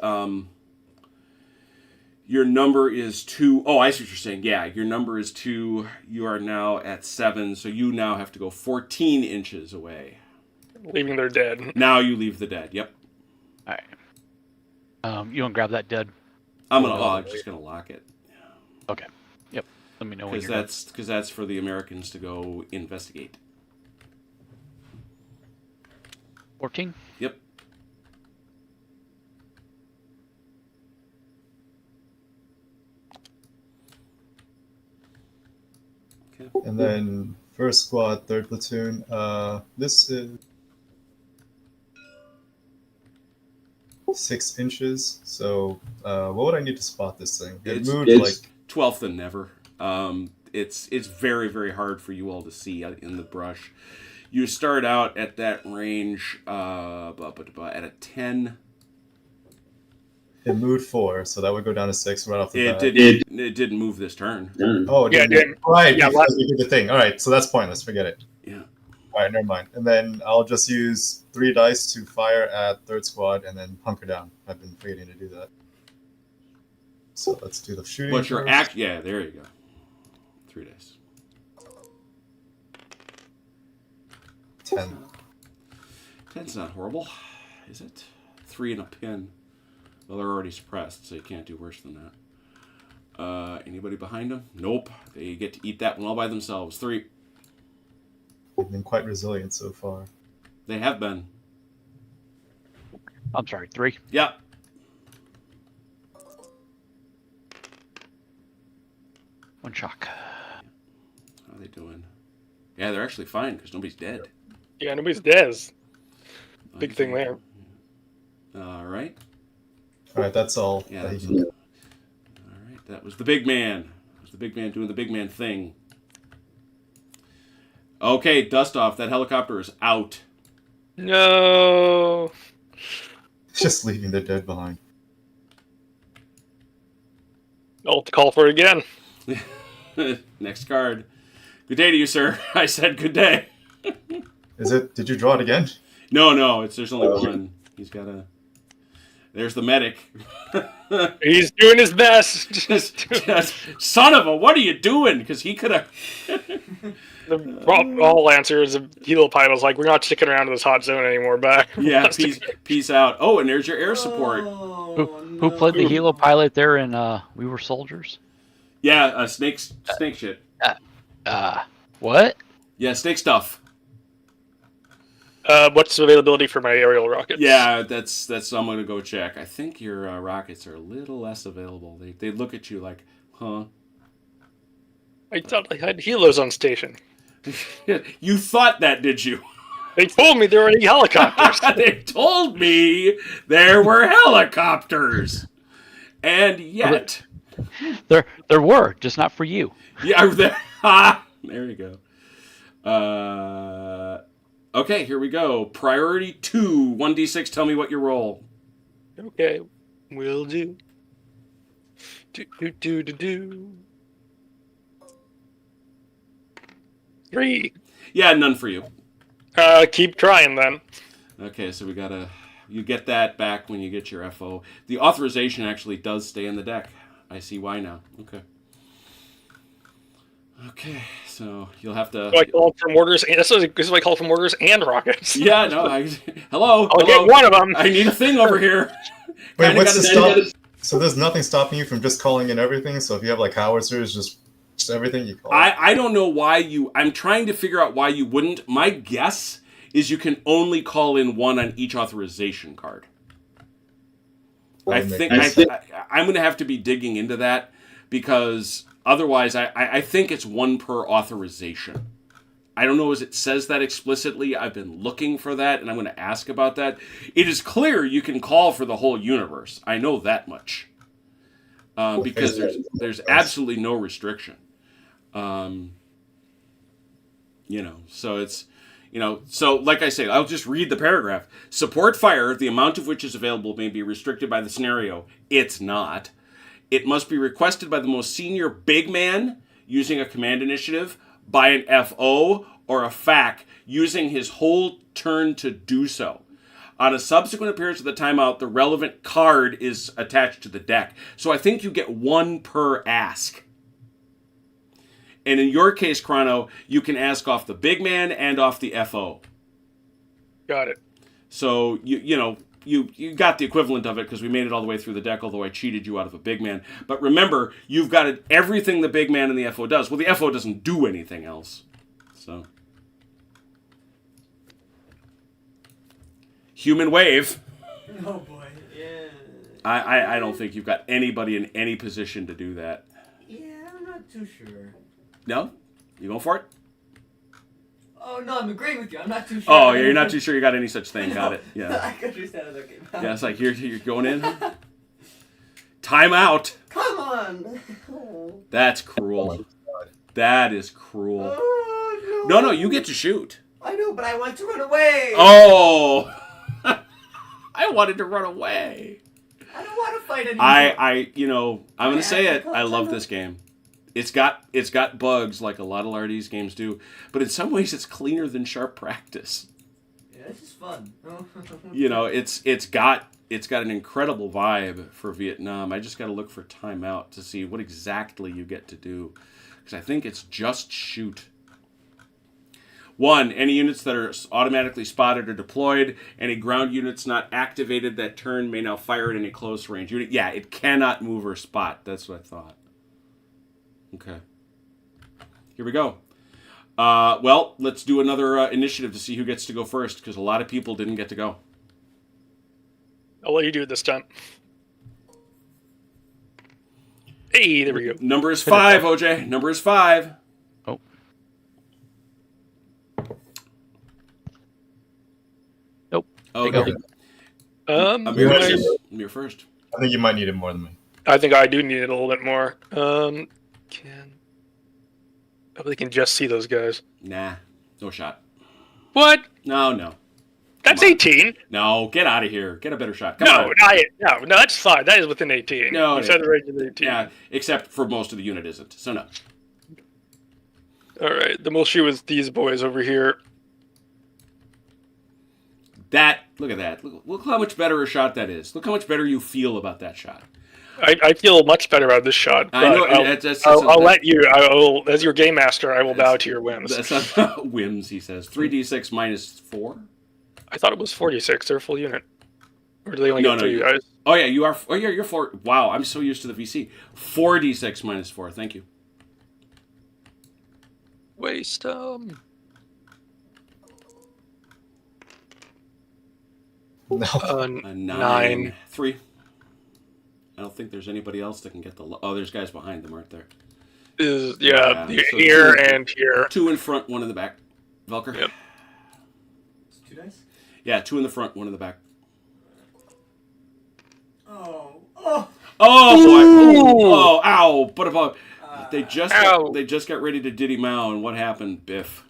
your number is 2. Oh, I see what you're saying. Yeah, your number is 2. You are now at 7, so you now have to go 14 inches away. Leaving their dead. Now you leave the dead. Yep. All right. You want to grab that dead? I'm just gonna lock it. Okay. Yep. Let me know when you're Because that's for the Americans to go investigate. 14. Yep. Okay. And then first squad, third platoon. This is 6 inches. So what would I need to spot this thing? It moved like 12th and never. It's very, very hard for you all to see in the brush. You start out at that range at a 10. it moved 4, so that would go down to 6 right off the bat. It didn't move this turn. Oh, Yeah, right. yeah, Because we did the thing. All right, so that's pointless. Forget it. Yeah. All right, never mind. And then I'll just use 3 dice to fire at third squad and then hunker down. I've been waiting to do that. So let's do the shooting. But your first. yeah, there you go. 3 dice. 10. 10's not horrible, is it? 3 and a pin. Well, they're already suppressed, so you can't do worse than that. Anybody behind them? Nope. They get to eat that one all by themselves. 3. They've been quite resilient so far. They have been. I'm sorry, 3. Yep. One shock. How are they doing? Yeah, they're actually fine because nobody's dead. Yeah, nobody's dead. Big thing there. All right. All right, that's all. Yeah, that he that's can do. All right. That was the big man. That was the big man doing the big man thing. Okay, dust off. That helicopter is out. No. Just leaving the dead behind. I'll have to call for it again. Next card. Good day to you, sir. I said good day. Is it? Did you draw it again? No. There's only one. He's got a. There's the medic. He's doing his best. just, son of a, what are you doing? Because he could have. The all answer is the helo pilot's like, we're not sticking around in this hot zone anymore. Back. Yeah, peace out. Oh, and there's your air support. Who played the helo pilot there in We Were Soldiers? Yeah, snake shit. What? Yeah, snake stuff. What's the availability for my aerial rockets? Yeah, that's. I'm gonna go check. I think your rockets are a little less available. They look at you like, huh? I thought I had helos on station. You thought that, did you? They told me there were any helicopters. They told me there were helicopters, and yet There were, just not for you. yeah, there you go. Okay, here we go. Priority 2, 1d6. Tell me what you roll. Okay, will do. Do. 3. Yeah, none for you. Keep trying then. Okay, so we gotta. You get that back when you get your FO. The authorization actually does stay in the deck. I see why now. Okay, so you'll have to. So I called for mortars. And this is what I called for mortars and rockets. Yeah, no. Hello. I'll get one of them. I need a thing over here. Wait, Kinda what's the gotta- stop? So there's nothing stopping you from just calling in everything. So if you have like howitzers, just everything you call. I don't know why you. I'm trying to figure out why you wouldn't. My guess is you can only call in one on each authorization card. I think I'm going to have to be digging into that because otherwise I think it's one per authorization. I don't know as it says that explicitly. I've been looking for that and I'm going to ask about that. It is clear you can call for the whole universe. I know that much. Because there's absolutely no restriction. So it's, so like I say, I'll just read the paragraph. Support fire, the amount of which is available, may be restricted by the scenario. It's not. It must be requested by the most senior big man using a command initiative, by an FO or a FAC using his whole turn to do so. On a subsequent appearance of the timeout, the relevant card is attached to the deck. So I think you get one per ask. And in your case, Chrono, you can ask off the big man and off the FO. Got it. So, you got the equivalent of it because we made it all the way through the deck, although I cheated you out of a big man. But remember, you've got everything the big man and the FO does. Well, the FO doesn't do anything else. So. human wave. Oh boy, yeah. I don't think you've got anybody in any position to do that. Yeah, I'm not too sure. No? You going for it? Oh no, I'm agreeing with you. I'm not too sure. Oh, yeah, you're not too sure you got any such thing. Got it. Yeah. I can understand how that came out. Yeah, it's like you're going in. Timeout. Come on. Oh. That's cruel. That is cruel. Oh, No, you get to shoot. I know, but I want to run away. Oh. I wanted to run away. I don't want to fight anymore. I'm gonna say it. I love this game. It's got bugs like a lot of Lardy's games do, but in some ways it's cleaner than Sharp Practice. Yeah, this is fun. It's got an incredible vibe for Vietnam. I just got to look for Timeout to see what exactly you get to do, because I think it's just shoot. 1. Any units that are automatically spotted or deployed. Any ground units not activated that turn may now fire at any close range unit. Yeah, it cannot move or spot. That's what I thought. Okay. Here we go. Well, let's do another initiative to see who gets to go first, because a lot of people didn't get to go. I'll let you do it this time. Hey, there we go. Number is 5, OJ. Number is 5. Oh. Nope. Okay. Amir first. I think you might need it more than me. I think I do need it a little bit more. Hope they can just see those guys. Nah, no shot. What? No. That's 18. No, get out of here. Get a better shot. Come on. No, that's fine. That is within 18. No, you said the range is 18. Yeah, except for most of the unit isn't. So no. All right, then we'll shoot with these boys over here. Look at that. Look how much better a shot that is. Look how much better you feel about that shot. I feel much better about this shot. I know. I'll let you. As your game master, I will bow to your whims. That's not whims, he says. 3d6 minus 4? I thought it was 46. They're a full unit. Or do they only get 3 guys? Oh, yeah, you are. Oh, yeah, you're 4. Wow, I'm so used to the VC. 4d6 minus 4. Thank you. Waste No. A 9. 3. I don't think there's anybody else that can get the... Oh, there's guys behind them, aren't there? So two, here and here. 2 in front, 1 in the back. Velker? Yep. It's 2 dice? Yeah, 2 in the front, 1 in the back. Oh, boy! Oh, ow! But about they just got ready to Diddy Mao, and what happened? Biff.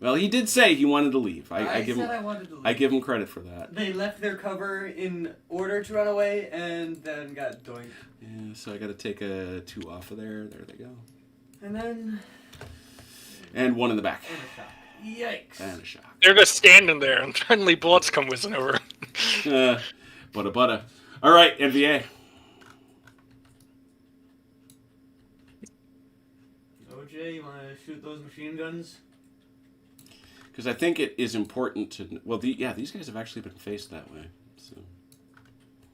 Well, he did say he wanted to leave. I give him credit for that. They left their cover in order to run away, and then got doinked. Yeah, so I got to take a 2 off of there. There they go. And then... And 1 in the back. And a shock. Yikes. And a shock. They're just standing there, and suddenly bullets come whizzing over. Butta. All right, NVA. OJ, you want to shoot those machine guns? Because I think it is important to... Well, these guys have actually been faced that way. So.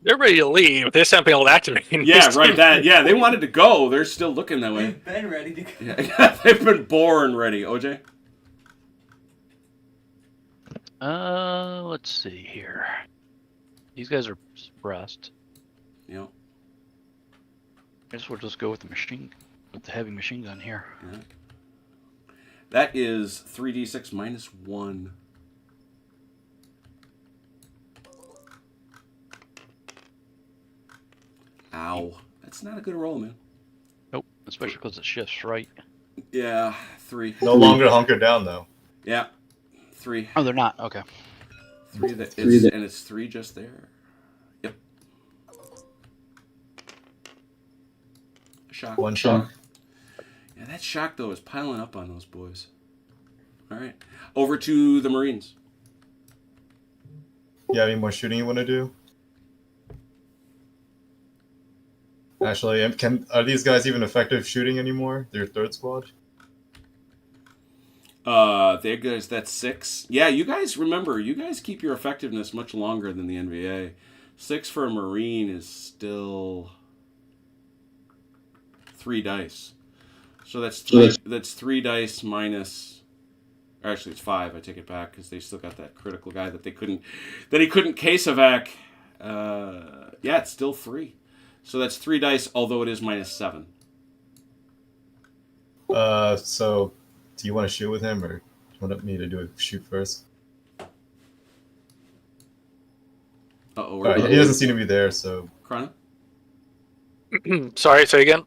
They're ready to leave. They just haven't been able to activate. Yeah, right. They wanted to go. They're still looking that way. They've been ready to go. Yeah, they've been born ready. OJ? Let's see here. These guys are suppressed. Yeah. I guess we'll just go with the heavy machine gun here. Yeah. That is 3d6 minus 1. Ow. That's not a good roll, man. Nope, especially because it shifts right. Yeah, 3. No longer hunker down, though. Yeah, 3. Oh, they're not. Okay. 3 and it's 3 just there. Yep. Shock. 1 shock. Yeah, that shock, though, is piling up on those boys. All right. Over to the Marines. You have any more shooting you want to do? Actually, are these guys even effective shooting anymore? Their 3rd squad? There goes that's 6. Yeah, you guys keep your effectiveness much longer than the NVA. 6 for a Marine is still 3 dice. So that's 3 dice minus Or actually, it's 5. I take it back because they still got that critical guy that he couldn't case evac. Yeah, it's still 3. So that's 3 dice, although it is -7. So do you want to shoot with him, or do you want me to do a shoot first? Uh-oh. Alright, he doesn't seem to be there, so... Chrono? Sorry, say again.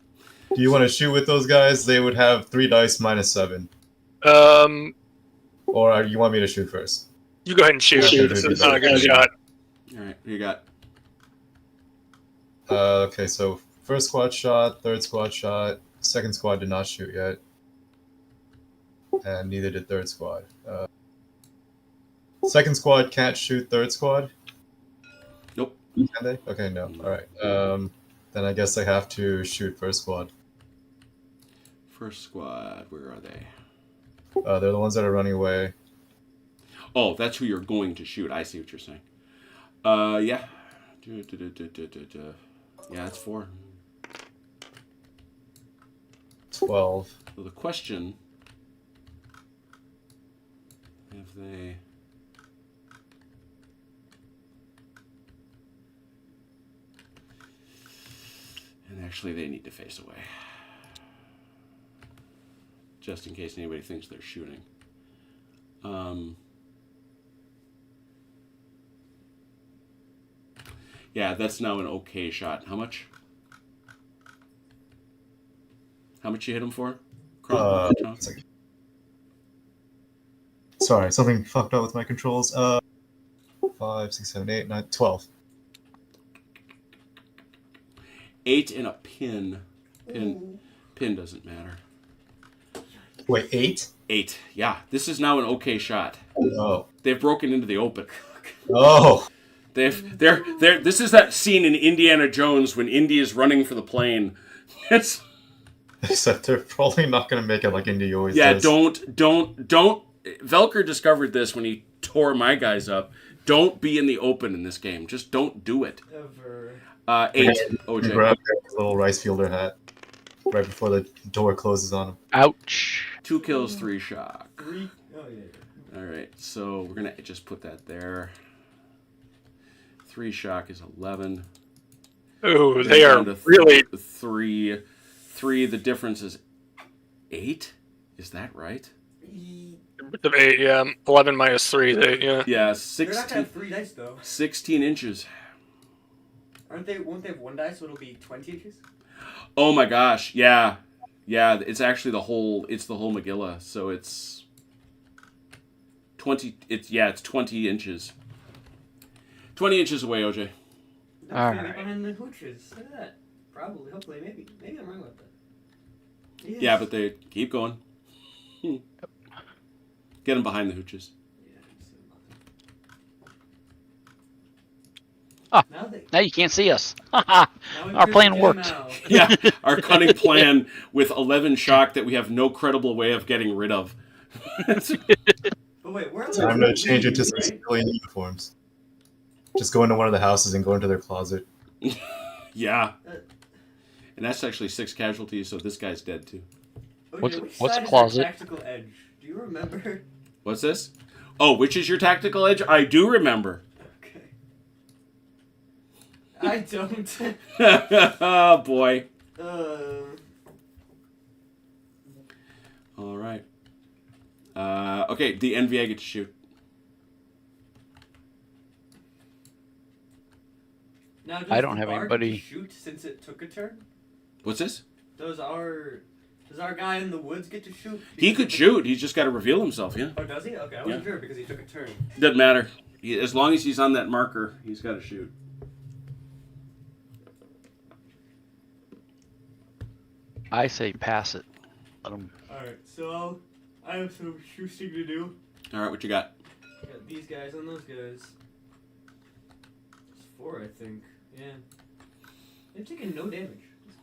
Do you want to shoot with those guys? They would have 3 dice -7. Or you want me to shoot first? You go ahead and shoot. Yeah, This is not a good shot. Alright, who you got? Okay, so first squad shot, third squad shot, second squad did not shoot yet. And neither did third squad. Second squad can't shoot third squad? Nope. Can they? Okay, no. Alright. Then I guess I have to shoot first squad. First squad, where are they? They're the ones that are running away. Oh, that's who you're going to shoot. I see what you're saying. Yeah. Yeah, it's 4. 12. So the question... If they... And actually, they need to face away. Just in case anybody thinks they're shooting. Yeah, that's now an okay shot. How much? How much you hit him for? Sorry, something fucked up with my controls. 5, 6, 7, 8, 9, 12. 8 and a pin. Pin doesn't matter. Wait, 8? 8. Yeah, this is now an okay shot. Oh. They've broken into the open. Oh. They're this is that scene in Indiana Jones when Indy is running for the plane. It's Except they're probably not going to make it like Indy always yeah, does. don't. Velker discovered this when he tore my guys up. Don't be in the open in this game. Just don't do it. Ever. 8, OJ. Grab his little rice fielder hat right before the door closes on him. Ouch. 2 kills, 3 shock. 3. Oh, yeah. All right, so we're going to just put that there. 3 shock is 11. Oh, they are Down to really... 3. 3, the difference is 8? Is that right? Of 8, yeah. 11 minus 3, yeah. Yeah, They're not gonna have 3 dice though. 16 inches. Aren't they? Won't they have 1 dice? So it'll be 20 inches. Oh my gosh, yeah. Yeah, it's actually the whole Megillah, so it's 20, it's 20 inches. 20 inches away, OJ. That's All gonna be right. behind the hooches. Look at that. Probably, hopefully, maybe I'm wrong about that. Yes. Yeah, but they keep going. Get them behind the hooches. Yeah, Ah. now they, Now you can't see us. now we Our can plan get worked. them out. Yeah, our cunning plan with 11 shock that we have no credible way of getting rid of. But wait, where are the Time to change it to some right? civilian uniforms. Just go into one of the houses and go into their closet. Yeah. And that's actually 6 casualties, so this guy's dead too. Okay, What's- which what's side a is closet? our tactical edge? Do you remember? What's this? Oh, which is your tactical edge? I do remember. Okay. I don't. Oh, boy. uh, All right. Okay, the NVA get to shoot. now does I don't the have bard anybody- shoot since it took a turn? What's this? Does our guy in the woods get to shoot? He because could it took- shoot. He's just got to reveal himself, yeah. Oh, does he? Okay, I wasn't sure because he took a turn. Doesn't matter. As long as he's on that marker, he's got to shoot. I say pass it. Let them. Alright, so I have some shooting to do. All right, what you got? Got these guys and those guys. It's 4, I think. Yeah. They've taken no damage.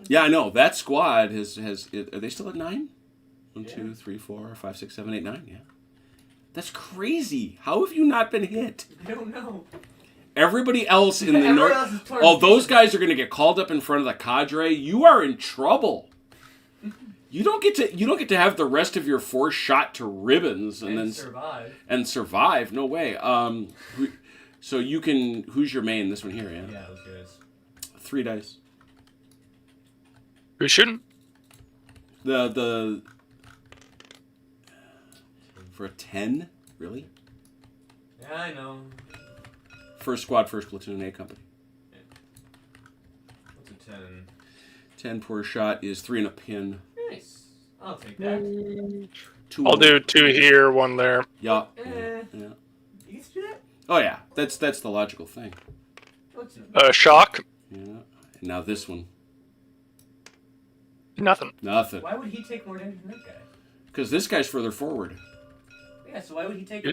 Yeah, I know. That squad has are they still at 9? 1, Yeah. 2, 3, 4, 5, 6, 7, 8, 9. Yeah. That's crazy. How have you not been hit? I don't know. Everybody else in the Everyone north. else is torn Oh, to those pieces. guys are going to get called up in front of the cadre. You are in trouble. You don't get to have the rest of your force shot to ribbons and then survive. And survive. No way. So you can. Who's your main? This one here, yeah. Yeah, those guys. 3 dice. Who's shooting? The for a 10, really? Yeah, I know. First squad, first platoon, A company. What's a 10? 10 per shot is 3 and a pin. Nice. I'll take that. 2. I'll do 2 here, 1 there. Yeah. Eh. Yeah. You get to do that? Oh yeah, that's the logical thing. What's it? Shock. Yeah. And now this one, Nothing. nothing. Why would he take more damage than that guy? Because this guy's further forward. Yeah, so why would he take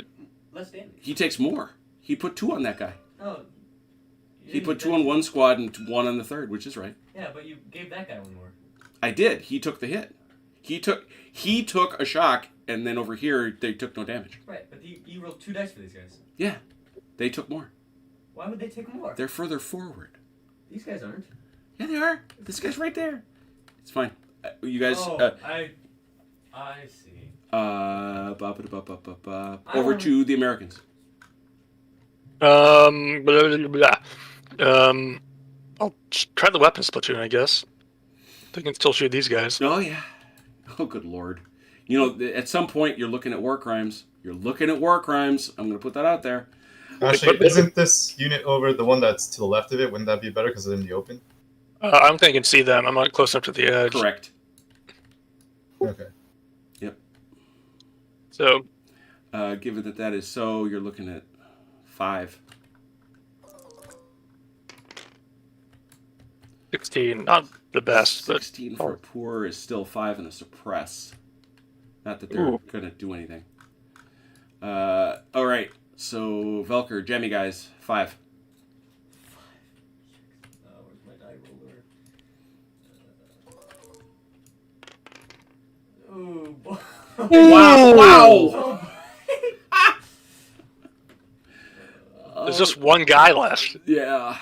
less damage? He takes more. He put 2 on that guy. Oh. He put 2 on one squad and 1 on the third, which is right. Yeah, but you gave that guy 1 more. I did. He took the hit. He took a shock, and then over here they took no damage. Right, but you rolled 2 dice for these guys. Yeah, they took more. Why would they take more? They're further forward. These guys aren't. Yeah, they are. This guy's right there. It's fine. You guys. I see. Over to the Americans. Blah, blah, blah. I'll try the weapons platoon, I guess. They can still shoot these guys. Oh yeah. Oh good lord. You know, at some point you're looking at war crimes. You're looking at war crimes. I'm gonna put that out there. Actually, isn't this unit over the one that's to the left of it? Wouldn't that be better because it's in the open? I don't think I can see them. I'm not close enough to the edge. Correct. Okay. Yep. So, Given that is so, you're looking at 5. 16, not the best, 16 for a poor is still 5 and a suppress. Not that they're gonna do anything. All right. So Velker, Jammy guys, 5. Where's my die roller? Oh boy. Wow! Oh, there's just one guy left. Yeah.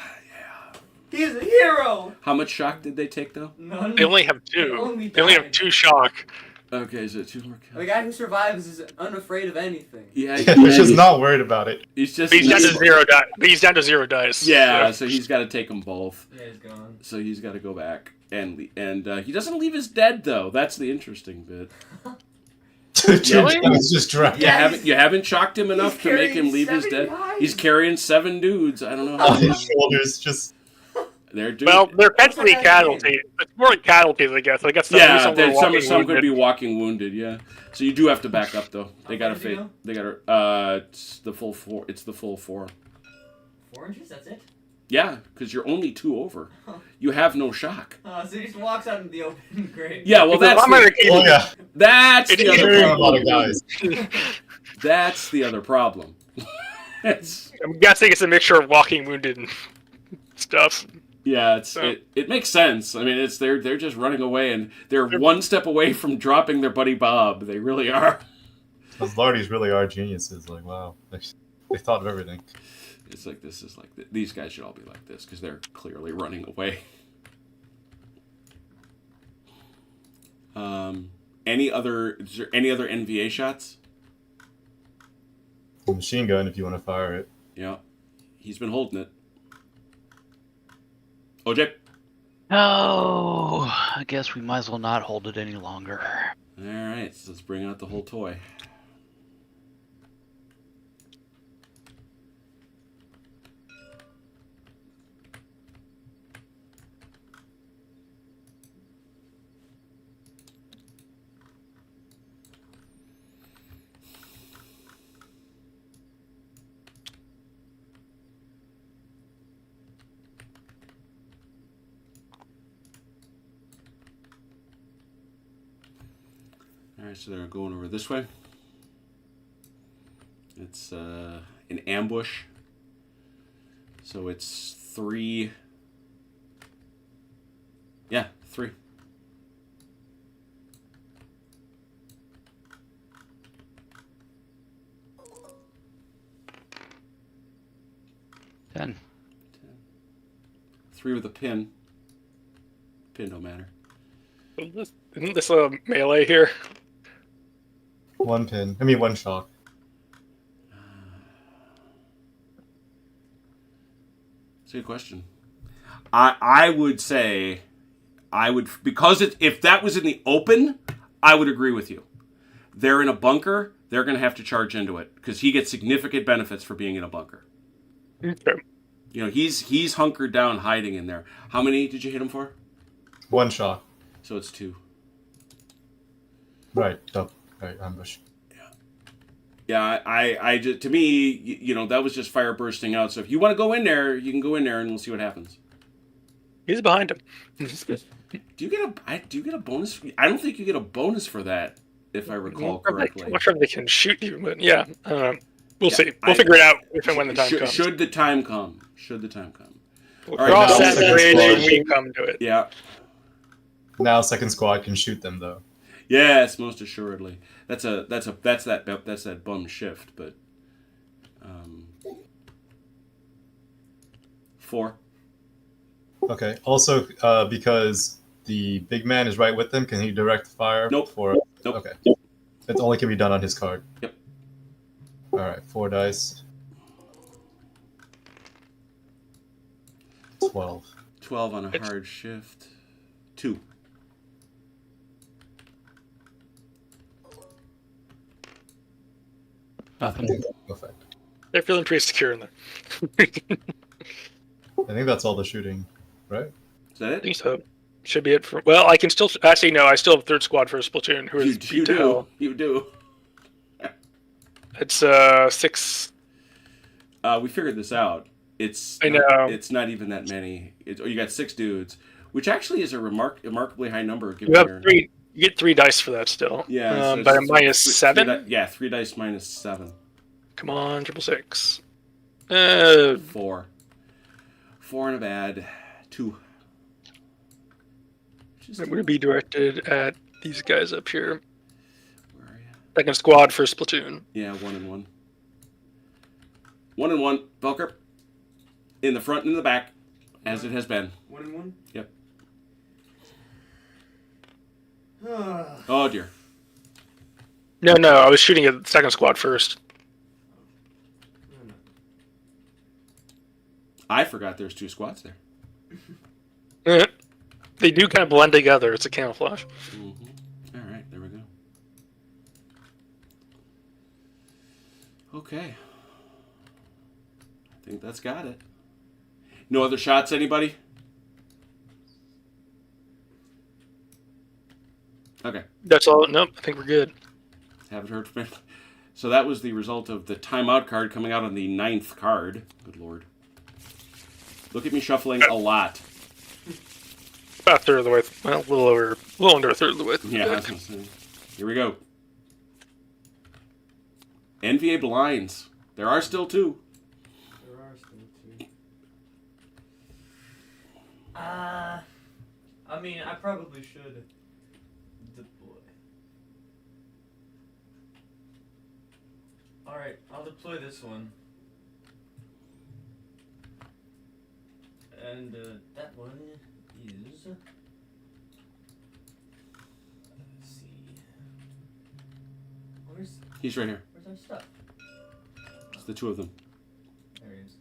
he's a hero. How much shock did they take though? None. They only have 2. They only have 2 shock. Okay, so 2 more The kills. guy who survives is unafraid of anything. Yeah, He's just not worried about it. He's just. He's down to 0 dice. He's down to 0 dice. Yeah, so he's got to take them both. Yeah, he's gone. So he's got to go back and he doesn't leave his dead though. That's the interesting bit. He's just dragged. You haven't shocked him enough to make him leave his dead. He's carrying 7 dudes. I don't know how. On his shoulders, just. They're doing. Well, they're technically casualties. It's more like casualties, I guess. I guess some some could be walking wounded. Yeah, so you do have to back up though. They got to far did he fake. go? They got to. It's the full 4. It's the full 4. 4 inches? That's it? Yeah, because you're only 2 over. You have no shock. So he just walks out into the open. Great. Yeah, well that's Oh yeah. that's the other Carrying a lot problem. of guys. That's the other problem. It's, I'm guessing it's a mixture of walking wounded and stuff. yeah, it makes sense. I mean, they're just running away and they're 1 step away from dropping their buddy Bob. They really are. Those Lardies really are geniuses. Like, wow, they thought of everything. It's like these guys should all be like this because they're clearly running away. Is there any other NVA shots? A machine gun, if you want to fire it. Yeah, he's been holding it. OJ. Oh, I guess we might as well not hold it any longer. All right, so let's bring out the whole toy. Alright, so they're going over this way. It's an ambush. So it's 3. Yeah, 3. Ten. 3 with a pin. Pin don't matter. Isn't this a melee here? One pin. I mean, one shock. That's a good question. I would say, because if that was in the open, I would agree with you. They're in a bunker. They're going to have to charge into it because he gets significant benefits for being in a bunker. Okay. You know, he's hunkered down, hiding in there. How many did you hit him for? One shock. So it's 2. Right. Right. Ambush. Yeah, I just, to me, you know, that was just fire bursting out. So if you want to go in there, you can go in there, and we'll see what happens. He's behind him. Do you get a bonus? I don't think you get a bonus for that, if I recall correctly. I'm not sure if they can shoot you, but yeah, we'll see. I- We'll figure it out if and when the time comes. Should the time come? Should the time come? We'll All right, cross now- that bridge when we come to it. Yeah. Now second squad can shoot them though. Yes, most assuredly. That's that bum shift, but 4. Okay. Also, because the big man is right with them, can he direct fire? Nope. For Nope. Okay. It only can be done on his card. Yep. All right. 4 dice. 12. 12 on a hard shift. 2. Nothing. Effect. They're feeling pretty secure in there. I think that's all the shooting, right? Is that I it? think so. Should be it for. Well, I can still. Actually, no. I still have third squad for a platoon. Who is You beat to hell. do. You do. It's 6. We figured this out. It's I know. It's not even that many. You got 6 dudes, which actually is a remarkably high number. Given You have your, 3. You get 3 dice for that still. Yeah, so but a it's minus 7. 3 dice minus 7. Come on, 666. 4. 4 and a bad. 2. It would be directed at these guys up here. Where are you? Second squad, first platoon. Yeah, 1 and 1. 1 and 1. Velker. In the front and in the back, as it has been. 1 and 1. Yep. Oh dear. No, I was shooting at second squad first. I forgot there's 2 squads there. They do kind of blend together. It's a camouflage. Mm-hmm. All right, there we go. Okay. I think that's got it. No other shots, anybody? Okay. That's all. Nope, I think we're good. Haven't heard from it. So that was the result of the timeout card coming out on the 9th card. Good lord. Look at me shuffling a lot. About a third of the way. Well, a little under a third of the way. Yeah, I was gonna say. Here we go. NVA blinds. There are still 2. There are still 2. I mean, I probably should deploy. Alright, I'll deploy this one. And that one is... Let's see... He's right here. Where's our stuff? It's the 2 of them. There he is.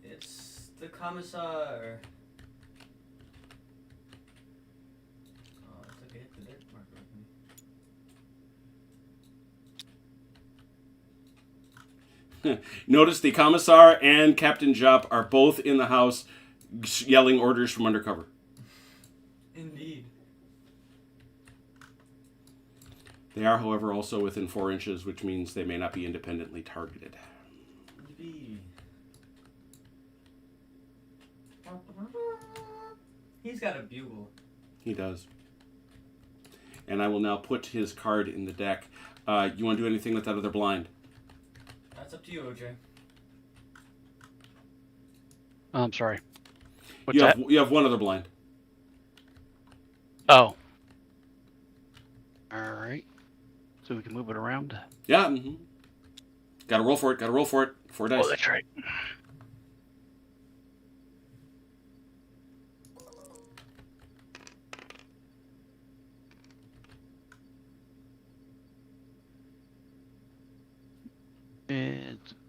It's the commissar. Oh, I took a hit to dirt marker with me. Notice the commissar and Captain Jupp are both in the house yelling orders from undercover. Indeed. They are, however, also within 4 inches, which means they may not be independently targeted. Indeed. He's got a bugle. He does. And I will now put his card in the deck. You want to do anything with that other blind? That's up to you, OJ. Oh, I'm sorry. What's that? You have 1 other blind. Oh. All right. So we can move it around. Yeah. Mm-hmm. Got to roll for it. 4 dice. Oh, that's right.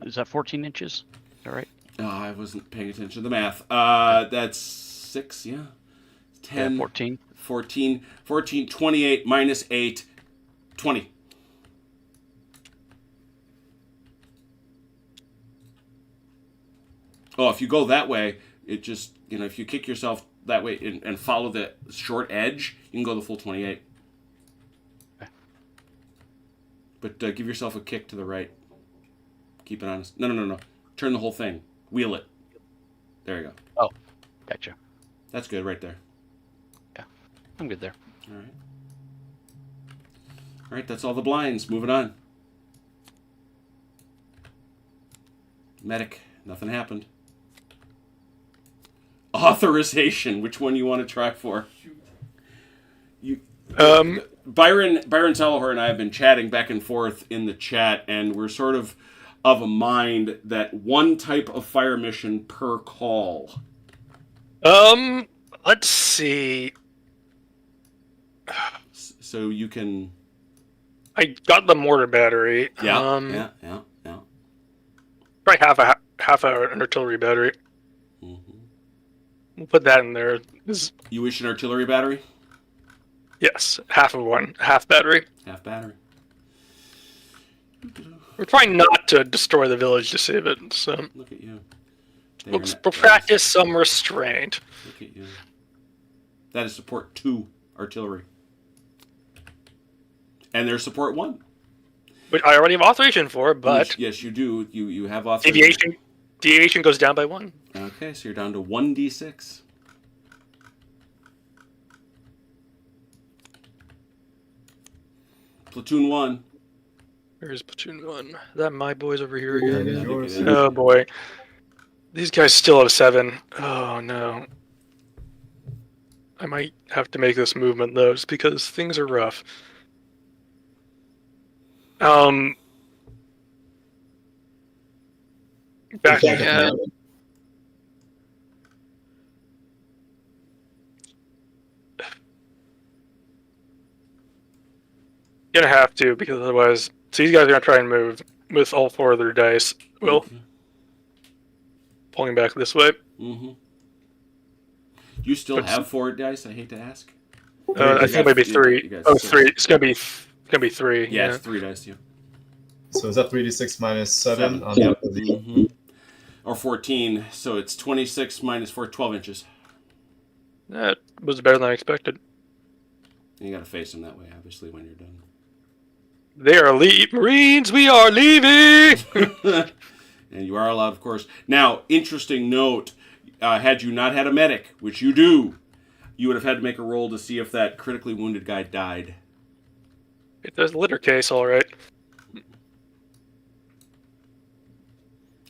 is that 14 inches? All right. Oh, I wasn't paying attention to the math. That's 6, yeah. 10, Yeah, 14. 14, 28 minus 8, 20. Oh, if you go that way, it just, if you kick yourself that way and follow the short edge, you can go the full 28. Okay. But give yourself a kick to the right. Keep it honest. No. Turn the whole thing. Wheel it. There you go. Oh, gotcha. That's good right there. Yeah, I'm good there. All right, that's all the blinds. Moving on. Medic. Nothing happened. Authorization. Which one you want to try for? Byron Salahor and I have been chatting back and forth in the chat, and we're sort of a mind that one type of fire mission per call. Let's see. So you can. I got the mortar battery. Yeah. Probably half an artillery battery. Mm-hmm. We'll put that in there. You wish an artillery battery? Yes, half of one, half battery. Half battery. We're trying not to destroy the village to save it. So Look at you. we'll practice some restraint. Look at you. That is support 2 artillery. And there's support 1. Which I already have authorization for, but Yes, you do. You have authorization. deviation goes down by 1. Okay, so you're down to 1d6. Platoon 1. Where's platoon 1? Is that my boys over here That again? is yours. Oh boy. These guys still have 7. Oh no. I might have to make this movement though, just because things are rough. Back ahead. Gonna have to, because otherwise, so these guys are gonna try and move with all 4 of their dice. Will pulling back this way. Mm-hmm. You still have 4 dice. I hate to ask. I think maybe 3. Oh, 3. It's gonna be 3. Yeah, it's 3 dice. Yeah. So is that 3d6 minus 7 7. on the opposite? Mm-hmm. Or 14. So it's 26 minus 4, 12 inches. That was better than I expected. And you got to face them that way, obviously, when you're done. They are Marines. We are leaving. And you are allowed, of course. Now, interesting note: had you not had a medic, which you do, you would have had to make a roll to see if that critically wounded guy died. There's a litter case, all right.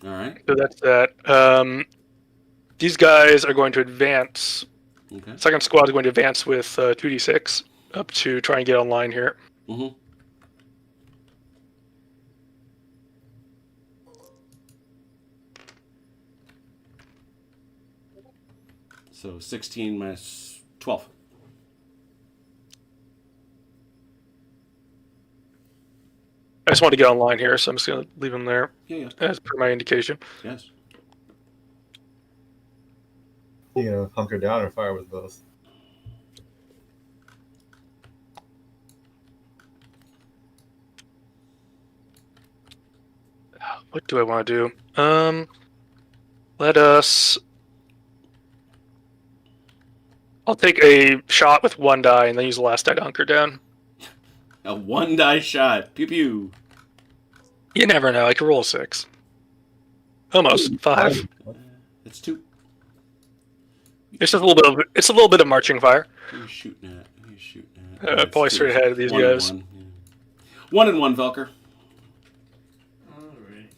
All right. So that's that. These guys are going to advance. Okay. Second squad is going to advance with 2d6 up to try and get online here. Mm-hmm. So 16 minus 12. I just want to get online here, so I'm just going to leave them there Yeah. as per my indication. Yes. You know, hunker down or fire with both. What do I want to do? Let us. I'll take a shot with 1 die and then use the last die to hunker down. A 1 die shot. Pew pew. You never know. I could roll a 6. Almost 5. It's 2. It's just a little bit of. It's a little bit of marching fire. Who are you shooting at? Who are you shooting at? It's Probably 2. straight ahead of these 1 guys. and 1. Yeah. 1 and 1, Velker. Alright.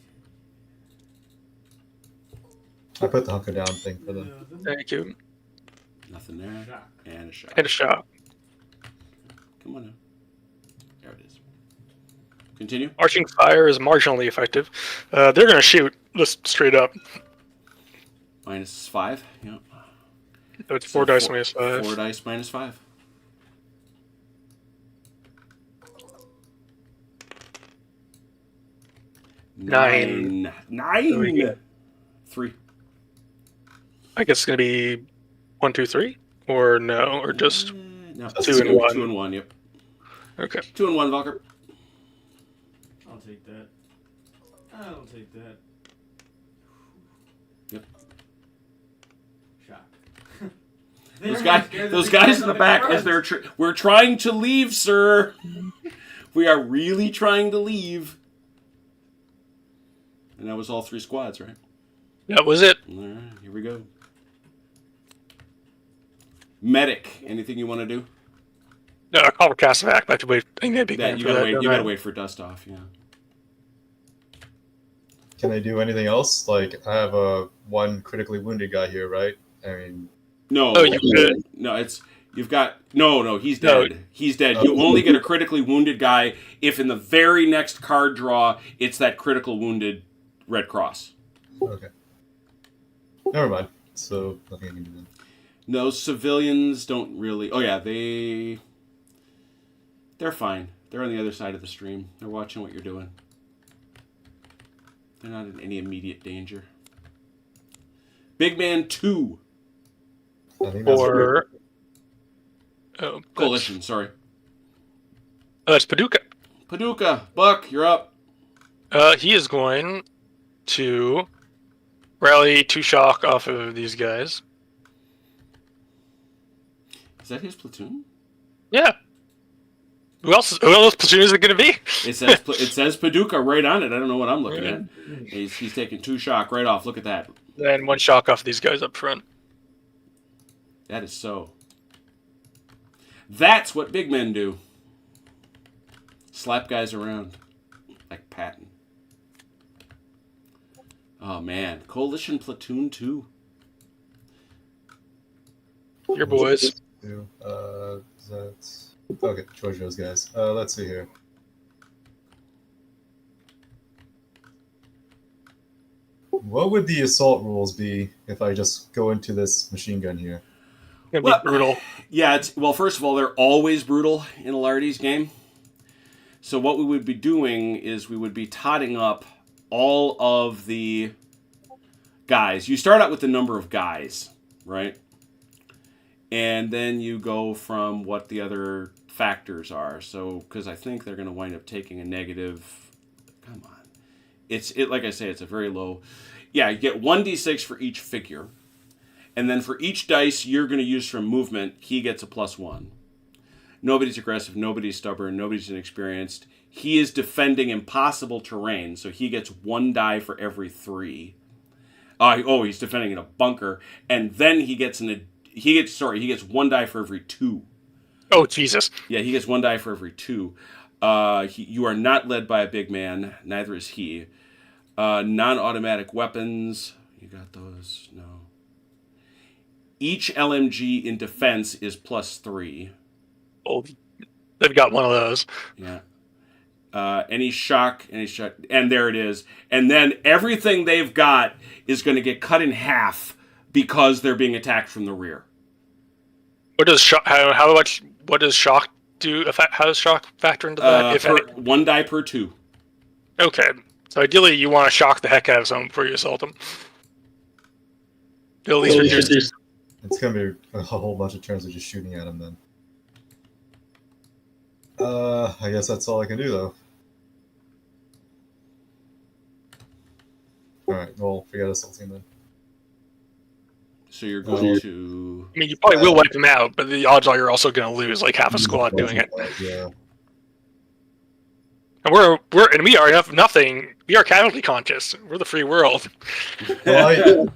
I put the hunker down thing for them. Thank you. Nothing there. Shot. And a shot. And a shot. Come on now. There it is. Continue. Marching fire is marginally effective. They're going to shoot just straight up. Minus 5. Yeah. So it's 4 dice minus 5. 4 dice minus 5. Nine. 9. 3. I guess it's gonna be 1, 2, 3, or no, or just No, 2 and 1. 2 and 1. Yep. Okay. 2 and 1, Valker. I'll take that. I'll take that. Yep. Shock. Those guys in the back, as they're we're trying to leave, sir. We are really trying to leave. And that was all 3 squads, right? That was it. All right, here we go. Medic, anything you want to do? No, I call for cast back. I have to wait. I think that'd be That you gotta wait. You gotta wait for dust off. Yeah. Can I do anything else? Like, I have a 1 critically wounded guy here, right? I mean, No. Oh, you could. No, it's you've got no. He's dead. No. He's dead. You only get a critically wounded guy if in the very next card draw it's that critical wounded red cross. okay. Never mind. So, nothing I can do then. No, civilians don't really. Oh yeah, they're fine. They're on the other side of the stream. They're watching what you're doing. They're not in any immediate danger. Big Man 2. I think that's Or oh, Coalition, sorry. That's Paducah. Paducah, Buck, you're up. He is going to rally 2 shock off of these guys. Is that his platoon? Yeah. Who else platoon is it going to be? It says Paducah right on it. I don't know what I'm looking at. He's taking 2 shock right off. Look at that. And 1 shock off these guys up front. That is so. That's what big men do. Slap guys around. Like Patton. Oh, man. Coalition Platoon 2. Your boys. That's... Okay, Giorgio's guys. Let's see here. What would the assault rules be if I just go into this machine gun here? It's going to be brutal. Yeah, first of all, they're always brutal in a Lardy's game. So what we would be doing is we would be totting up all of the guys. You start out with the number of guys, right? And then you go from what the other factors are. So, because I think they're going to wind up taking a negative. Come on. Like I say, it's a very low. Yeah, you get 1d6 for each figure. And then for each dice you're going to use from movement, he gets a +1. Nobody's aggressive, nobody's stubborn, nobody's inexperienced. He is defending impossible terrain, so he gets 1 die for every 3. He's defending in a bunker, and then he gets 1 die for every 2. Oh, Jesus. Yeah, he gets 1 die for every 2. You are not led by a big man, neither is he. Non-automatic weapons, you got those? No. Each LMG in defense is +3. Oh, they've got one of those. Yeah. Any shock, and there it is. And then everything they've got is going to get cut in half because they're being attacked from the rear. What does shock? What does shock do? How does shock factor into that? 1 die per 2. Okay, so ideally you want to shock the heck out of someone before you assault them. At least reduce. It's gonna be a whole bunch of turns of just shooting at him then. I guess that's all I can do though. Alright, well, forget assaulting then. So you're going to... I mean, you probably will wipe them out, but the odds are you're also going to lose like half a squad doing it. Yeah. And we are nothing. We are casualty conscious. We're the free world. Well,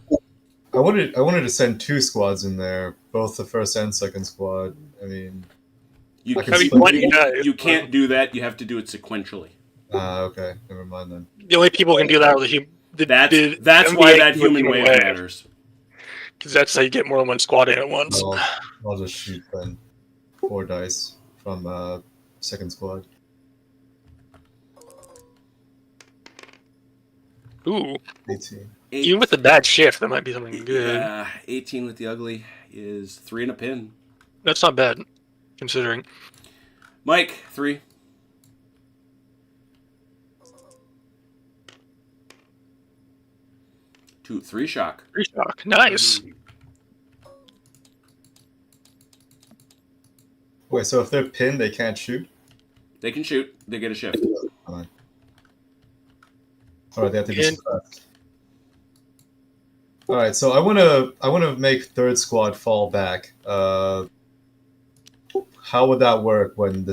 I wanted to send 2 squads in there, both the first and second squad. I mean, You I can't do that. You have to do it sequentially. Okay, never mind then. The only people who can do that are That's why that human wave matters. Because that's how you get more than 1 squad in at once. I'll just shoot then 4 dice from second squad. Ooh. 18. Even with the bad shift, that might be something good. Yeah, 18 with the ugly is 3 and a pin. That's not bad, considering. Mike, 3. 3 shock. 3 shock. Nice. Wait, so if they're pinned, they can't shoot? They can shoot. They get a shift. Alright, they have to be And- suppressed. Alright, so I wanna make third squad fall back. How would that work when the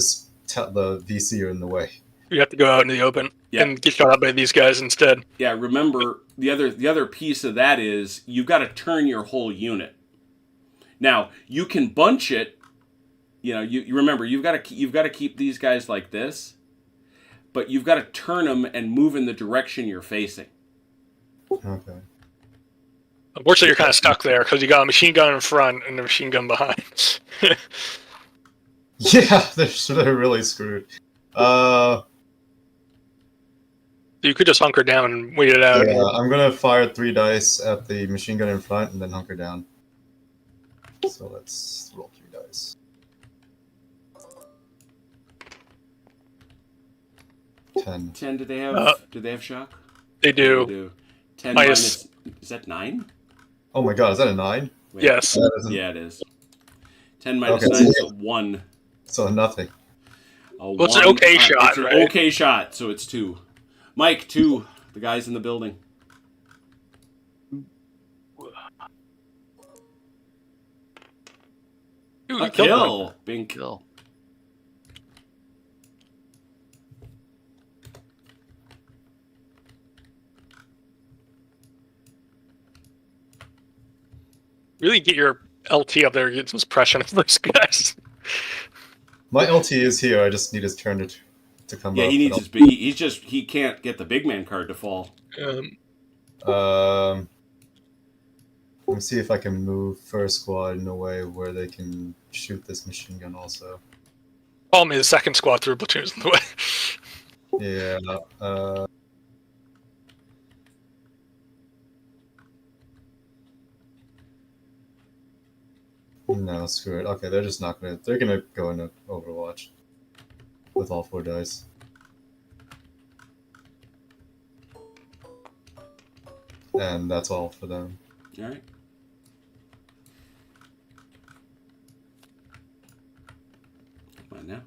VC are in the way? You have to go out in the open Yeah. and get shot up by these guys instead. Yeah, remember the other piece of that is you've got to turn your whole unit. Now you can bunch it. You know, you remember you've got to keep these guys like this, but you've got to turn them and move in the direction you're facing. Okay. Unfortunately, you're kind of stuck there because you got a machine gun in front and a machine gun behind. Yeah, they're really screwed. You could just hunker down and wait it out. Yeah, I'm gonna fire 3 dice at the machine gun in front and then hunker down. So let's roll 3 dice. 10. 10. Do they have shock? They do. They do. 10 Minus- is that 9? Oh my god, is that a 9? Wait. Yes. That isn't- Yeah, it is. 10 minus Okay, 9 is so- a 1. So nothing. Well, it's an okay shot, It's an right? okay shot, so it's 2. Mike, 2. The guys in the building. Ooh, A you killed one. kill. Bing. Kill. Really get your LT up there, get some suppression of those guys. My LT is here, I just need his turn to come Yeah, up. he needs but his he can't get the big man card to fall. let me see if I can move first squad in a way where they can shoot this machine gun also. Problem is, second squad through platoons in the way. Yeah, no, screw it. Okay, they're just not gonna. They're gonna go into Overwatch with all 4 dice. And that's all for them. All right. Come on now.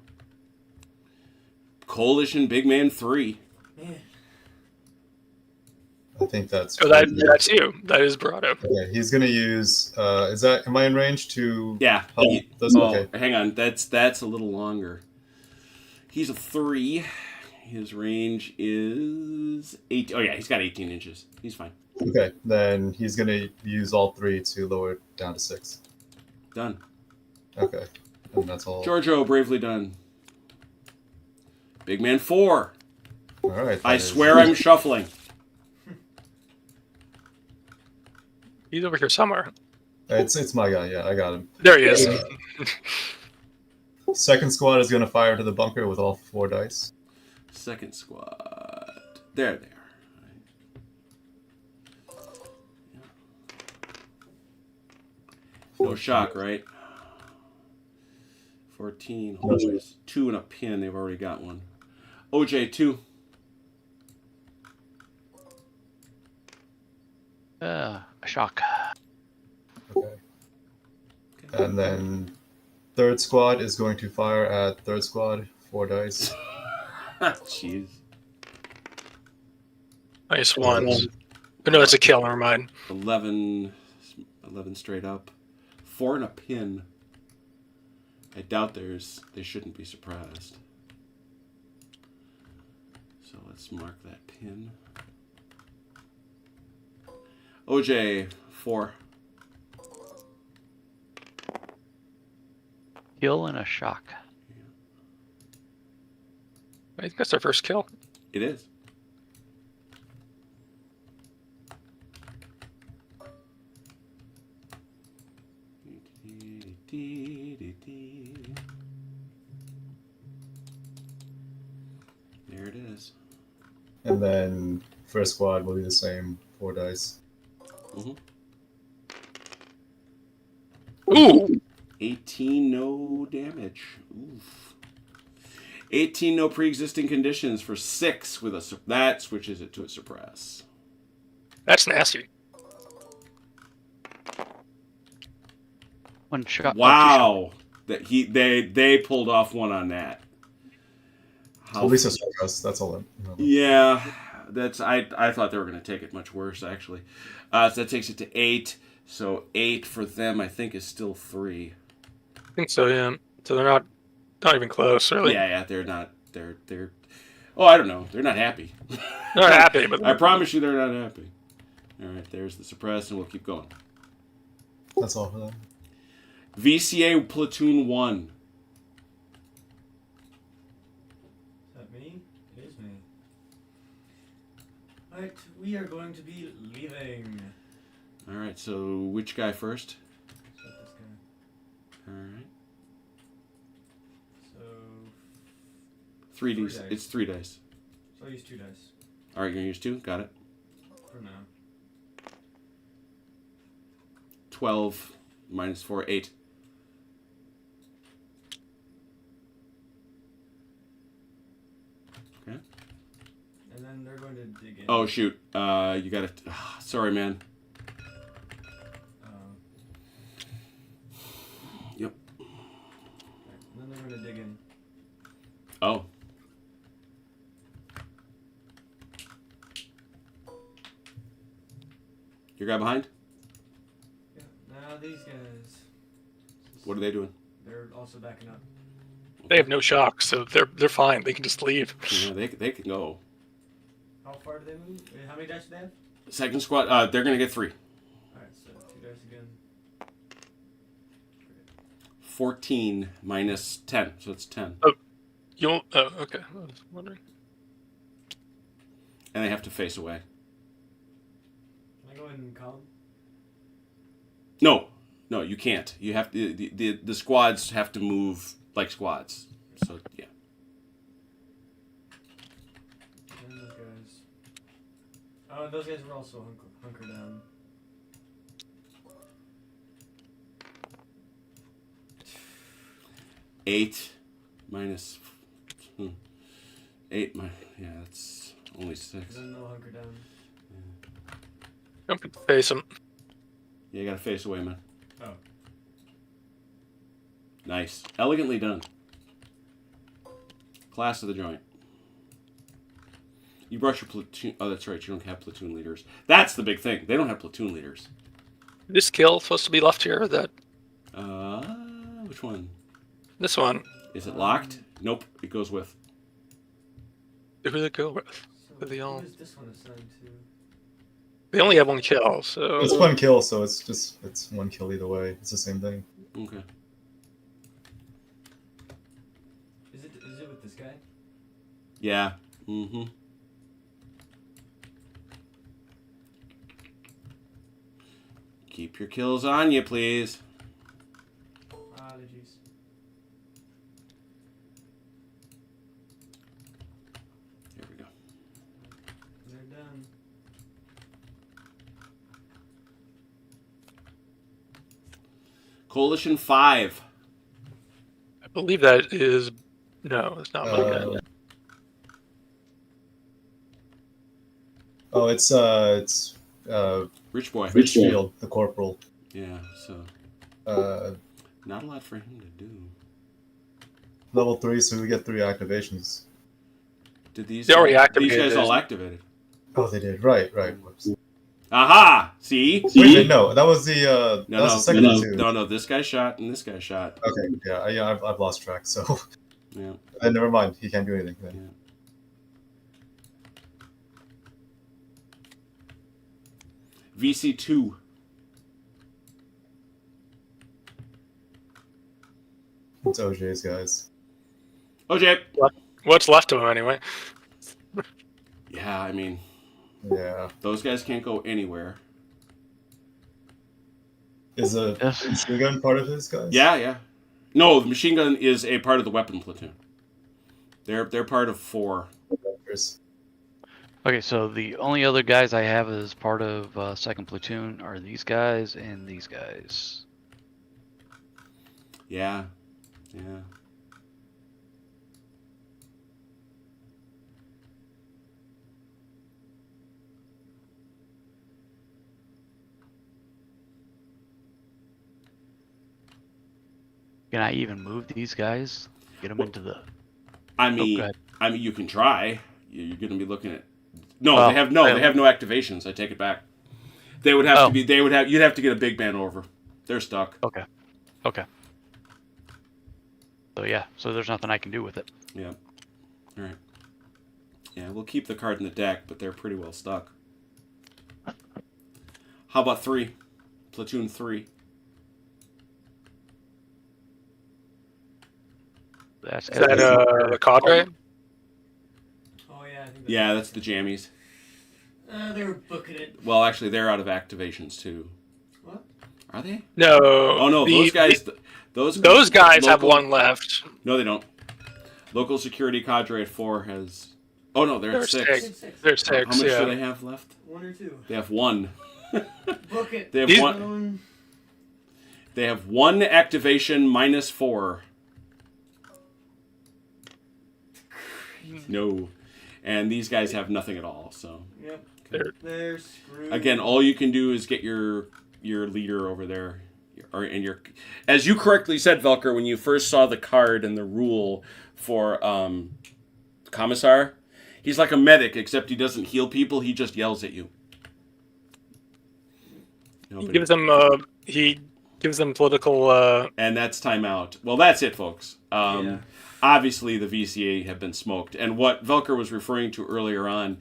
Coalition Big Man 3. Man. I think that's. So that's you. That is Barado. Okay, he's gonna use. Is that? Am I in range to? Yeah. help? Okay. Hang on. That's a little longer. He's a 3. His range is 8. Oh yeah, he's got 18 inches. He's fine. Okay, then he's gonna use all 3 to lower it down to 6. Done. Okay, and that's all. Giorgio, bravely done. Big Man 4. All right. I that is- swear I'm shuffling. He's over here somewhere. It's my guy. Yeah, I got him. There he is. Second squad is gonna fire to the bunker with all 4 dice. Second squad. There they are. No shock, right? 14. No shock. 2 and a pin. They've already got one. OJ, 2. A shock. Okay. And then third squad is going to fire at third squad, 4 dice. Jeez. Nice ones. Oh, no, that's a kill. Never mind. 11 straight up. 4 and a pin. I doubt they shouldn't be surprised. So let's mark that pin. OJ, 4. Kill and a shock. I think that's our first kill. It is. There it is. And then first squad will be the same, 4 dice. Ooh! 18, no damage. Oof. 18, no pre-existing conditions for 6 with that switches it to a suppress. That's nasty. One shot. Oh, two shot. Wow. They pulled off one on that. At least it's us. That's all. Yeah, that's I thought they were going to take it much worse actually. So that takes it to 8. So 8 for them, I think, is still 3. I think so, yeah. So they're not even close, really. Yeah, they're not. They're. Oh, I don't know. They're not happy. They're not happy, but I promise you, they're not happy. All right, there's the suppress, and we'll keep going. That's all for them. VCA Platoon 1. Is that me? It is me. Alright, we are going to be leaving. All right, so which guy first? Set this guy. All right. So 3 Three dice. dice. It's 3 dice. So I'll use 2 dice All right, you're gonna use 2. Got it. for now. 12 minus 4, 8. Okay. And then they're going to dig in. Oh shoot. You got it. Sorry, man. Yep. And then they're going to dig in. Oh. Your guy behind? Yeah. Now these guys. What are they doing? They're also backing up. they have no shock, so they're fine. They can just leave. Yeah, they can go. How far do they move? How many dice do they have? Second squad. They're gonna get 3. Alright, so 2 dice again. 14 minus 10, so it's 10. You'll. Oh, okay. I was wondering. And they have to face away. Can I go in column? No, you can't. You have to. The squads have to move like squads. So yeah. And those guys. Oh, those guys were also hunker down. Eight minus 8. Yeah, that's only 6. Then they'll hunker down. Don't face them. Yeah, you gotta face away, man. Oh. Nice, elegantly done. Class of the joint. You brush your platoon. Oh, that's right. You don't have platoon leaders. That's the big thing. They don't have platoon leaders. This kill supposed to be left here. Or that Which one? this one. Is it locked? Nope. It goes with. Who did it go with? So They all- who is this one assigned to? They only have 1 kill, so It's 1 kill, so it's 1 kill either way. It's the same thing. Okay. Is it with this guy? Yeah. Mm-hmm. Keep your kills on you, please. Apologies. There we go. They're done. Coalition 5. I believe that is no, it's not. Oh, it's Rich boy. Richfield, the corporal. Yeah, so not a lot for him to do. Level 3, so we get 3 activations. Did these They already these activated guys it. all activated? Oh, they did. Right. Whoops. Aha! See? Wait a minute, no, that was the that was the second two. No, this guy shot and this guy shot. Okay, yeah, I've lost track. So, Yeah. never mind. He can't do anything then. VC2. It's OJ's guys. OJ! What's left of him anyway? Yeah, I mean, Yeah, those guys can't go anywhere. is a Yes. machine gun part of his guys? Yeah. No, the machine gun is a part of the weapon platoon. They're part of 4. Chris. Okay, so the only other guys I have as part of second platoon are these guys and these guys. Yeah. Can I even move these guys? Get them into the. I go mean, ahead. you can try. You're going to be looking at. No, Oh, they have no activations. I take it back. They would have to Oh. be. They would have. You'd have to get a big man over. They're stuck. Okay. So yeah, so there's nothing I can do with it. Yeah. All right. Yeah, we'll keep the card in the deck, but they're pretty well stuck. How about 3? Platoon 3. That's Is that the cadre? Oh yeah, I think. Yeah, that's the jammies. They were booking it. Well, actually, they're out of activations too. What? Are they? No. Oh no, those guys. Those guys have local- one left. No, they don't. Local security cadre at 4 has. Oh no, they're at 6. They're 6. How much yeah. do they have left? 1 or 2. They have 1. Book it. They have These- one. They have 1 activation minus 4. No, and these guys have nothing at all. So Yep. They're- They're screwed. again, all you can do is get your leader over there, and your, as you correctly said, Velker, when you first saw the card and the rule for Commissar, he's like a medic, except he doesn't heal people. He just yells at you. He gives them political. And that's timeout. Well, that's it, folks. Yeah. Obviously, the VCA have been smoked. And what Velker was referring to earlier on,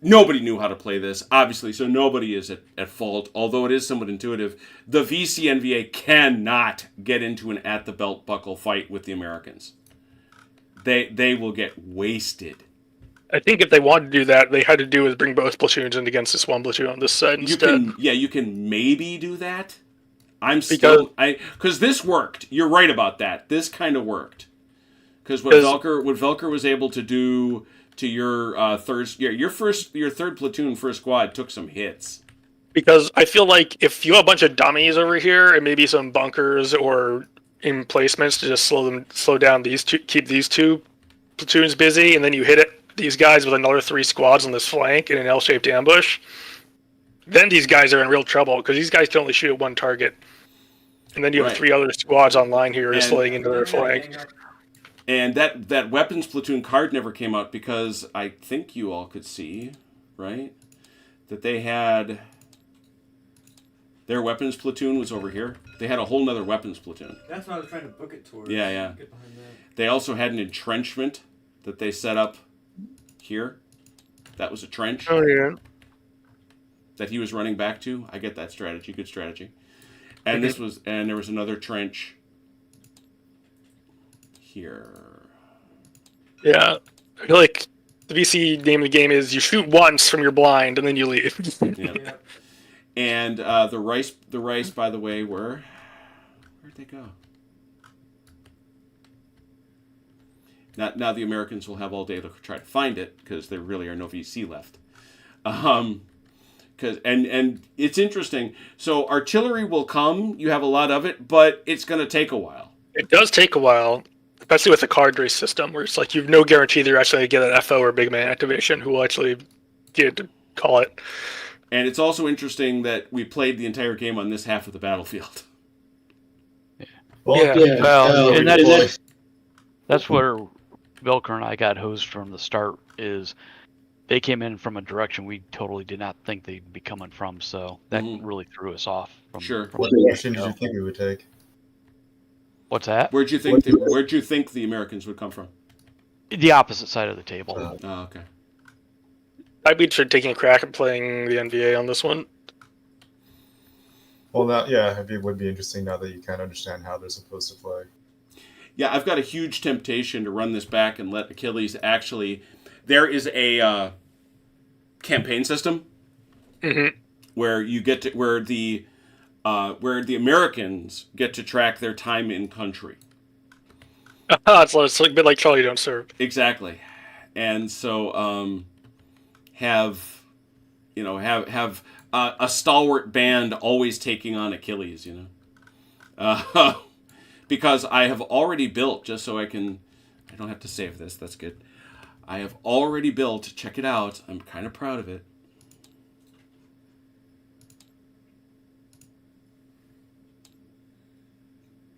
nobody knew how to play this, obviously, so nobody is at fault, although it is somewhat intuitive. The VCNVA cannot get into an at-the-belt buckle fight with the Americans. They will get wasted. I think if they wanted to do that, they had to do is bring both platoons in against this one platoon on this side instead. You can maybe do that. Because this worked. You're right about that. This kind of worked. Because what Velker was able to do to your your third platoon, first squad took some hits. Because I feel like if you have a bunch of dummies over here and maybe some bunkers or emplacements to just slow down these two, keep these 2 platoons busy, and then you hit these guys with another 3 squads on this flank in an L-shaped ambush, then these guys are in real trouble because these guys can only shoot at 1 target, and then you have 3 other squads online here just laying into their flank. And that weapons platoon card never came out because I think you all could see, right, that they had their weapons platoon was over here. They had a whole nother weapons platoon. That's what I was trying to book it towards. Yeah. Get behind that. They also had an entrenchment that they set up here. That was a trench Oh yeah. that he was running back to. I get that strategy. Good strategy. And there was another trench here. Yeah. I feel like the VC name of the game is you shoot once from your blind and then you leave. Yeah. Yeah. And the rice, by the way, where'd they go? Now the Americans will have all day to try to find it because there really are no VC left. And it's interesting. So artillery will come. You have a lot of it, but it's going to take a while. It does take a while, especially with the card race system, where it's like you have no guarantee they're actually going to get an FO or big man activation who will actually get to call it. And it's also interesting that we played the entire game on this half of the battlefield. Well, Yeah. Well, and boy. that's where Velker and I got hosed from the start. Is they came in from a direction we totally did not think they'd be coming from, so that really threw us off. Sure. From What the direction did get-go. you think we would take? What's that? Where'd you think the Americans would come from? The opposite side of the table. Oh, okay. I'd be interested in taking a crack at playing the NVA on this one. Well, it would be interesting now that you kind of understand how they're supposed to play. Yeah, I've got a huge temptation to run this back and let Achilles actually. There is a campaign system where you get to where the Americans get to track their time in country. It's a bit like Charlie Don't Serve. Exactly, and so have a stalwart band always taking on Achilles, because I have already built, just so I don't have to save this, that's good. I have already built, check it out, I'm kind of proud of it.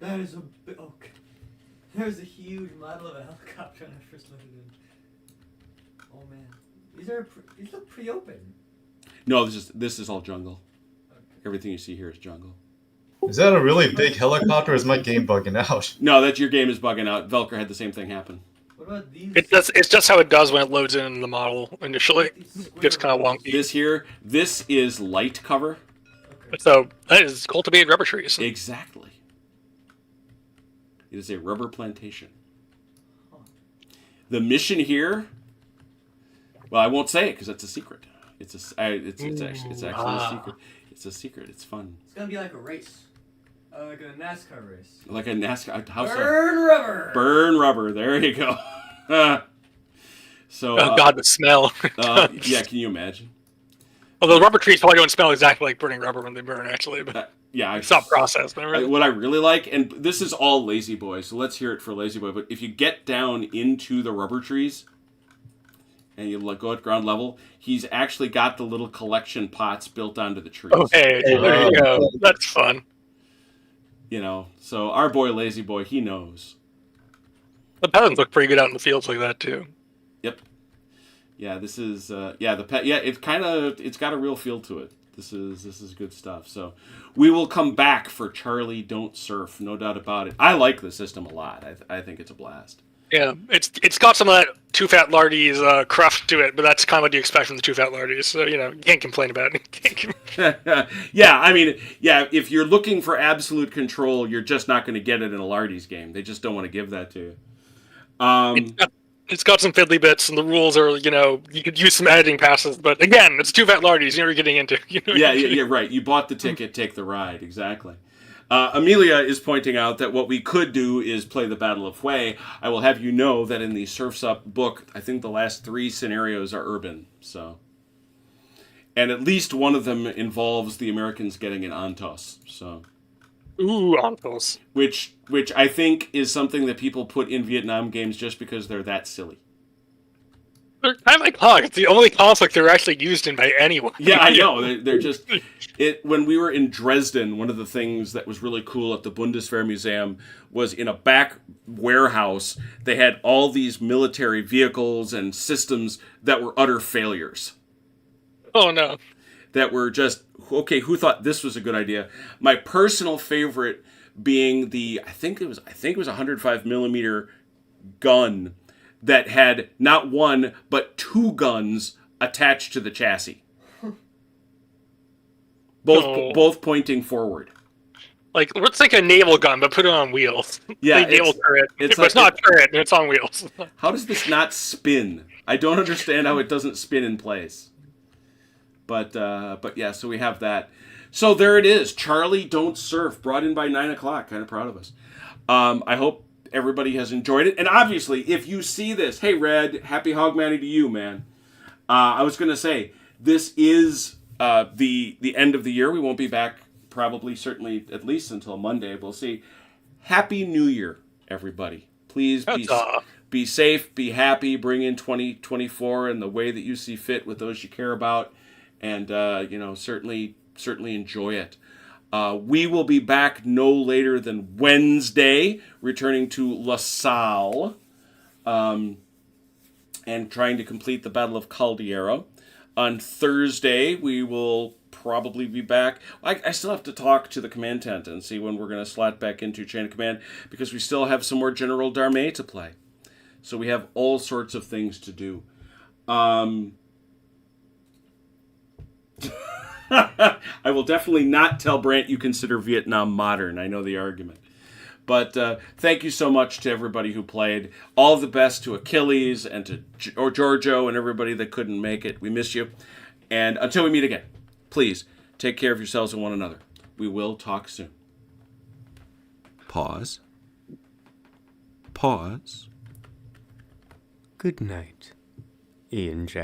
That is a big. Okay. There's a huge model of a helicopter when I first looked at it. Oh man, these look pretty open. No, this is all jungle. Okay. Everything you see here is jungle. Is that a really big helicopter, or is my game bugging out? No, that your game is bugging out. Velker had the same thing happen. What about these? It's just how it does when it loads in the model initially. these It's kind of square wonky. This is light cover. Okay. So that is cultivated rubber trees. Exactly. It is a rubber plantation. Huh. The mission here. Well, I won't say it because it's a secret. It's actually a secret. It's a secret. It's fun. It's gonna be like a race, like a NASCAR race. Like a NASCAR. How so? Burn rubber. Burn rubber. There you go. So. Oh God, the smell. Yeah, can you imagine? Well, the rubber trees probably don't smell exactly like burning rubber when they burn, actually, but Yeah, it's not processed. What I really like, and this is all Lazy Boy, so let's hear it for Lazy Boy. But if you get down into the rubber trees, and you go at ground level, he's actually got the little collection pots built onto the trees. Okay, there you go. That's fun. You know, so our boy Lazy Boy, he knows. The patterns look pretty good out in the fields like that too. Yep. Yeah, this is the pet. Yeah, it's got a real feel to it. This is good stuff. So we will come back for Charlie Don't Surf, no doubt about it. I like the system a lot. I think it's a blast. Yeah, it's got some of that Too Fat Lardy's cruft to it, but that's kind of what you expect from the Too Fat Lardy's. So you can't complain about it. Yeah, I mean, if you're looking for absolute control, you're just not going to get it in a Lardy's game. They just don't want to give that to you. It's got some fiddly bits, and the rules are, you could use some editing passes, but again, it's Too Fat Lardy's. You know what you're getting into. Yeah, right. You bought the ticket, take the ride. Exactly. Amelia is pointing out that what we could do is play the Battle of Hue. I will have you know that in the Surf's Up book, I think the last 3 scenarios are urban. So, and at least one of them involves the Americans getting an Antos. So, Ooh, Antos. which I think is something that people put in Vietnam games just because they're that silly. They're kind of like Hog. It's the only conflict they're actually used in by anyone. Yeah, I know. They're just When we were in Dresden, one of the things that was really cool at the Bundeswehr Museum was in a back warehouse, they had all these military vehicles and systems that were utter failures. Oh no. That were just, okay, who thought this was a good idea? My personal favorite being I think it was a 105 millimeter gun that had not one, but 2 guns attached to the chassis. Both pointing forward. Like, it's like a naval gun, but put it on wheels. Yeah, like naval turret. it's But it's not a turret, it's on wheels. How does this not spin? I don't understand how it doesn't spin in place. But yeah, so we have that. So there it is. Charlie Don't Surf, brought in by 9 o'clock. Kind of proud of us. I hope everybody has enjoyed it. And obviously, if you see this, hey, Red, happy Hogmanay to you, man. I was going to say, this is the end of the year. We won't be back probably, certainly, at least until Monday. We'll see. Happy New Year, everybody. Please be safe, be happy, bring in 2024 in the way that you see fit with those you care about. And, certainly enjoy it. We will be back no later than Wednesday, returning to La Salle, and trying to complete the Battle of Caldera. On Thursday, we will probably be back. I still have to talk to the command tent and see when we're going to slot back into Chain of Command, because we still have some more General Darmé to play. So we have all sorts of things to do. I will definitely not tell Brant you consider Vietnam modern. I know the argument. But thank you so much to everybody who played. All the best to Achilles and to Giorgio and everybody that couldn't make it. We miss you. And until we meet again, please take care of yourselves and one another. We will talk soon. Pause. Pause. Good night, Ian Jack.